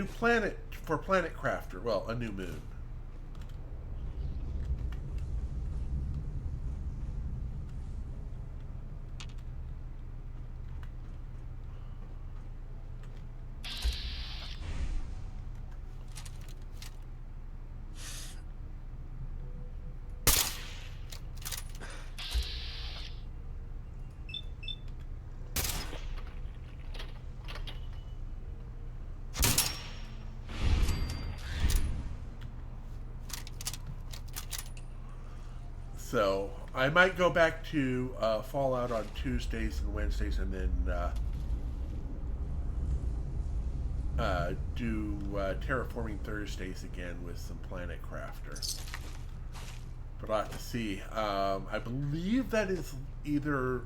planet for Planet Crafter. Well, a new moon. So I might go back to Fallout on Tuesdays and Wednesdays, and then do Terraforming Thursdays again with some Planet Crafter. But I'll have to see. I believe that is either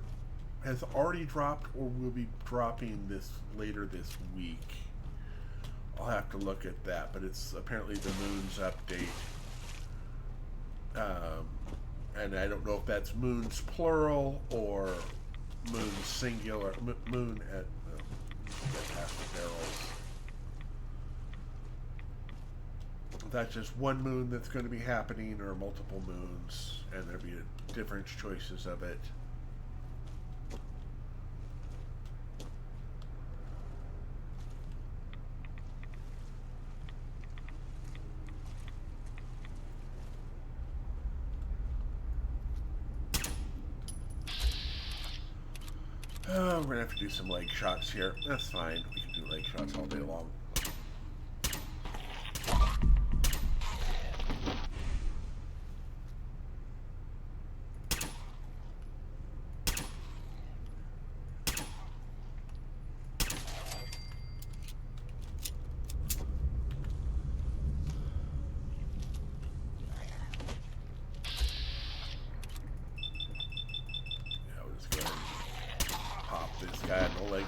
has already dropped or will be dropping later this week. I'll have to look at that, but it's apparently the Moon's update. And I don't know if that's Moon's plural or Moon's singular. Moon at get past the barrels. If that's just one moon that's going to be happening, or multiple moons, and there'll be different choices of it. Oh, we're gonna have to do some leg shots here. That's fine. We can do leg shots all day long.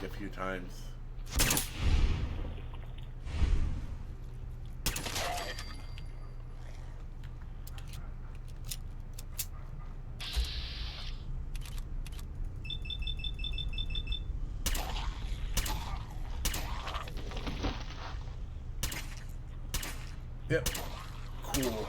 A few times. Yep. Cool.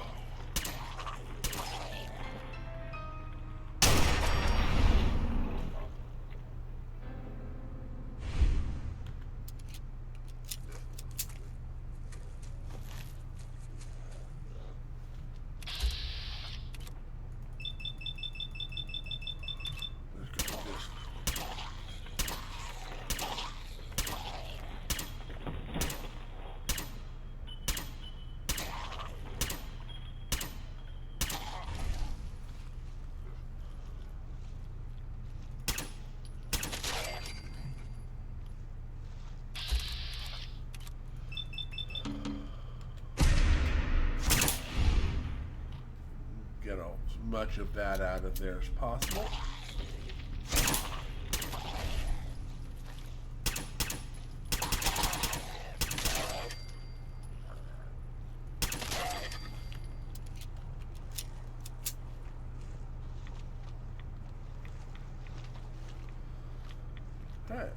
Get as much of that out of there as possible. Right.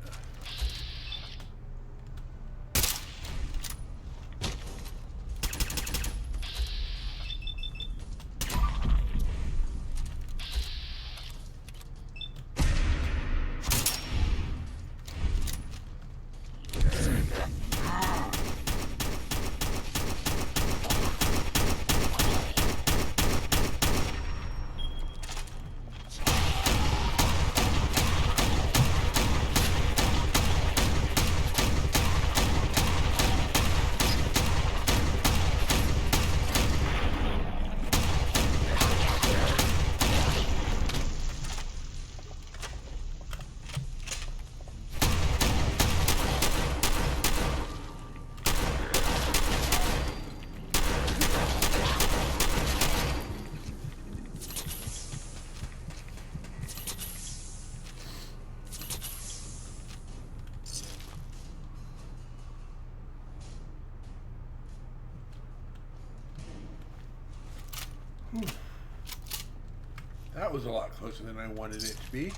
That was a lot closer than I wanted it to be.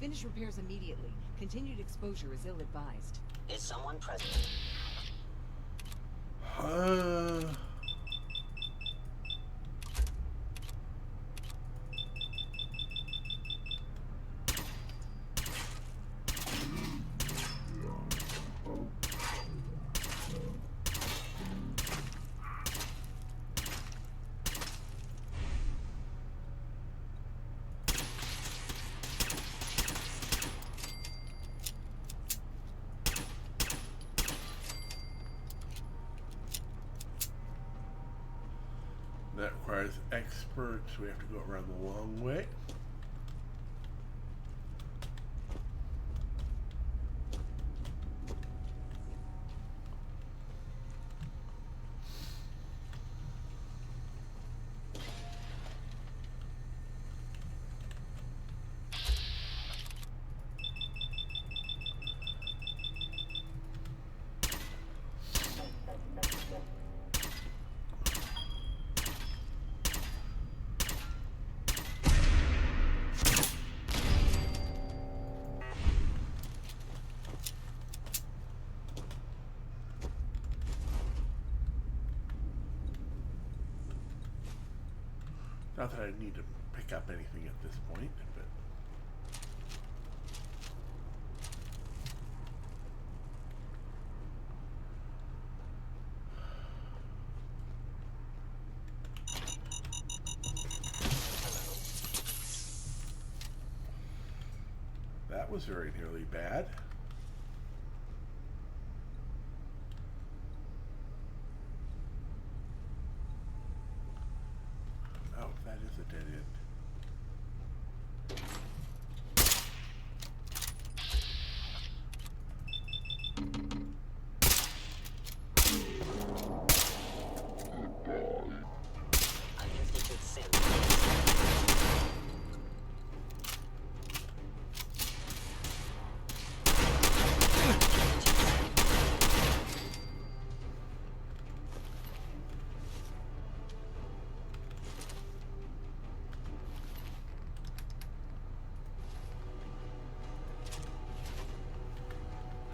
Finish repairs immediately. Continued exposure is ill-advised. Is someone present? That requires experts. We have to go around the long way. Not that I need to pick up anything at this point, but that was very nearly bad. Oh, that is a dead end. Uninstitute synth.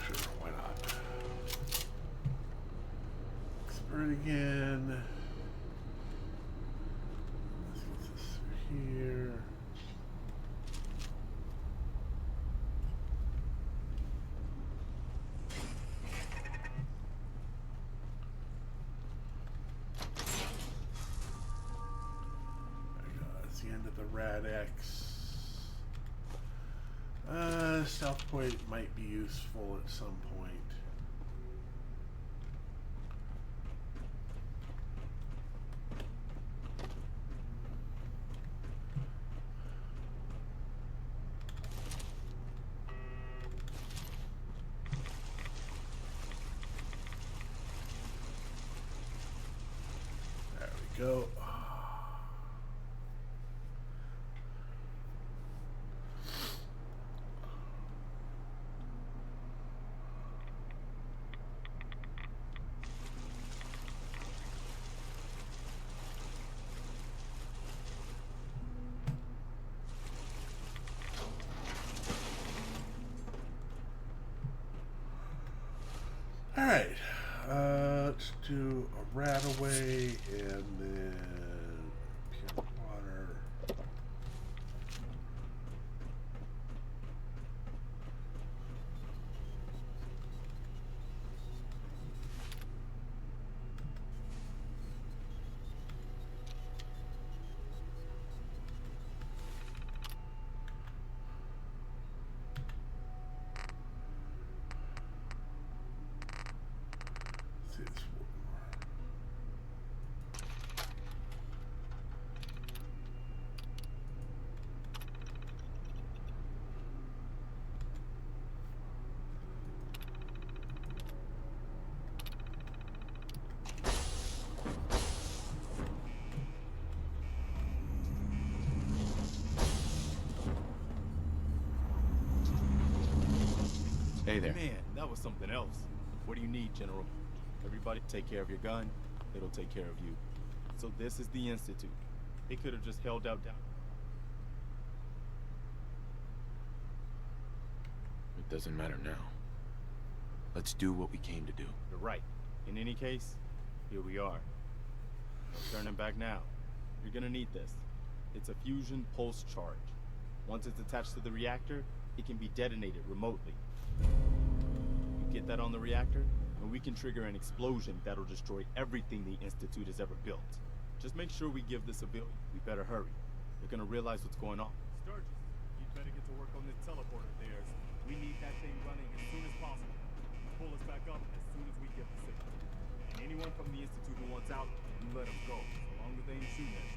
Sure, why not? Expert again. Let's get this through here. There we go. That's the end of the Rad-X. Stealth point might be useful at some point. There we go. All right, let's do a rat away and then pure water. See, it's Hey there. Man, that was something else. What do you need, General? Everybody take care of your gun. It'll take care of you. So this is the Institute. It could have just held out down. doesn't matter now. Let's do what we came to do. You're right. In any case, here we are. No turning back now. You're gonna need this. It's a fusion pulse charge. Once it's attached to the reactor, it can be detonated remotely. You get that on the reactor, and we can trigger an explosion that'll destroy everything the Institute has ever built. Just make sure we give the civilian. We better hurry. They're gonna realize what's going on. Sturgis, you'd better get to work on this teleporter of theirs. We need that thing running as soon as possible. Pull us back up as soon as we get the signal. And anyone from the Institute who wants out, you let them go. As long as they ain't shooting at you.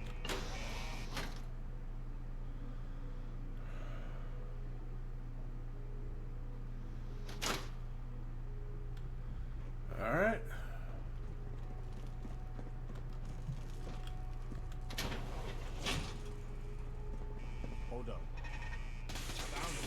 All right. Hold up. Found it.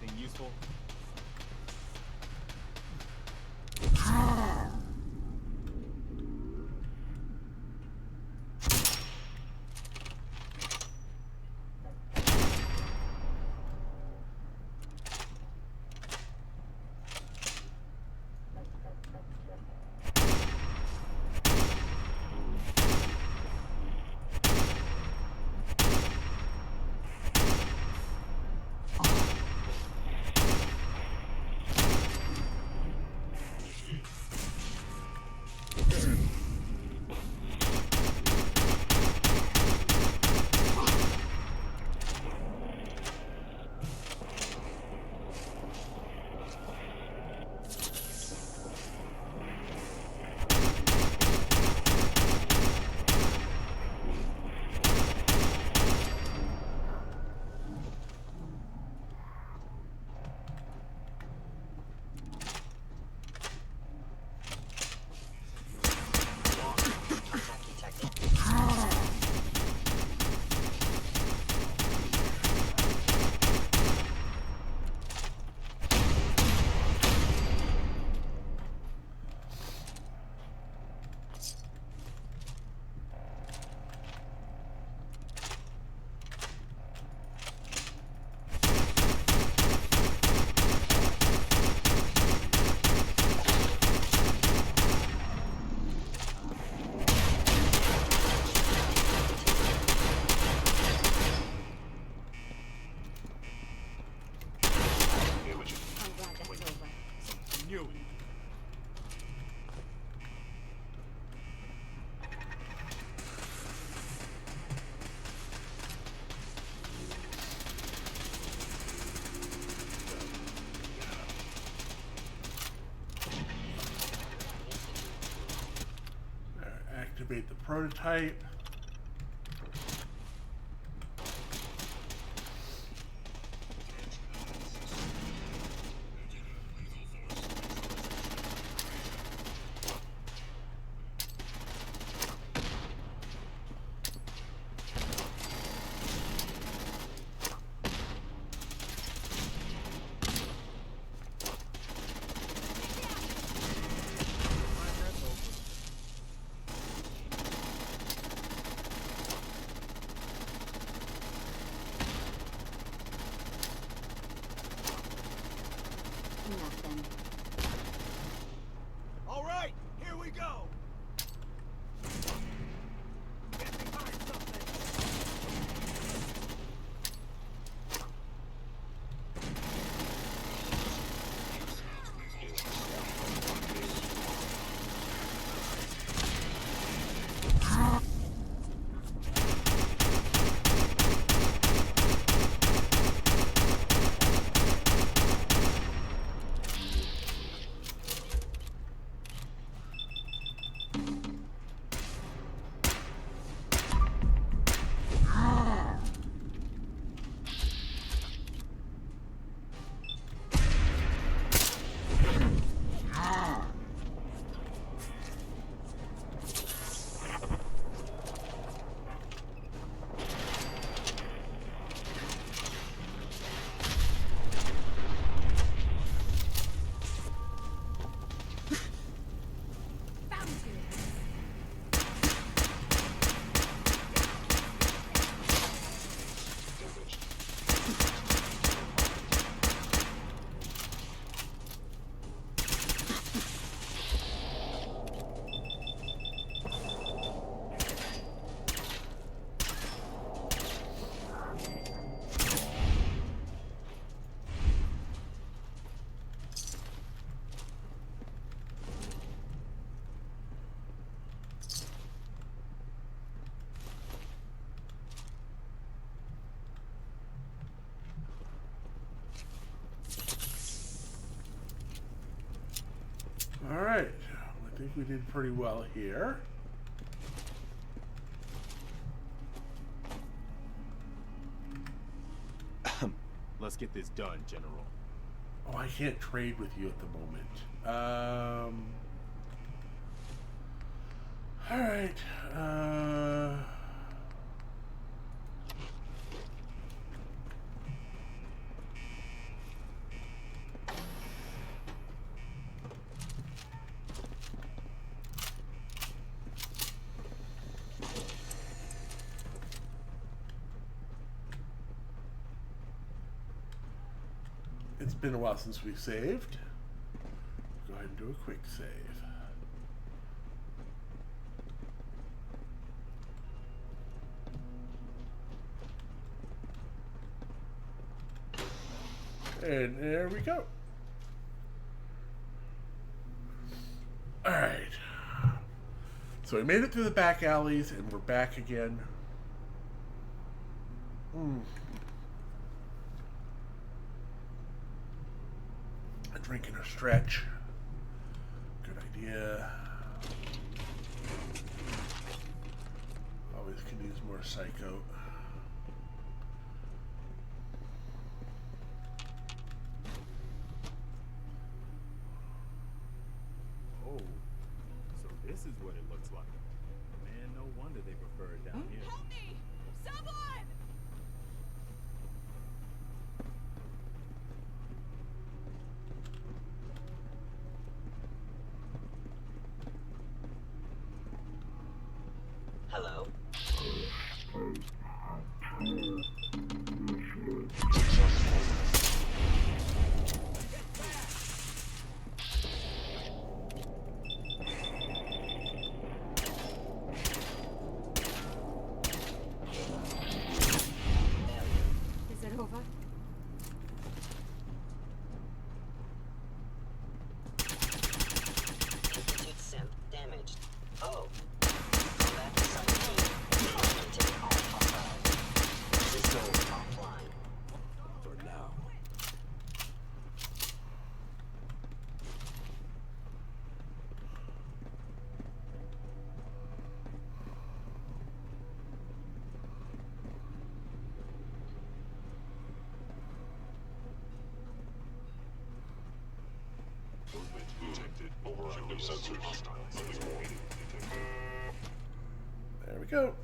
Anything useful? Activate the prototype. go! Get behind something! Alright, I think we did pretty well here. Let's get this done, General. Oh, I can't trade with you at the moment. Alright, it's been a while since we saved. Go ahead and do a quick save. And there we go. Alright. So we made it through the back alleys and we're back again. A drink and a stretch. Good idea. Always can use more psycho. Oh, so this is what it looks like. Man, no wonder they prefer it down here. Help me! Someone! Hello? Is it over? Institute synth damaged. Oh. Combat subroutine. Limited offline. System offline. For now. Movement detected. Overactive sensors. There we go.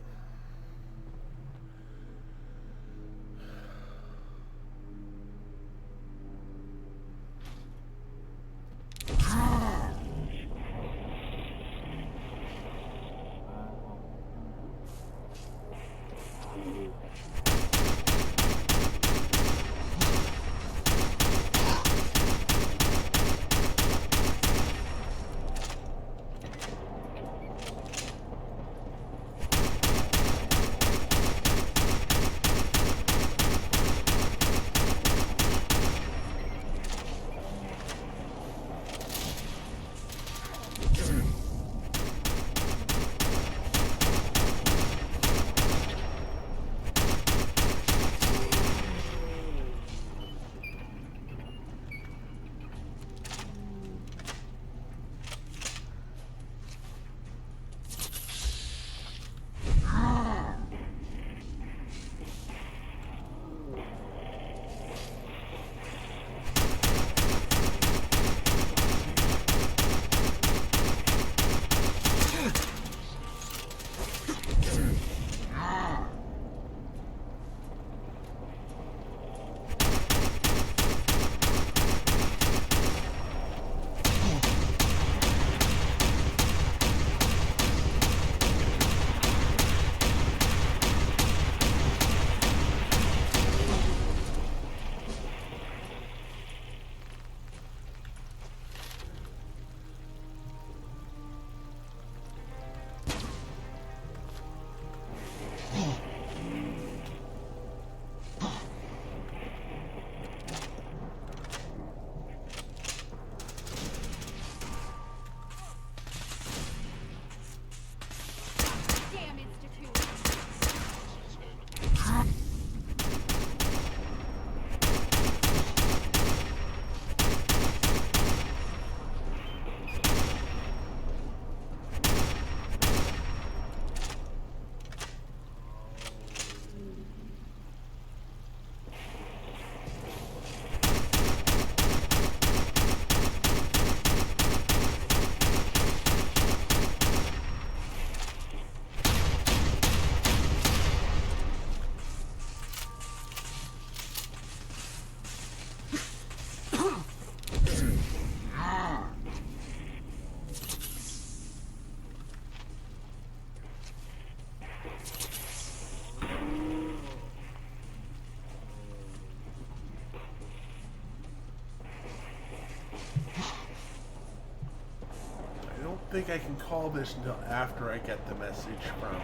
think I can call this until after I get the message from...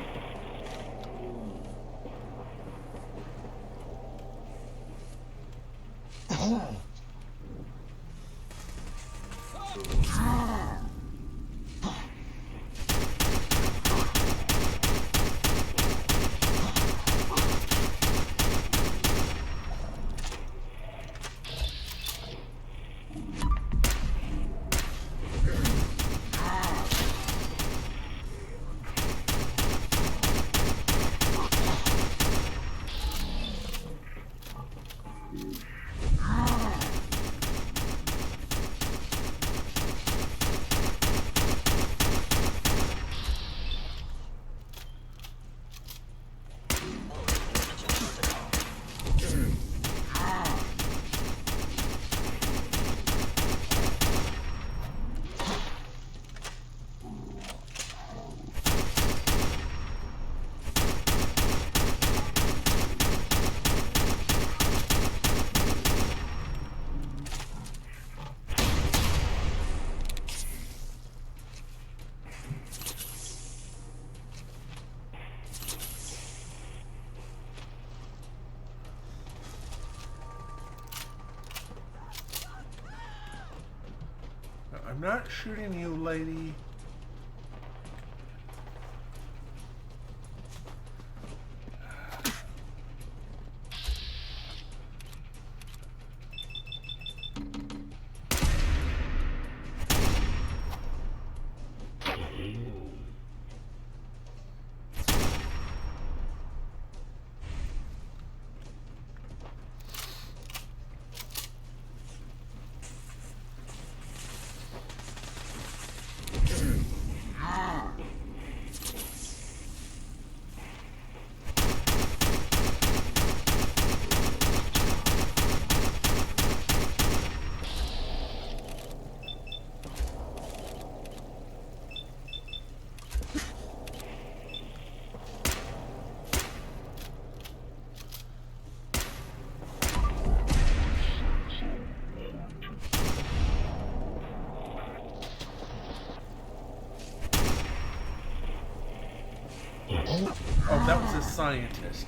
I'm not shooting you, lady. Oh, that was a scientist.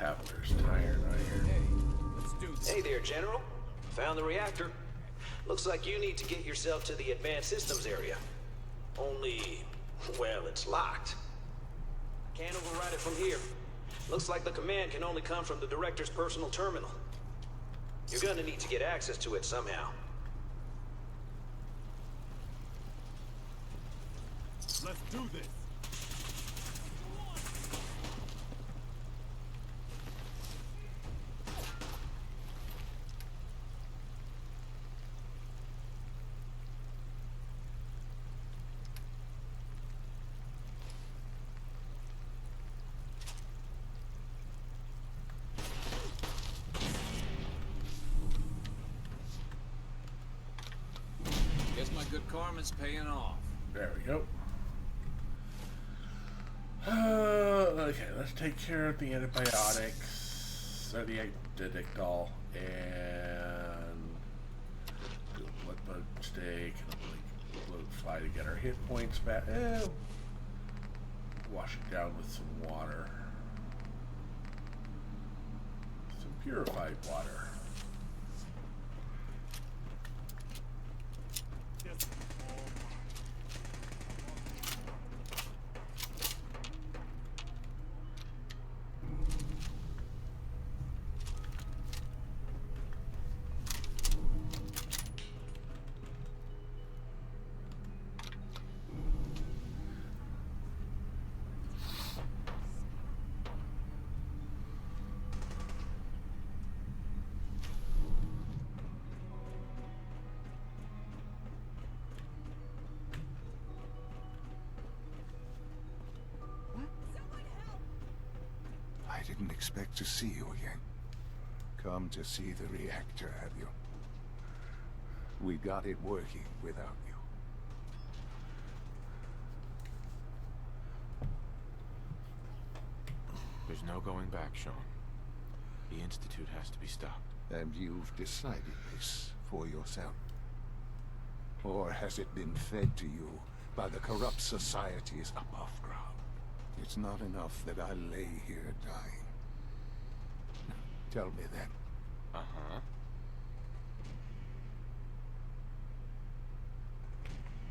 Cavalier's tired iron. Hey there, General. Found the reactor. Looks like you need to get yourself to the advanced systems area. Only, well, it's locked. Can't override it from here. Looks like the command can only come from the director's personal terminal. You're gonna need to get access to it somehow. Let's do this. Guess my good karma's paying off. There we go. Okay, let's take care of the antibiotics, or the Didictol, and do a blood bug steak and a blood fly to get our hit points back. Wash it down with some water. Some purified water. I didn't expect to see you again. Come to see the reactor, have you? We got it working without you. There's no going back, Sean. The Institute has to be stopped. And you've decided this for yourself? Or has it been fed to you by the corrupt societies above ground? It's not enough that I lay here dying. Tell me then. Uh-huh.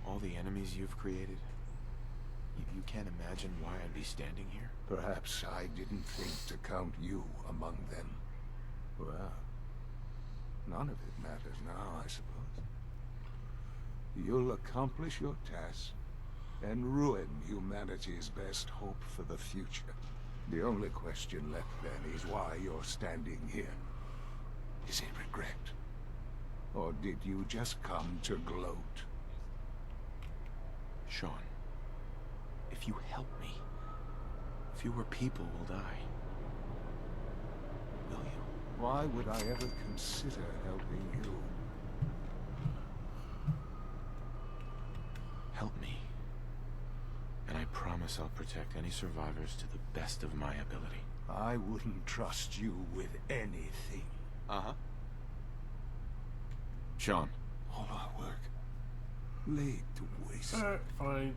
All the enemies you've created? You can't imagine why I'd be standing here? Perhaps I didn't think to count you among them. Well, none of it matters now, I suppose. You'll accomplish your task and ruin humanity's best hope for the future. The only question left then is why you're standing here. Is it regret? Or did you just come to gloat? Sean, if you help me, fewer people will die. Will you? Why would I ever consider helping you? Help me. And I promise I'll protect any survivors to the best of my ability. I wouldn't trust you with anything. Uh-huh. Sean. All our work laid to waste. Alright, fine.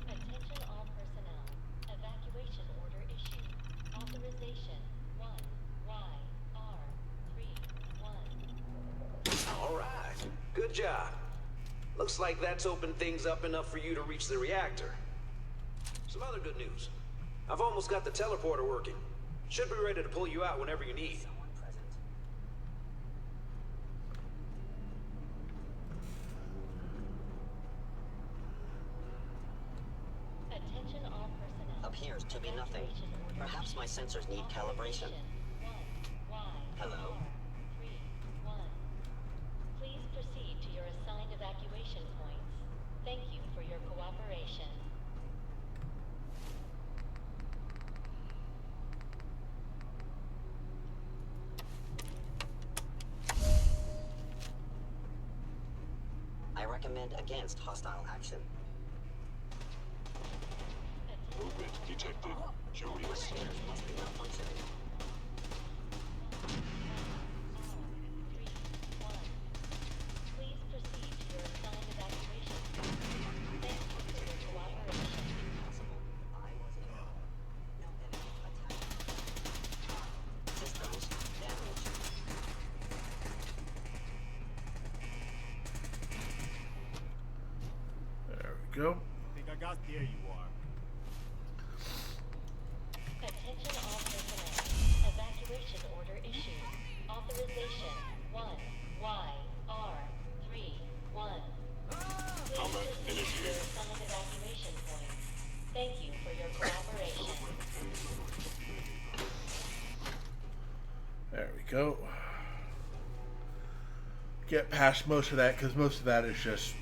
Attention all personnel. Evacuation order issued. Authorization 1YR31. All right. Good job. Looks like that's opened things up enough for you to reach the reactor. Some other good news. I've almost got the teleporter working. Should be ready to pull you out whenever you need. Attention all personnel. Appears to be nothing. Perhaps my sensors need calibration. Hello? Please proceed to your assigned evacuation points. Thank you for your cooperation. I recommend against hostile action. Movement detected. Curious. Must be malfunctioning. Please proceed to your assigned evacuation points. Thank you for your cooperation. Systems damaged. There we go. I think I got there you are. Attention all personnel. Evacuation order issued. Authorization 1YR31. Please proceed to your assigned evacuation points. Thank you for your cooperation. There we go. Get past most of that, because most of that is just...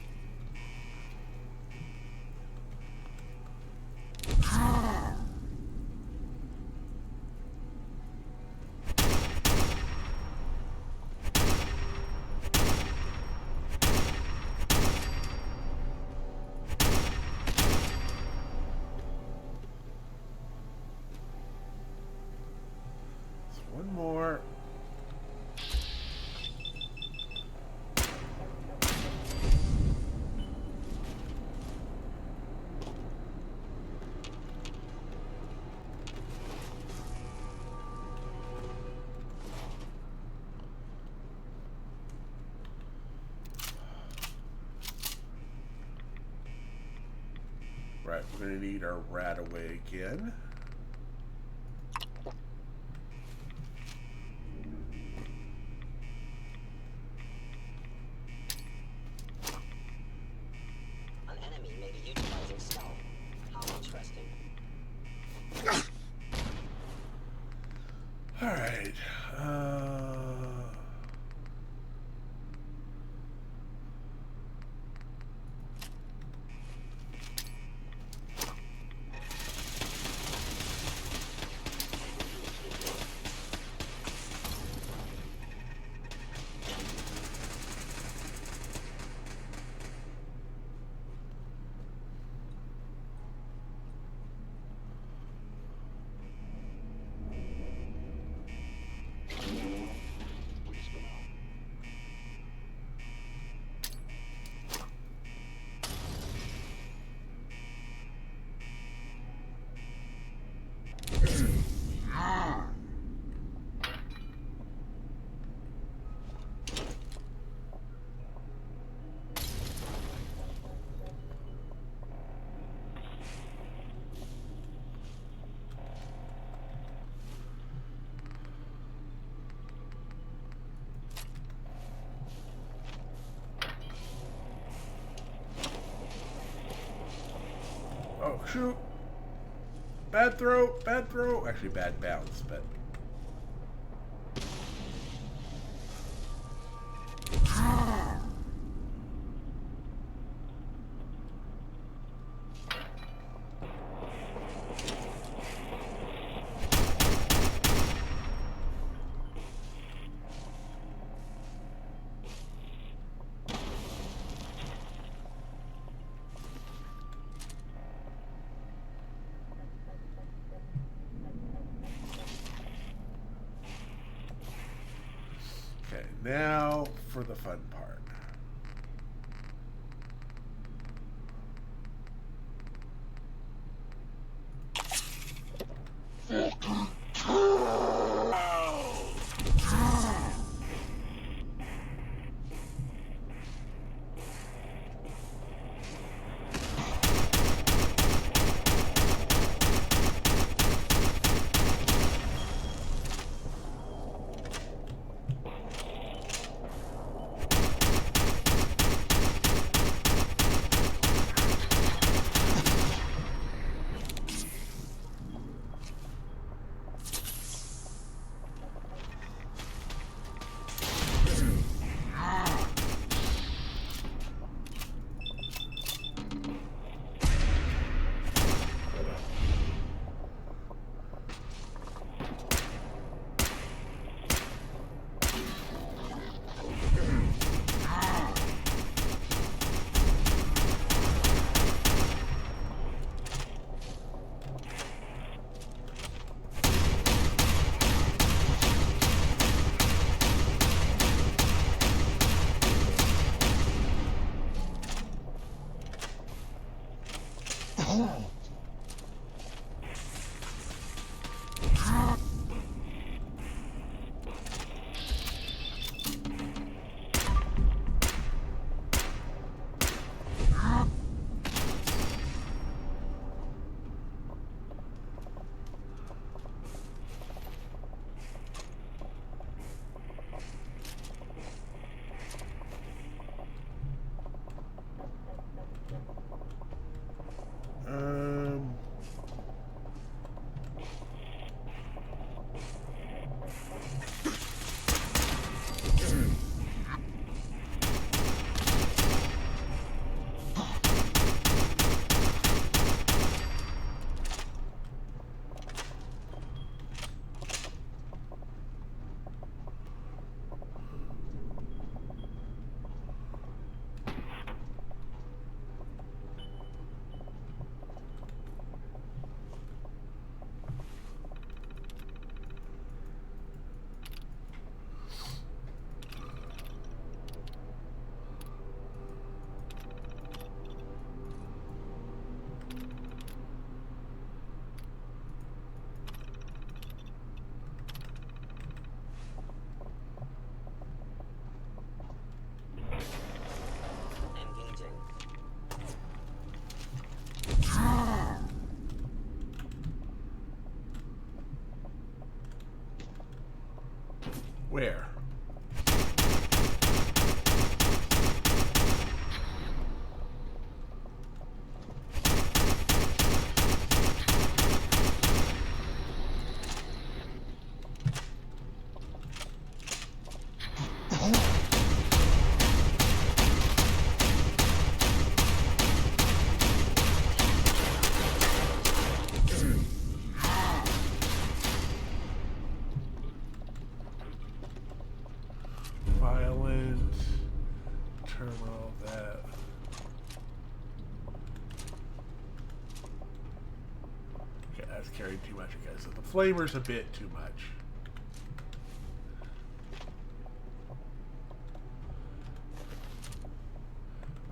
gonna need our rat away again. An enemy may be utilizing stealth. How interesting. Alright. Oh, shoot. Bad throw, bad throw. Actually, bad bounce, but... Okay, now for the fun part. Where? Violent terminal that. Okay, that's carrying too much, I guess. So the flamer's a bit too much.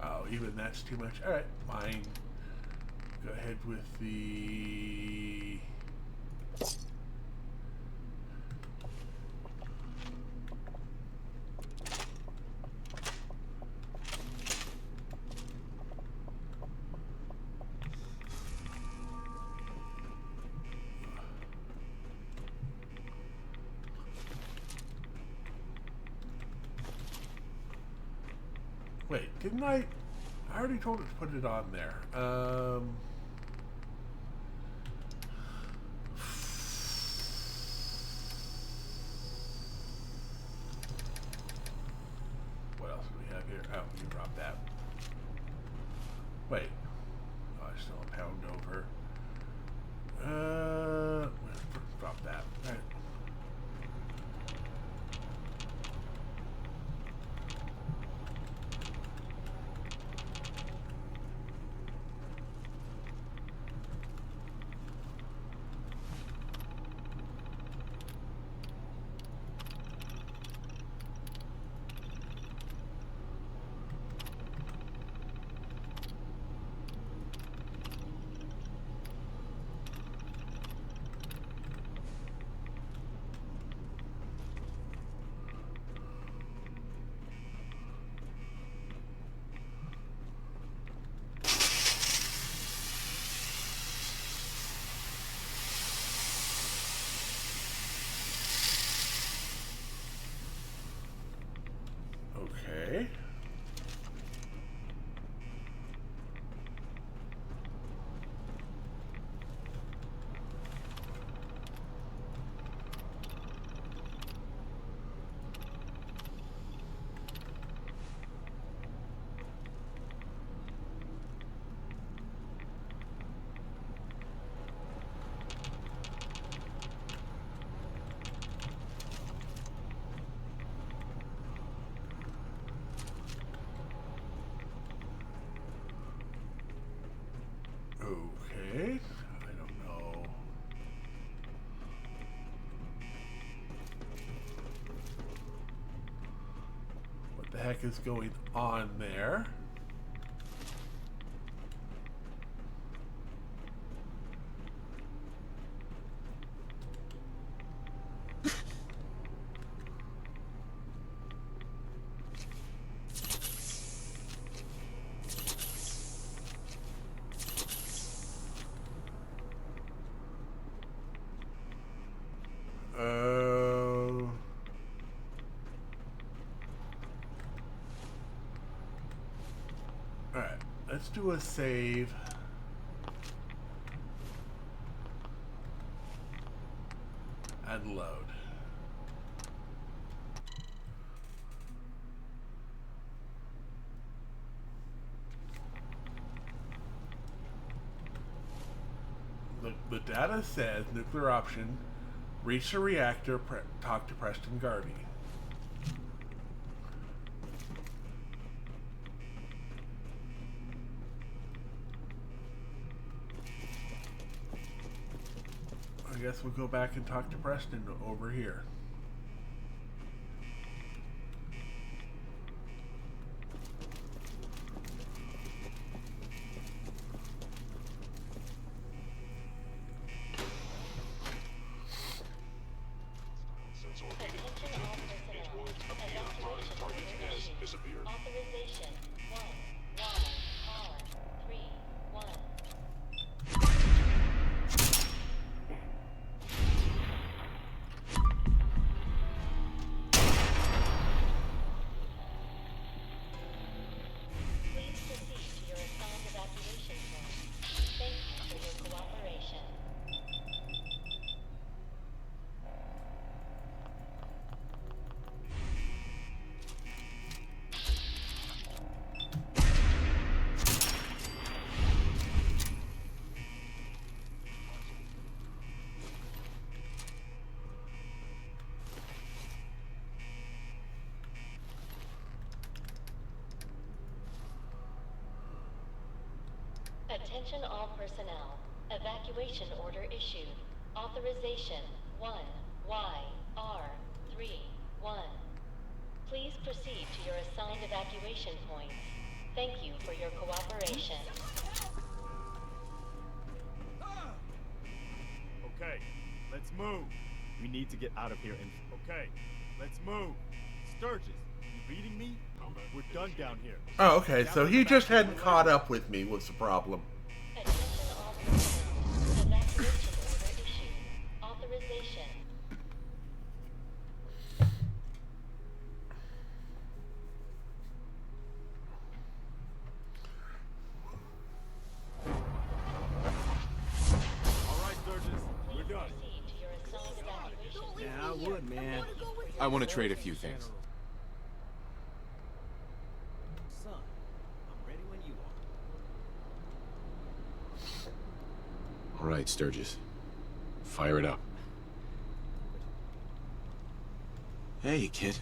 Oh, even that's too much. Alright, fine. Go ahead with the... Wait, didn't I already told it to put it on there. What else do we have here? Oh, you dropped that. Wait. Oh, I still a pound over. Drop that. All right. Okay. Okay, I don't know. What the heck is going on there? Alright, let's do a save. And load. The data says nuclear option, reach the reactor, talk to Preston Garvey. I guess we'll go back and talk to Preston over here. Authorization 1-1-R-3-1. Attention all personnel. Evacuation order issued. Authorization 1YR31. Please proceed to your assigned evacuation points. Thank you for your cooperation. Okay, let's move. We need to get out of here and... Okay, let's move. Sturgis, you reading me? We're done down here. Oh, okay, so he just hadn't caught up with me was the problem. Attention all personnel. Evacuation order issued. Authorization. All right, Sturgis, we're done. Proceed to your assigned evacuation points. Yeah, I would, man. I want to trade a few things. Son, I'm ready when you are. All right, Sturgis. Fire it up. Hey, kid.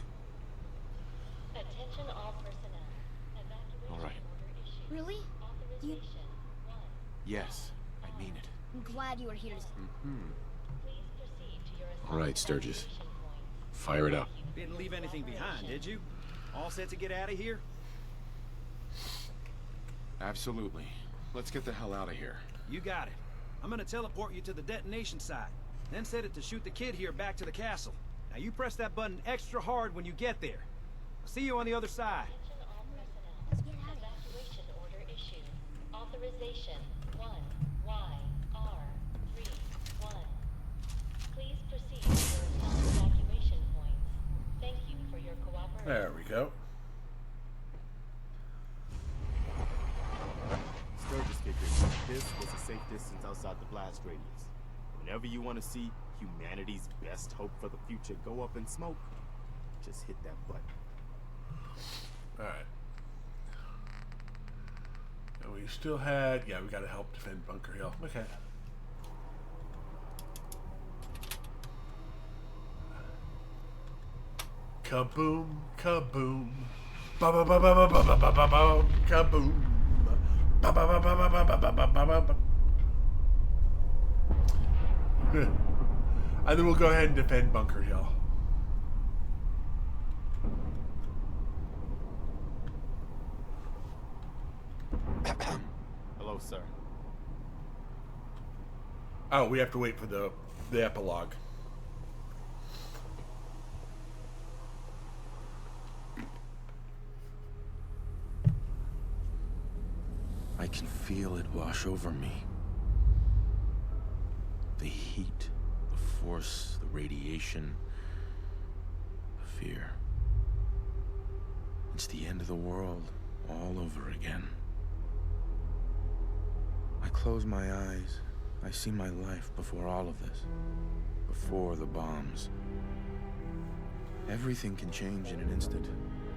Attention all personnel. Evacuation All right. order issued. Really? Authorization 1. Yes, I mean it. I'm glad you were here to... Please proceed to your assigned All right, Sturgis. evacuation points. Fire it up. Didn't leave anything behind, did you? All set to get out of here? Absolutely. Let's get the hell out of here. You got it. I'm gonna teleport you to the detonation site, then set it to shoot the kid here back to the castle. Now you press that button extra hard when you get there. I'll see you on the other side. Attention all personnel. Evacuation order issued. Authorization 1YR31. Please proceed to your assigned evacuation points. Thank you for your cooperation. There we go. Sturgis kickers, this was a safe distance outside the blast radius. Whenever you want to see humanity's best hope for the future go up in smoke, just hit that button. Alright. And we still had... Yeah, we gotta help defend Bunker Hill. Okay. Kaboom, kaboom. Ba ba ba ba ba ba ba ba ba ba. Kaboom. Ba ba ba ba ba ba ba ba ba ba ba. And then we'll go ahead and defend Bunker Hill. Hello, sir. Oh, we have to wait for the epilogue. I can feel it wash over me. The heat, the force, the radiation, the fear. It's the end of the world all over again. I close my eyes. I see my life before all of this. Before the bombs. Everything can change in an instant,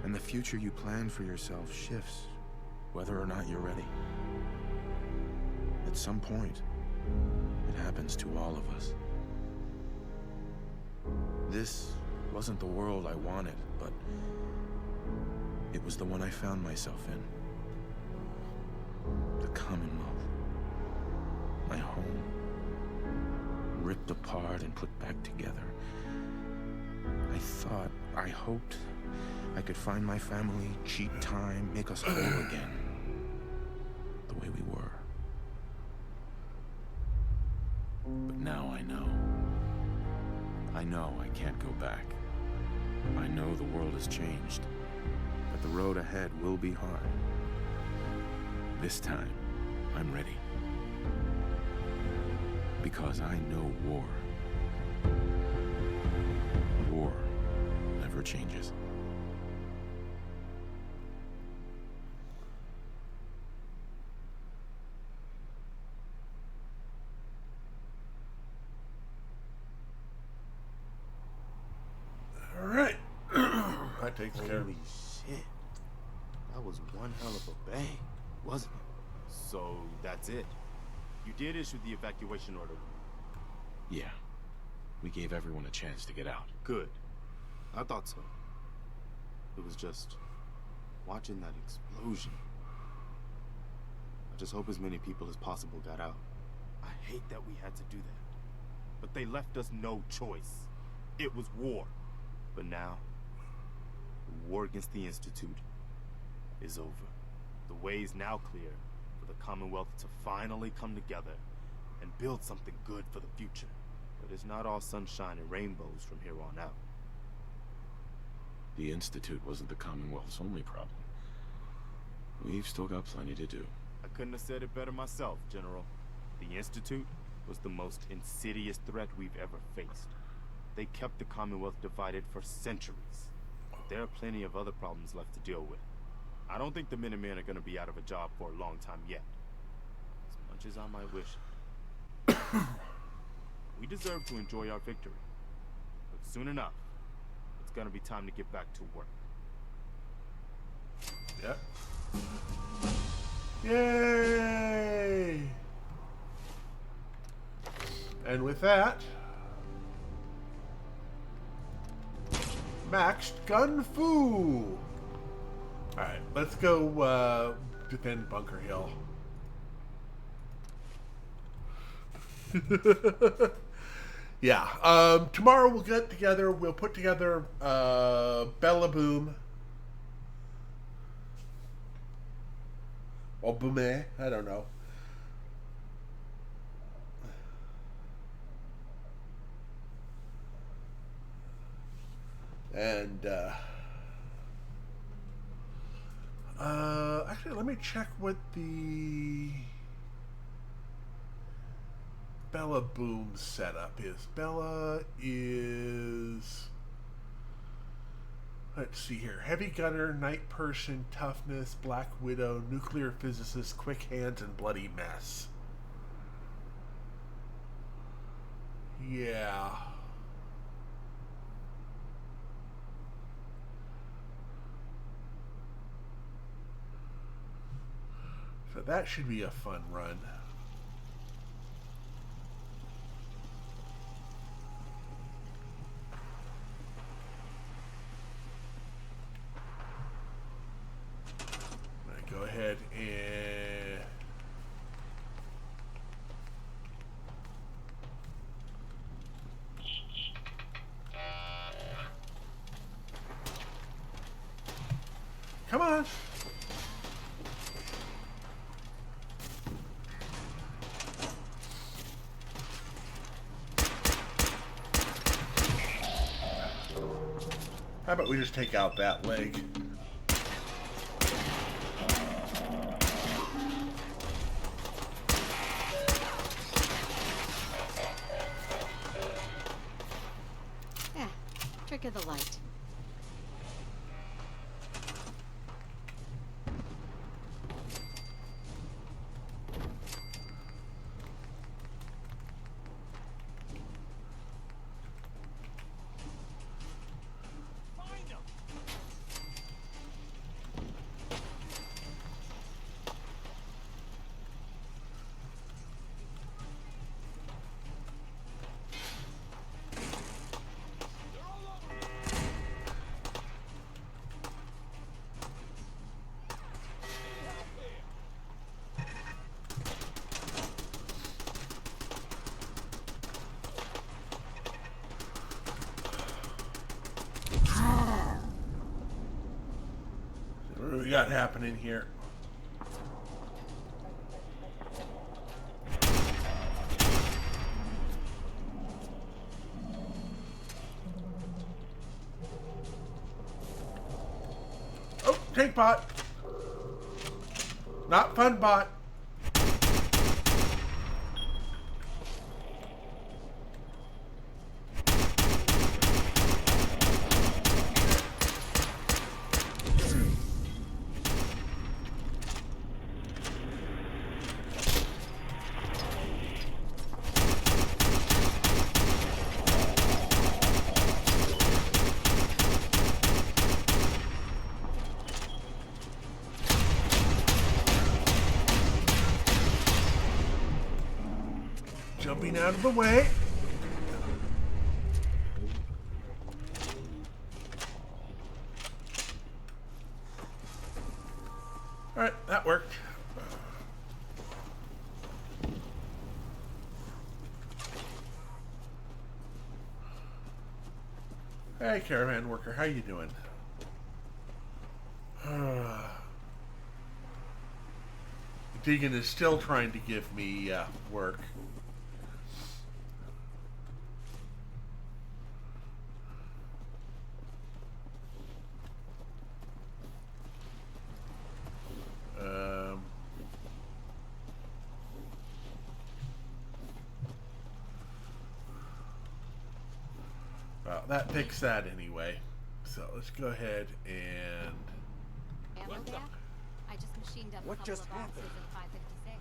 and the future you plan for yourself shifts, whether or not you're ready. At some point, it happens to all of us. This wasn't the world I wanted, but it was the one I found myself in. The Commonwealth. My home. Ripped apart and put back together. I hoped I could find my family, cheat time, make us whole again. The way we were. But now I know. I know I can't go back. I know the world has changed. But the road ahead will be hard. This time, I'm ready. Because I know war. War never changes. All right. That takes care of Holy shit. That was one hell of a bang, wasn't it? So that's it. You did issue the evacuation order. Yeah. We gave everyone a chance to get out. Good. I thought so. It was just watching that explosion. I just hope as many people as possible got out. I hate that we had to do that. But they left us no choice. It was war. But now, the war against the Institute is over. The way is now clear for the Commonwealth to finally come together and build something good for the future. But it's not all sunshine and rainbows from here on out. The Institute wasn't the Commonwealth's only problem. We've still got plenty to do. I couldn't have said it better myself, General. The Institute was the most insidious threat we've ever faced. They kept the Commonwealth divided for centuries. There are plenty of other problems left to deal with. I don't think the Minutemen are going to be out of a job for a long time yet. As much as I might wish. We deserve to enjoy our victory. But soon enough, it's going to be time to get back to work. Yep. Yay! And with that, maxed Gun Fu! Alright, let's go defend Bunker Hill. Yeah, tomorrow we'll get together, we'll put together Bella Boom. Or Boomé, I don't know. And actually, let me check what the Bella Boom setup is. Bella is, let's see here, heavy gunner, night person, toughness, black widow, nuclear physicist, quick hands, and bloody mess. Yeah. So that should be a fun run. I'm gonna go ahead and come on. How about we just take out that leg? Yeah, trick of the light. What do we got happening here? Oh, tank bot. Not fun bot. Jumping out of the way. Alright, that worked. caravan worker. How you doing? Deegan is still trying to give me work. Well, that picks that anyway. So let's go ahead and... Ammo there? I just machined up a couple of boxes of 556.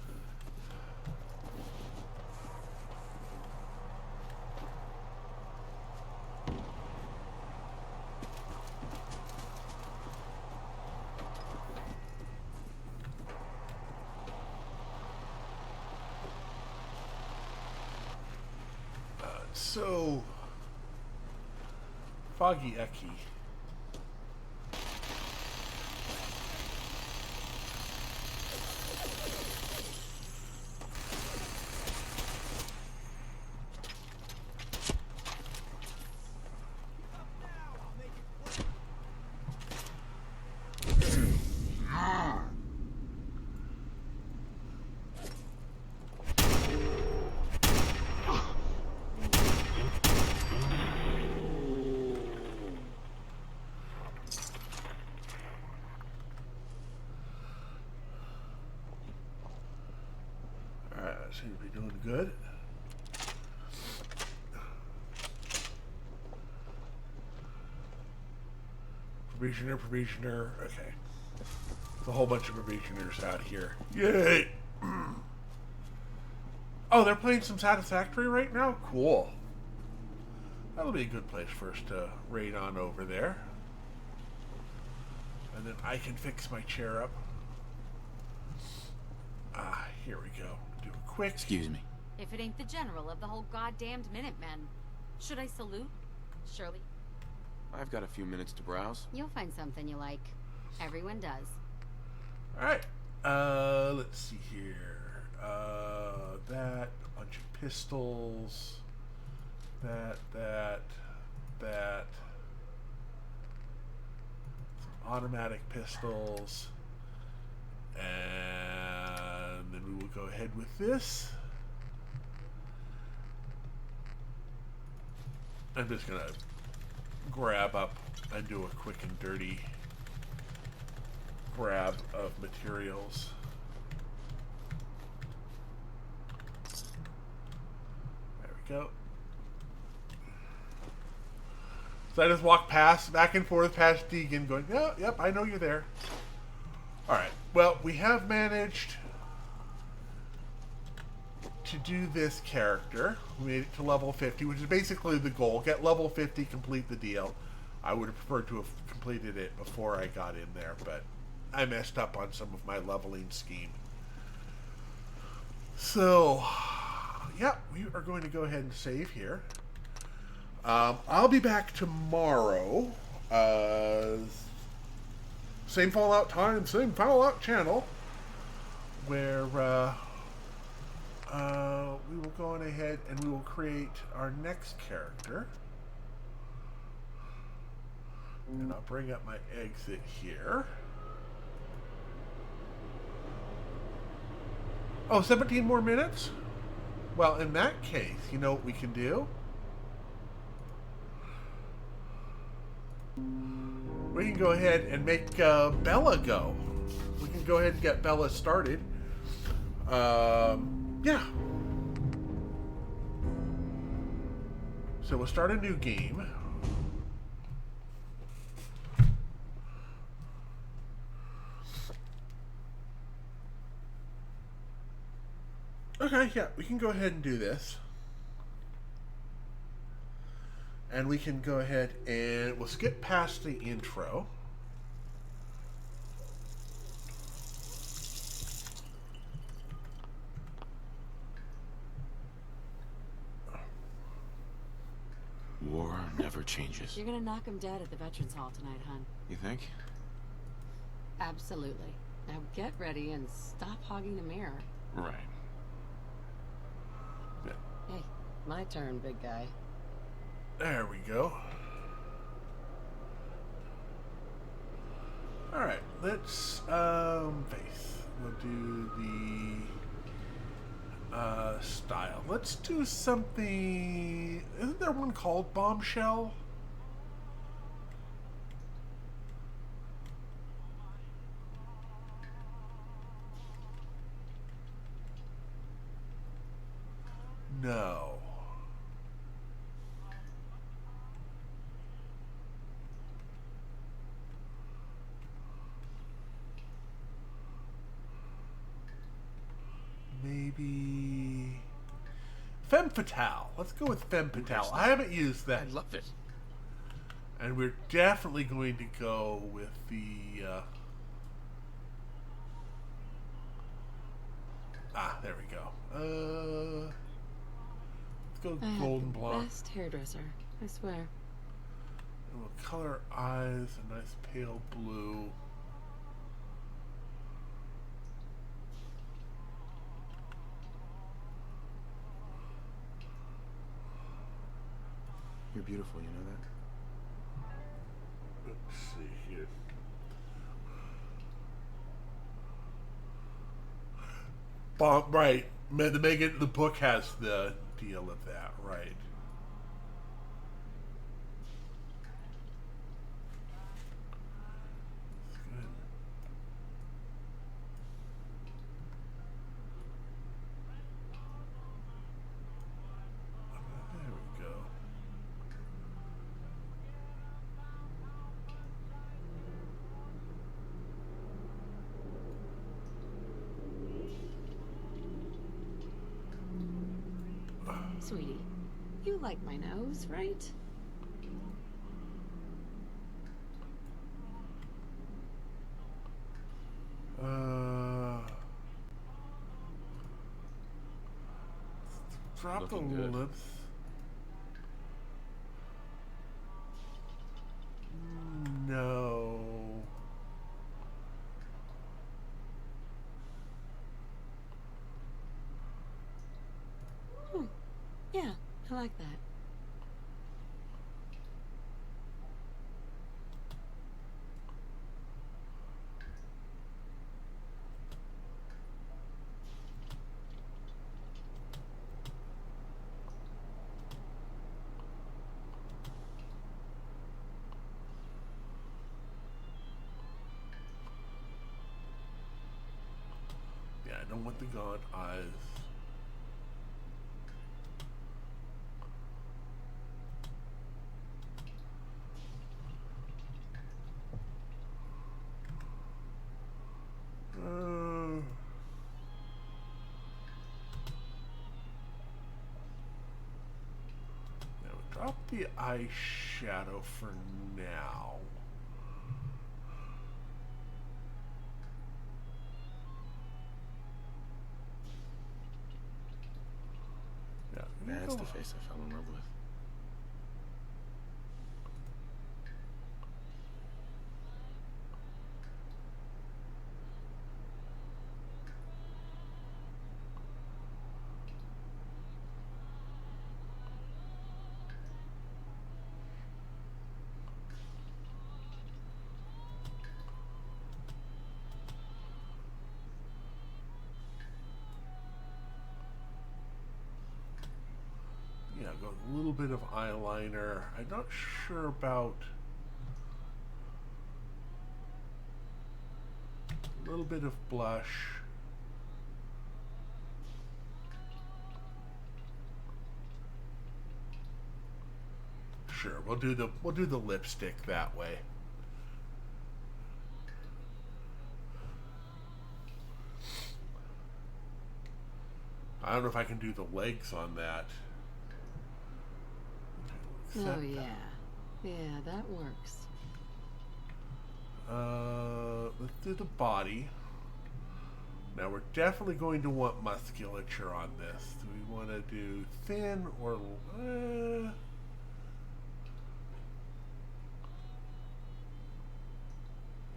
So... Foggy Eki. Seems to be doing good. Probationer. Okay. There's a whole bunch of probationers out here. Yay! Oh, they're playing some Satisfactory right now? Cool. That'll be a good place for us to raid on over there. And then I can fix my chair up. Here we go. Do a quick... Excuse me. If it ain't the general of the whole goddamned Minutemen. Should I salute? Shirley? I've got a few minutes to browse. You'll find something you like. Everyone does. Alright. Let's see here. That, a bunch of pistols. That. Some automatic pistols. And then we will go ahead with this. I'm just gonna grab up and do a quick and dirty grab of materials. There we go. So I just walk back and forth past Deegan going, yeah, yep, I know you're there. Alright, well, we have managed to do this character. We made it to level 50, which is basically the goal. Get level 50, complete the deal. I would have preferred to have completed it before I got in there, but I messed up on some of my leveling scheme. So, yeah, we are going to go ahead and save here. I'll be back tomorrow. Same Fallout time, same Fallout channel, where we will go on ahead and we will create our next character. And I'll bring up my exit here. Oh, 17 more minutes? Well, in that case, you know what we can do? We can go ahead and make Bella go. We can go ahead and get Bella started. Yeah. So we'll start a new game. Okay, yeah, we can go ahead and do this. And we can go ahead and we'll skip past the intro. War never changes. You're gonna knock him dead at the Veterans Hall tonight, hon. You think? Absolutely. Now get ready and stop hogging the mirror. Right. Hey, my turn, big guy. There we go. Alright, let's face. We'll do the style. Let's do something. Isn't there one called Bombshell? No. Maybe Femme Fatale. Let's go with Femme Fatale. I haven't used that. I love it. And we're definitely going to go with the there we go. Let's go golden blonde. Best hairdresser, I swear. And we'll color eyes a nice pale blue. You're beautiful, you know that? Let's see here. Right. The book has the deal of that, right. Sweetie, you like my nose, right? Drop the Looking good. lips. No. Yeah, I like that. Yeah, I don't want the gaunt eyes. Drop the eyeshadow for now. Yeah, That's the face I fell in love with. Yeah, go a little bit of eyeliner. I'm not sure about a little bit of blush. Sure, we'll do the lipstick that way. I don't know if I can do the legs on that. Oh, yeah. Yeah, that works. Let's do the body. Now we're definitely going to want musculature on this. Do we want to do thin or... Yeah,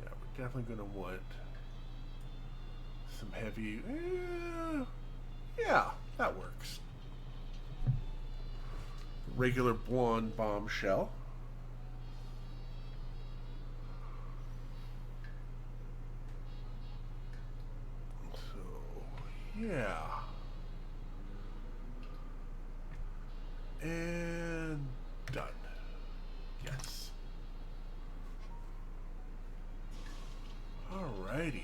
we're definitely going to want some heavy... yeah, that works. Regular blonde bombshell. Yeah. And done. Yes. Alrighty.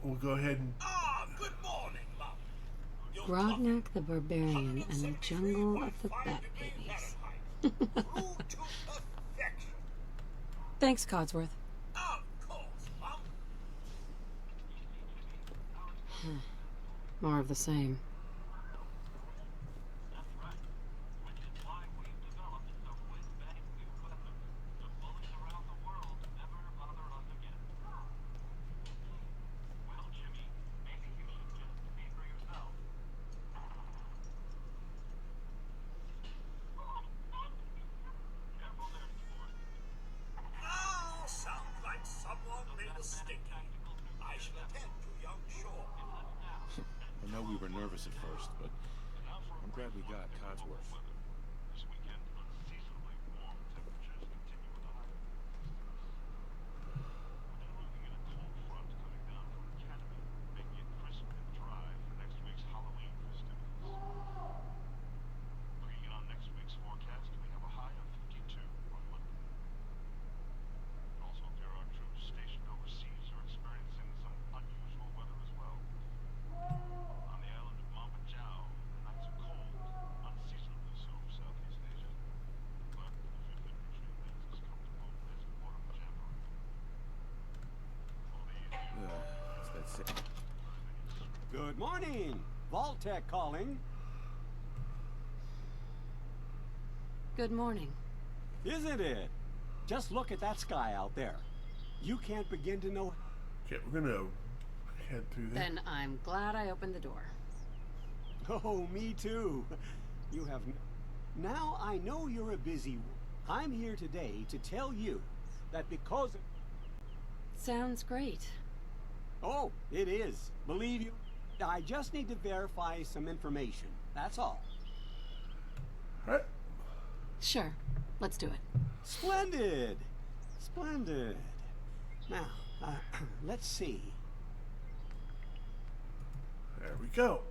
We'll go ahead and... Good morning, Mom. Grognak the Barbarian and the Jungle of the Bat Babies. Thanks, Codsworth. More of the same. I know we were nervous at first, but I'm glad we got Codsworth. That's it. Good morning. Vaultec calling. Good morning. Isn't it? Just look at that sky out there. You can't begin to know... Okay, we're gonna head through there. Then I'm glad I opened the door. Oh, me too. You have... Now I know you're a busy... I'm here today to tell you that because... Sounds great. Oh, it is. Believe you, I just need to verify some information. That's all. Right. Sure. Let's do it. Splendid. Splendid. Now, let's see. There we go.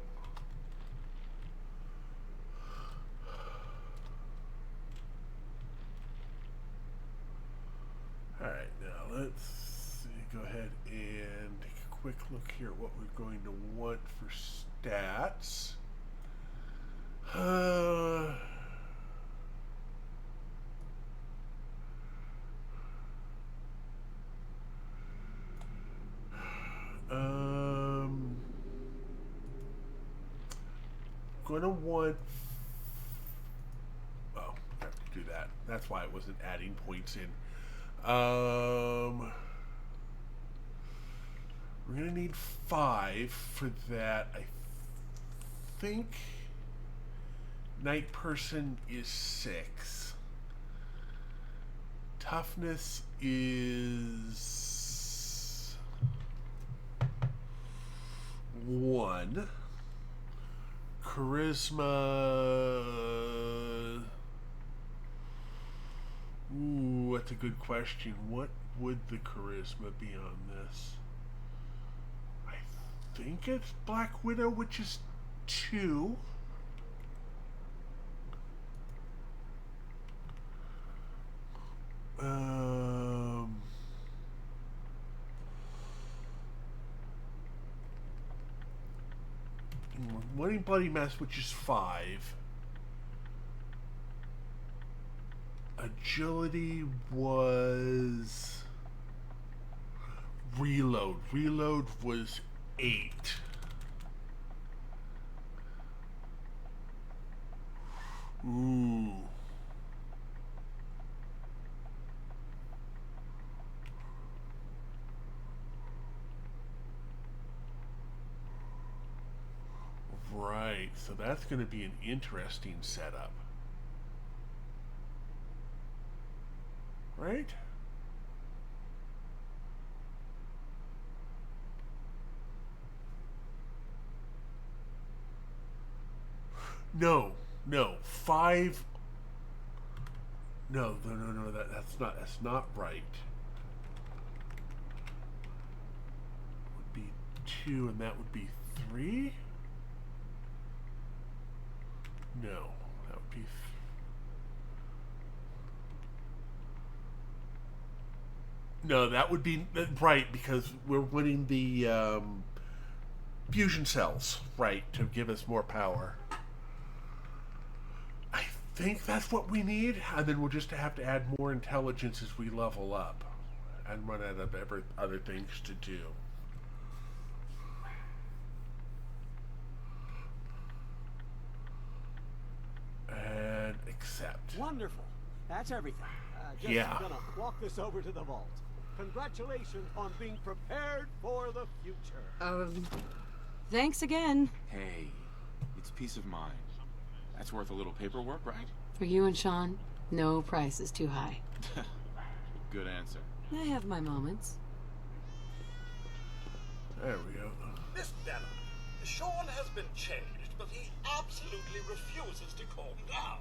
Alright, now let's go ahead and take a quick look here at what we're going to want for stats. Gonna want... Oh, I have to do that. That's why it wasn't adding points in. We're gonna need 5 for that. I think Night Person is 6. Toughness is 1. Charisma... Ooh, that's a good question. What would the charisma be on this? I think it's Black Widow, which is 2. Wanting Bloody Mess, which is 5. Agility was... Reload. Reload was 8. Ooh. Right, so that's going to be an interesting setup. Right? No, 5. No, that's not right. 2, and that would be 3. No, that would be. No, that would be right, because we're winning the fusion cells, right, to give us more power. I think that's what we need, and then we'll just have to add more intelligence as we level up and run out of other things to do. And accept. Wonderful. That's everything. Just gonna walk this over to the vault. Congratulations on being prepared for the future. Thanks again. Hey, it's peace of mind. That's worth a little paperwork, right? For you and Sean, no price is too high. Good answer. I have my moments. There we go. Miss Bella, Sean has been changed, but he absolutely refuses to calm down.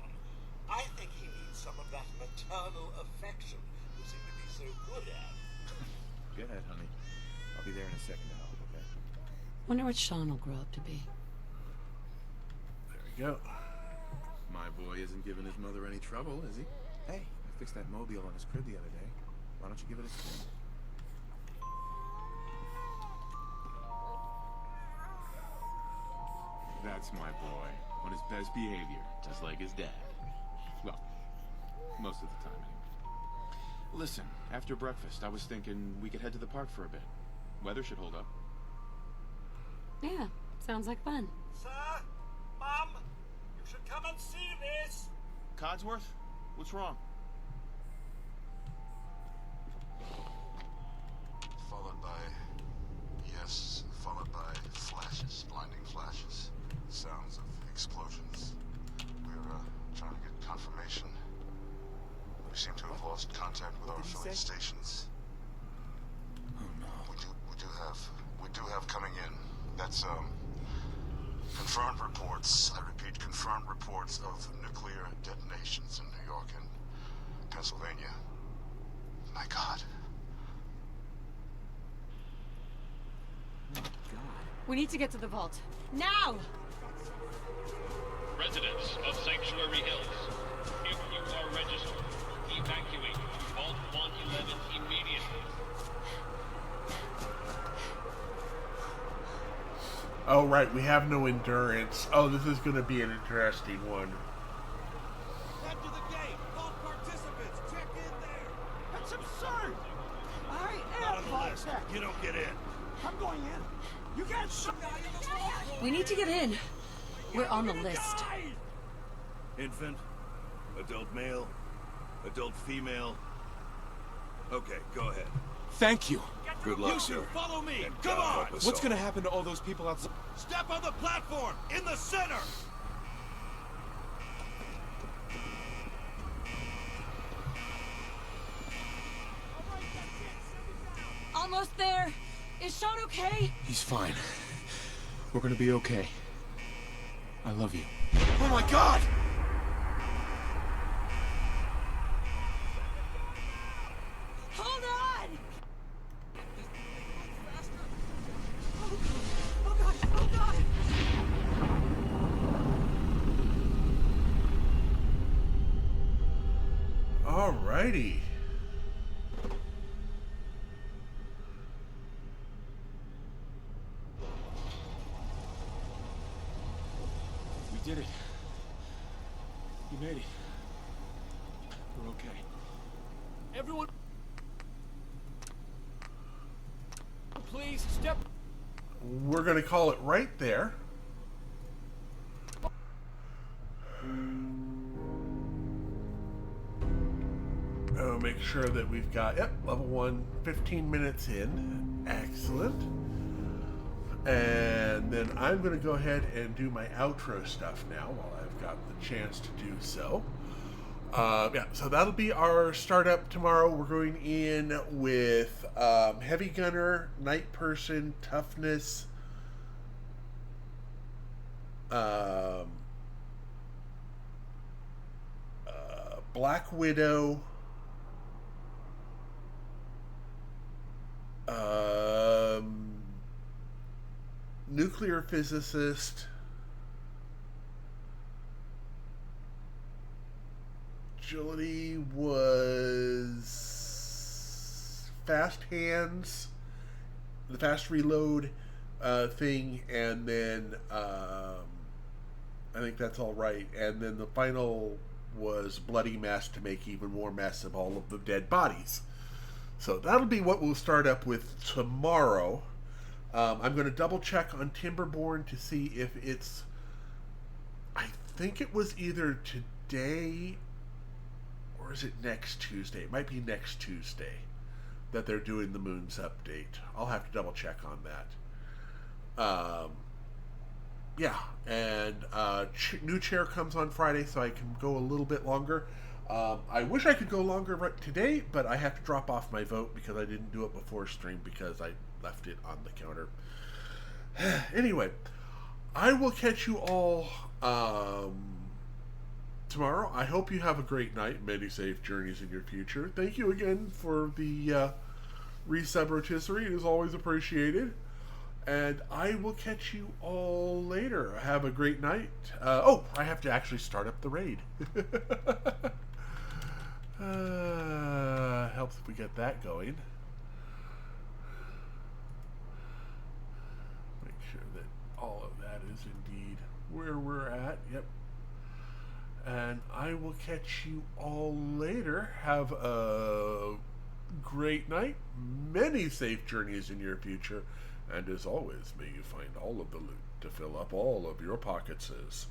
I think he needs some of that maternal affection you seem to be so good at. Go ahead, honey. I'll be there in a second to help, okay? Wonder what Sean will grow up to be. There we go. My boy isn't giving his mother any trouble, is he? Hey, I fixed that mobile on his crib the other day. Why don't you give it a spin? That's my boy. On his best behavior, just like his dad. Well, most of the time, anyway. Listen, after breakfast, I was thinking we could head to the park for a bit. Weather should hold up. Yeah, sounds like fun. Sir? Mom? You should come and see this! Codsworth? What's wrong? Followed by... Yes, followed by flashes, blinding flashes. Sounds of explosions. We're trying to get confirmation. We seem to have lost contact with our affiliate stations. Oh no. We do have coming in. That's confirmed reports. I repeat, confirmed reports of nuclear detonations in New York and Pennsylvania. My God. We need to get to the vault. Now! Residents of Sanctuary Hills, if you are registered, evacuate to Vault 111 immediately. Oh, right, we have no endurance. Oh, this is going to be an interesting one. Head to the gate! All participants, check in there! That's absurd! I am Vault-Tec! You don't get in. I'm going in. You can't shoot me! We need to get in. We're on the list. Infant, adult male, adult female. Okay, go ahead. Thank you. Good luck, sir. Follow me. And Come God on. help us What's going to happen to all those people outside? Step on the platform in the center. Almost there. Is Sean okay? He's fine. We're going to be okay. I love you. Oh my God! Hold on! Oh God! Oh God! Alrighty. We did it. You made it. We're okay. Everyone, please step. We're going to call it right there. Make sure that we've got, level 1, 15 minutes in. Excellent. And then I'm going to go ahead and do my outro stuff now while I've got the chance to do so. So that'll be our startup tomorrow. We're going in with Heavy Gunner, Night Person, Toughness, Black Widow, nuclear physicist. Agility was fast hands, the fast reload thing, and then I think that's all right. And then the final was bloody mess to make even more mess of all of the dead bodies. So that'll be what we'll start up with tomorrow. I'm going to double check on Timberborn to see if it's... I think it was either today or is it next Tuesday? It might be next Tuesday that they're doing the Moons update. I'll have to double check on that. Yeah, and new chair comes on Friday, so I can go a little bit longer. I wish I could go longer right today, but I have to drop off my vote because I didn't do it before stream because I left it on the counter. Anyway, I will catch you all tomorrow. I hope you have a great night. Many safe journeys in your future. Thank you again for the resub rotisserie. It is always appreciated. And I will catch you all later. Have a great night. I have to actually start up the raid. Helps if we get that going. Make sure that all of that is indeed where we're at. Yep. And I will catch you all later. Have a great night. Many safe journeys in your future. And as always, may you find all of the loot to fill up all of your pocketses.